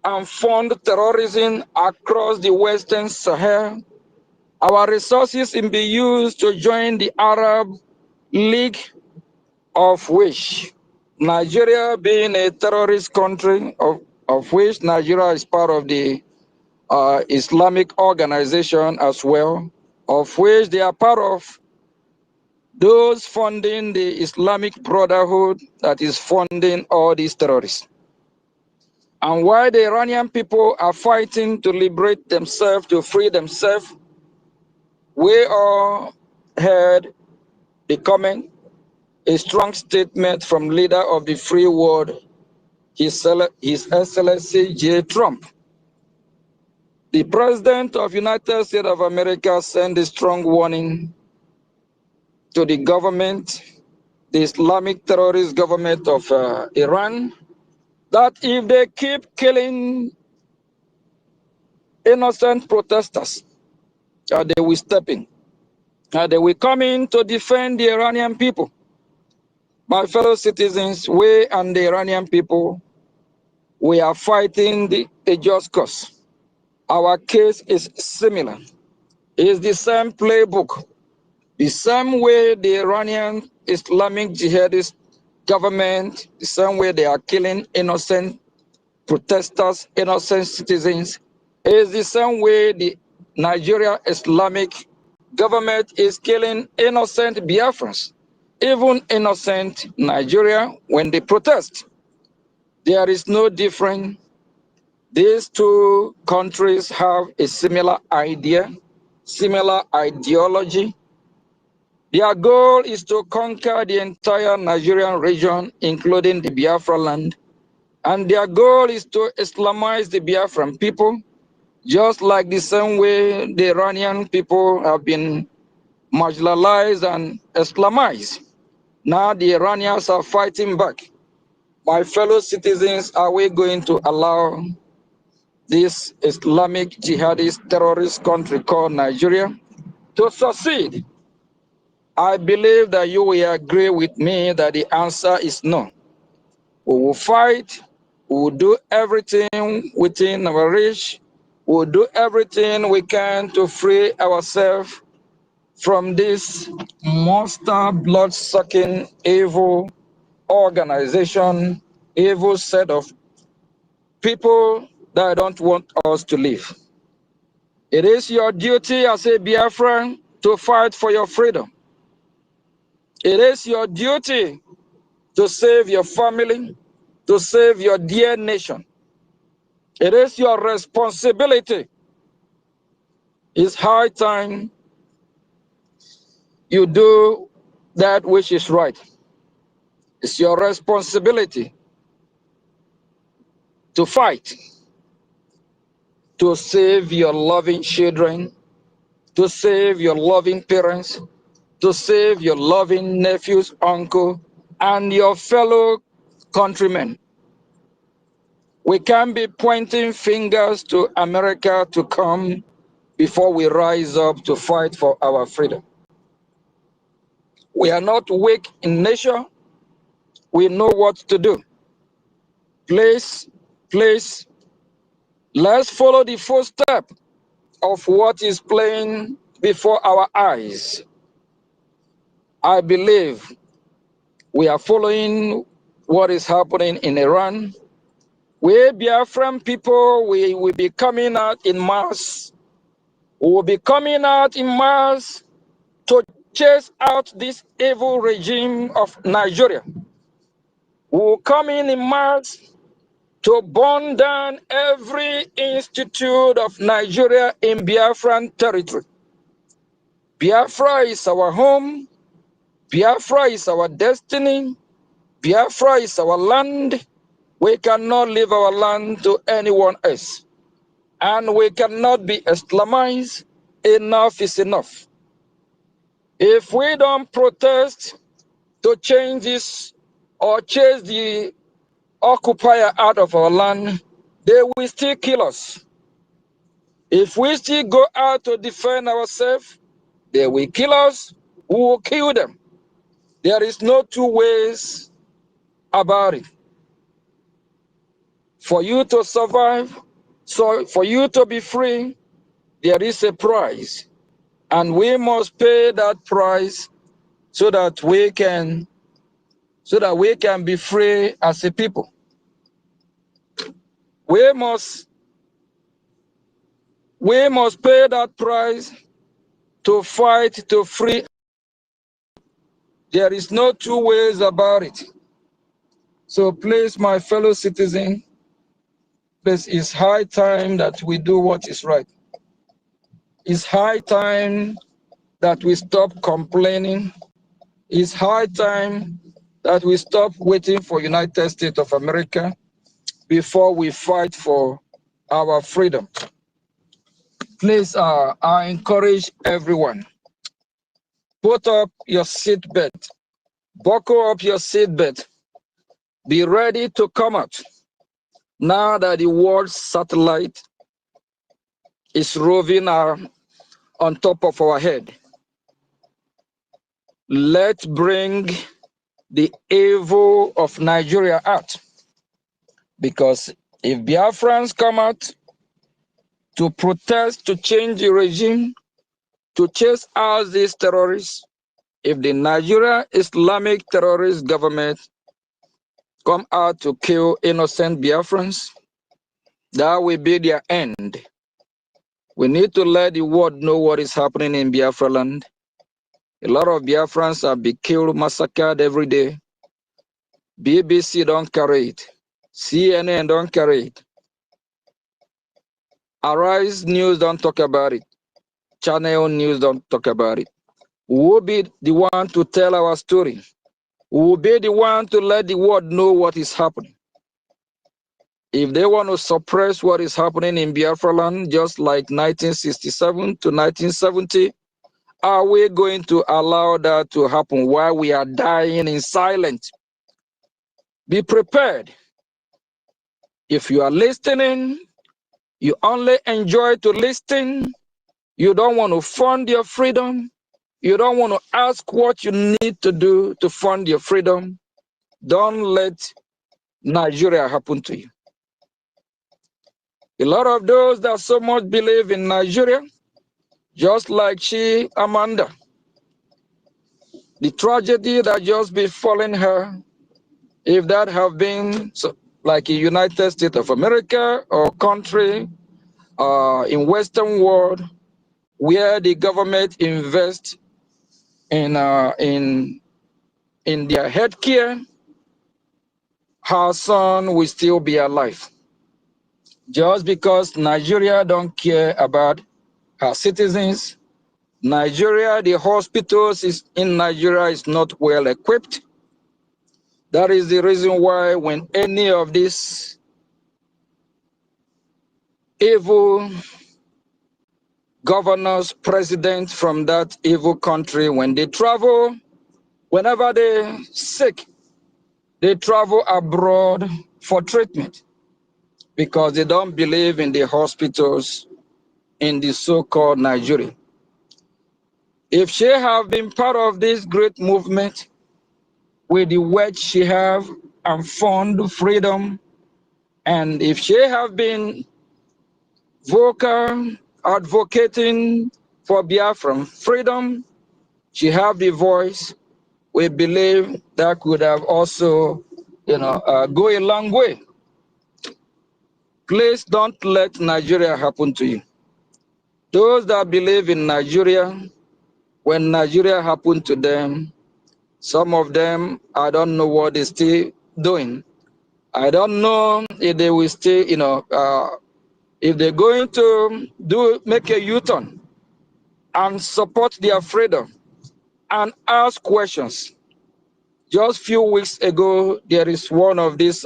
and fund terrorism across the Western Sahel. Our resources is being used to join the Arab League, of which Nigeria being a terrorist country, of which Nigeria is part of the Islamic organization as well, of which they are part of those funding the Islamic Brotherhood that is funding all these terrorists. And while the Iranian people are fighting to liberate themselves, to free themselves, we all heard the comment, a strong statement from leader of the free world, His Excellency J. Trump. The President of United States of America sent a strong warning to the government, the Islamic terrorist government of Iran, that if they keep killing innocent protesters, they will step in. They will come in to defend the Iranian people. My fellow citizens, we and the Iranian people, we are fighting a just cause. Our case is similar. It's the same playbook, the same way the Iranian Islamic jihadist government, the same way they are killing innocent protesters, innocent citizens, is the same way the Nigeria Islamic government is killing innocent Biafrans, even innocent Nigeria when they protest. There is no difference. These two countries have a similar idea, similar ideology. Their goal is to conquer the entire Nigerian region, including the Biafra land. And their goal is to Islamize the Biafran people, just like the same way the Iranian people have been marginalized and Islamized. Now the Iranians are fighting back. My fellow citizens, are we going to allow this Islamic jihadist terrorist country called Nigeria to succeed? I believe that you will agree with me that the answer is no. We will fight, we will do everything within our reach, we will do everything we can to free ourselves from this monster, blood-sucking, evil organization, evil set of people that don't want us to live. It is your duty as a Biafran to fight for your freedom. It is your duty to save your family, to save your dear nation. It is your responsibility. It's high time you do that which is right. It's your responsibility to fight, to save your loving children, to save your loving parents, to save your loving nephews, uncle, and your fellow countrymen. We can't be pointing fingers to America to come before we rise up to fight for our freedom. We are not weak in nature. We know what to do. Please, let's follow the footstep of what is playing before our eyes. I believe we are following what is happening in Iran. We Biafran people, we will be coming out in mass. We will be coming out in mass to chase out this evil regime of Nigeria. We will come in mass to burn down every institute of Nigeria in Biafran territory. Biafra is our home. Biafra is our destiny. Biafra is our land. We cannot leave our land to anyone else. And we cannot be Islamized. Enough is enough. If we don't protest to change this or chase the occupier out of our land, they will still kill us. If we still go out to defend ourselves, they will kill us, we will kill them. There is no two ways about it. For you to survive, so for you to be free, there is a price. And we must pay that price so that we can be free as a people. We must pay that price to fight to free. There is no two ways about it. So please, my fellow citizens, it's high time that we do what is right. It's high time that we stop complaining. It's high time that we stop waiting for United States of America before we fight for our freedom. Please, I encourage everyone, put up your seatbelt, buckle up your seatbelt, be ready to come out. Now that the world satellite is roving on top of our head, let's bring the evil of Nigeria out. Because if Biafrans come out to protest, to change the regime, to chase out these terrorists, if the Nigeria Islamic terrorist government come out to kill innocent Biafrans, that will be their end. We need to let the world know what is happening in Biafra land. A lot of Biafrans are being killed, massacred every day. BBC don't carry it. CNN don't carry it. Arise News don't talk about it. Channel News don't talk about it. We will be the one to tell our story. We will be the one to let the world know what is happening. If they want to suppress what is happening in Biafra land, just like 1967 to 1970, are we going to allow that to happen while we are dying in silence? Be prepared. If you are listening, you only enjoy to listen, you don't want to fund your freedom, you don't want to ask what you need to do to fund your freedom, don't let Nigeria happen to you. A lot of those that so much believe in Nigeria, just like Amanda, the tragedy that just befallen her, if that have been like a United States of America or country in Western world where the government invests in their healthcare, her son will still be alive. Just because Nigeria don't care about her citizens, Nigeria, the hospitals in Nigeria is not well equipped. That is the reason why when any of these evil governors, presidents from that evil country, when they travel, whenever they're sick, they travel abroad for treatment because they don't believe in the hospitals in the so-called Nigeria. If she have been part of this great movement with the words she have and fund freedom, and if she have been vocal advocating for Biafran freedom, she have the voice, we believe that could have also, go a long way. Please don't let Nigeria happen to you. Those that believe in Nigeria, when Nigeria happened to them, some of them, I don't know what they're still doing. I don't know if they will still, if they're going to make a U-turn and support their freedom and ask questions. Just a few weeks ago, there is one of these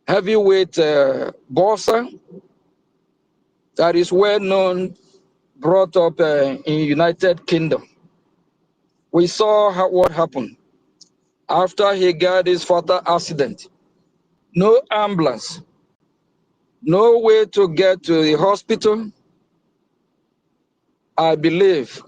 heavyweight boxer that is well known, brought up in United Kingdom. We saw what happened. after he got his fatal accident. No ambulance, no way to get to the hospital. I believe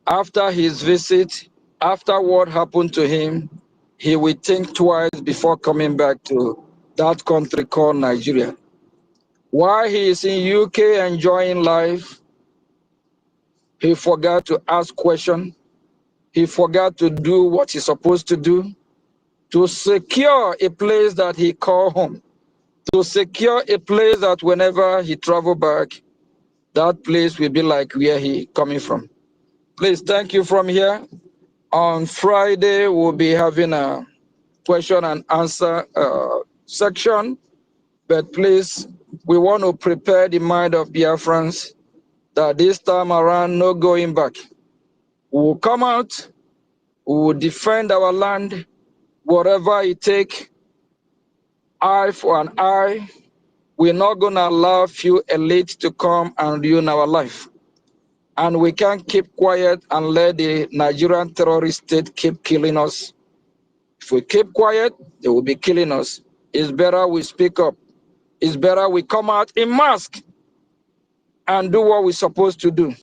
after his visit, after what happened to him, he will think twice before coming back to that country called Nigeria. While he is in UK enjoying life, he forgot to ask questions. He forgot to do what he's supposed to do, to secure a place that he called home, to secure a place that whenever he travel back, that place will be like where he coming from. Please, thank you from here. On Friday, we'll be having a question and answer section, but please, we want to prepare the mind of Biafrans that this time around, no going back. We will come out, we will defend our land, whatever it takes, eye for an eye. We're not going to allow few elites to come and ruin our life. And we can't keep quiet and let the Nigerian terrorist state keep killing us. If we keep quiet, they will be killing us. It's better we speak up. It's better we come out in mask and do what we're supposed to do.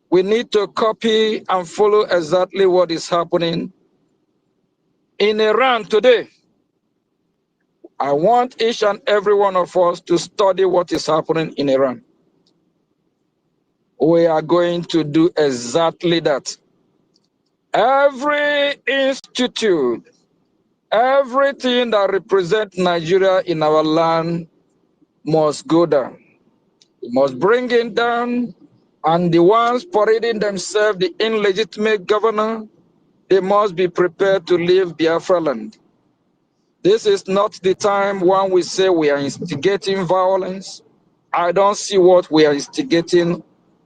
We need to copy and follow exactly what is happening in Iran today. I want each and every one of us to study what is happening in Iran. We are going to do exactly that. Every institute, everything that represents Nigeria in our land must go down. We must bring it down, and the ones parading themselves, the illegitimate governor, they must be prepared to leave Biafra land. This is not the time when we say we are instigating violence. I don't see what we are instigating,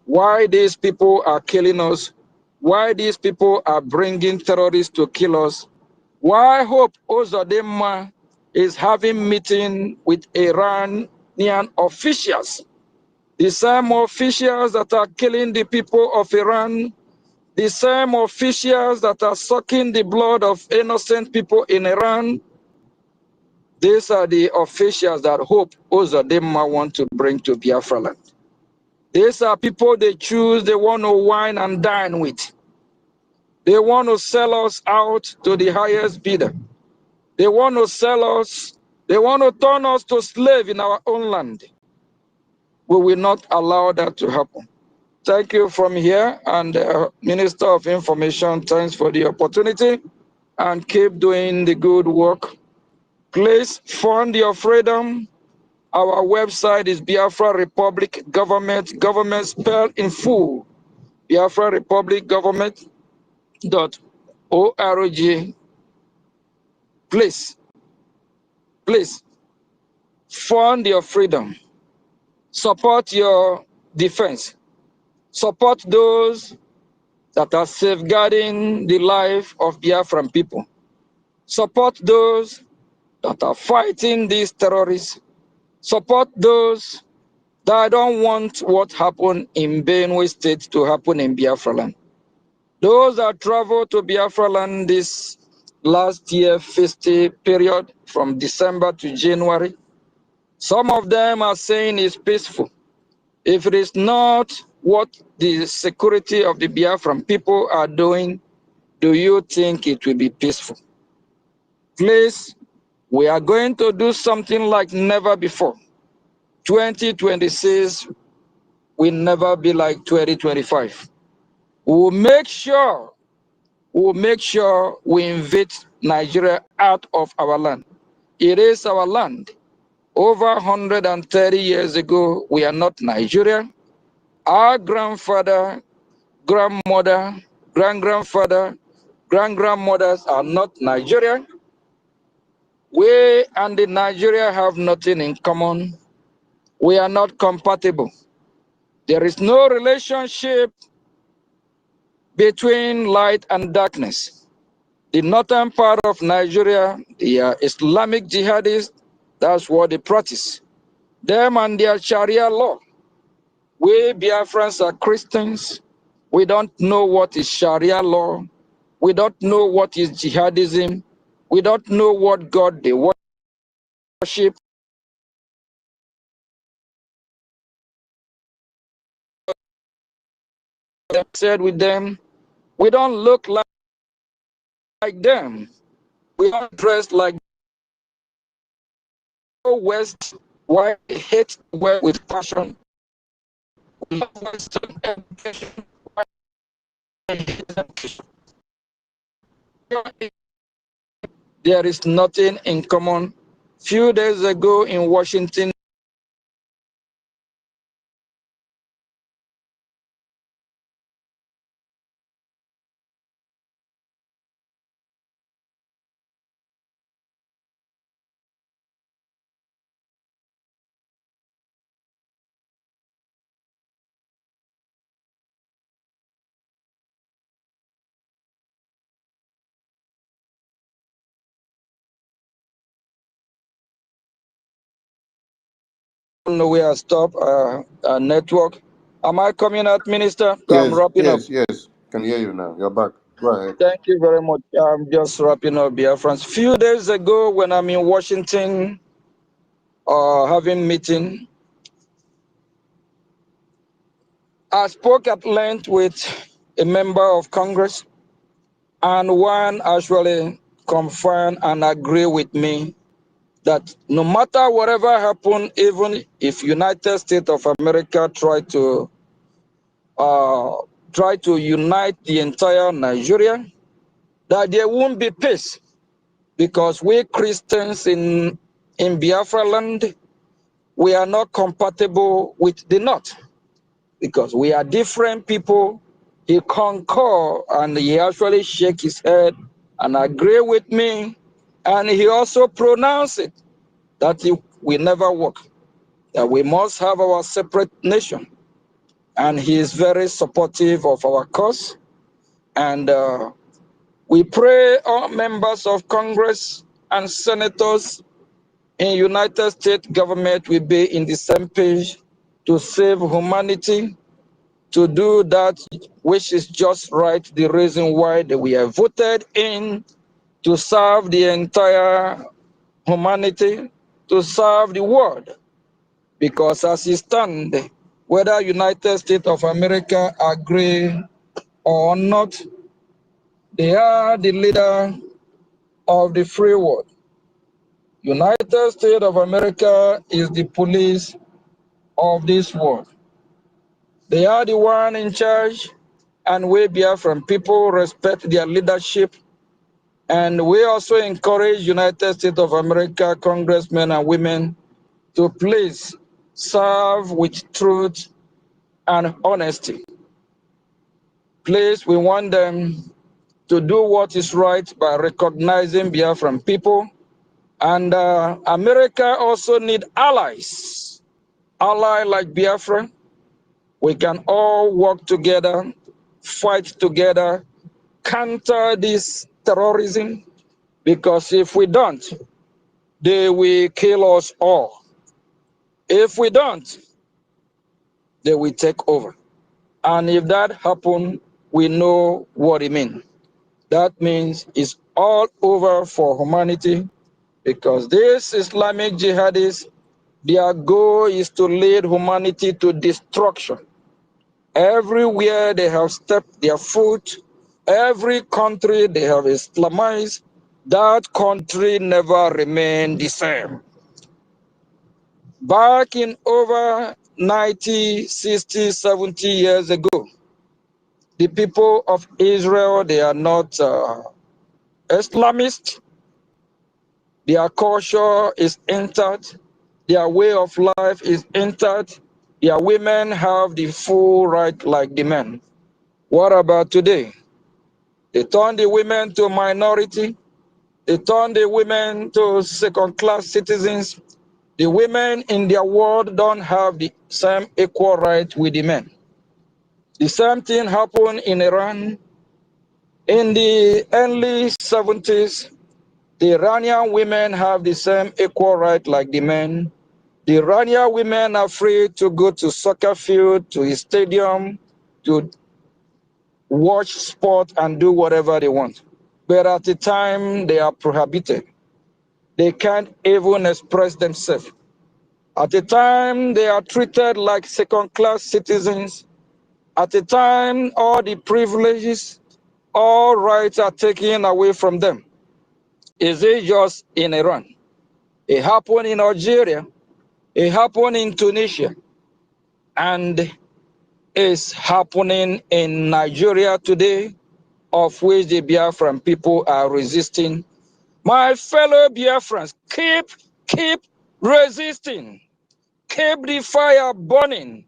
why these people are killing us, why these people are bringing terrorists to kill us, why Hope Ozodema is having meeting with Iranian officials, the same officials that are killing the people of Iran, the same officials that are sucking the blood of innocent people in Iran. These are the officials that Hope Ozodema want to bring to Biafra land. These are people they choose, they want to wine and dine with. They want to sell us out to the highest bidder. They want to sell us, they want to turn us to slave in our own land. We will not allow that to happen. Thank you from here, and Minister of Information, thanks for the opportunity, and keep doing the good work. Please fund your freedom. Our website is Biafra Republic Government spelled in full. Biafra Republic Government.org. Please fund your freedom. Support your defense. Support those that are safeguarding the life of Biafran people. Support those that are fighting these terrorists. Support those that don't want what happened in Benue State to happen in Biafra land. Those that traveled to Biafra land this last year festive period from December to January, some of them are saying it's peaceful. If it is not what the security of the Biafran people are doing, do you think it will be peaceful? Please, we are going to do something like never before. 2026 will never be like 2025. We'll make sure we invade Nigeria out of our land. It is our land. Over 130 years ago, we are not Nigeria. Our grandfather, grandmother, grandgrandfather, grandgrandmothers are not Nigerian. We and the Nigeria have nothing in common. We are not compatible. There is no relationship between light and darkness. The northern part of Nigeria, the Islamic jihadists, that's what they practice. Them and their Sharia law. We Biafrans are Christians. We don't know what is Sharia law. We don't know what is jihadism. We don't know what God they worship. I said with them, we don't look like them. We don't dress like the West. Why they hate the West with passion? We love Western education. Why they hate education? There is nothing in common. Few days ago in Washington, I don't know where I stop. Network. Am I coming out, Minister? I'm Yes, wrapping up. yes, yes. Can hear you now. You're back. Go ahead. Thank you very much. I'm just wrapping up, Biafrans. Few days ago, when I'm in Washington, having meeting, I spoke at length with a member of Congress, and one actually confirmed and agreed with me that no matter whatever happened, even if United States of America try to unite the entire Nigeria, that there won't be peace, because we Christians in Biafra land, we are not compatible with the North, because we are different people. He concur and he actually shake his head and agree with me, and he also pronounced it that it will never work, that we must have our separate nation. And he is very supportive of our cause. And we pray all members of Congress and senators in United States government will be in the same page to save humanity, to do that which is just right, the reason why we are voted in, to serve the entire humanity, to serve the world. Because as it stands, whether United States of America agree or not, they are the leader of the free world. United States of America is the police of this world. They are the one in charge, and we Biafran people respect their leadership. And we also encourage United States of America congressmen and women to please serve with truth and honesty. Please, we want them to do what is right by recognizing Biafran people. And America also need allies. Ally like Biafra, we can all work together, fight together, counter this terrorism, because if we don't, they will kill us all. If we don't, they will take over. And if that happens, we know what it means. That means it's all over for humanity, because these Islamic jihadists, their goal is to lead humanity to destruction. Everywhere they have stepped their foot, every country they have Islamized, that country never remained the same. Back in over 90, 60, 70 years ago, the people of Israel, they are not Islamist. Their culture is intact. Their way of life is intact. Their women have the full right like the men. What about today? They turn the women to minority. They turn the women to second-class citizens. The women in their world don't have the same equal right with the men. The same thing happened in Iran. In the early 70s, the Iranian women have the same equal right like the men. The Iranian women are free to go to soccer field, to a stadium, to watch sport and do whatever they want. but at the time they are prohibited. They can't even express themselves. At the time they are treated like second-class citizens. At the time all the privileges, all rights are taken away from them. Is it just in Iran? It happened in Algeria. It happened in Tunisia. And is happening in Nigeria today, of which the Biafran people are resisting. My fellow Biafrans, keep resisting. Keep the fire burning.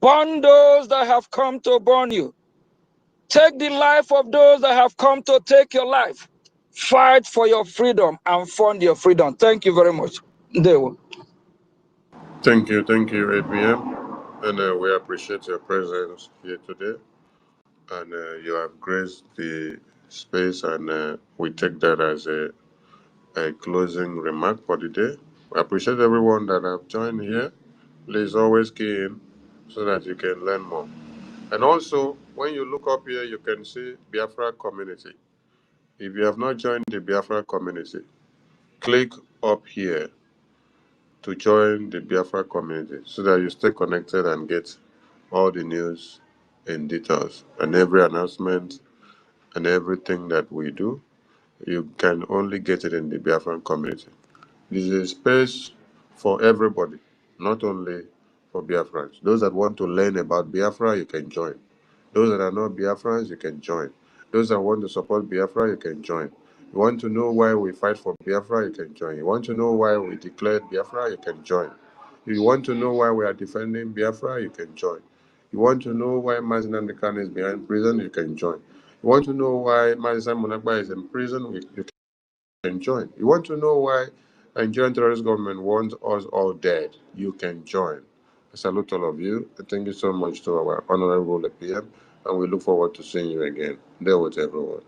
Burn those that have come to burn you. Take the life of those that have come to take your life. Fight for your freedom and fund your freedom. Thank you very much. Ndewo. Thank you, APM. And we appreciate your presence here today. And you have graced the space, and we take that as a closing remark for the day. We appreciate everyone that have joined here. Please always key in so that you can learn more. And also, when you look up here, you can see Biafra community. If you have not joined the Biafra community, click up here to join the Biafra community so that you stay connected and get all the news in details and every announcement and everything that we do. You can only get it in the Biafran community. This is a space for everybody, not only for Biafrans. Those that want to learn about Biafra, you can join. Those that are not Biafrans, you can join. Those that want to support Biafra, you can join. You want to know why we fight for Biafra, you can join. You want to know why we declared Biafra, you can join. You want to know why we are defending Biafra, you can join. You want to know why NNAMDI KANU is behind prison, you can join. You want to know why Mazi Munagba is in prison, you can join. You want to know why Nigerian terrorist government wants us all dead, you can join. I salute all of you. And thank you so much to our honorable PM, and we look forward to seeing you again. There with everyone.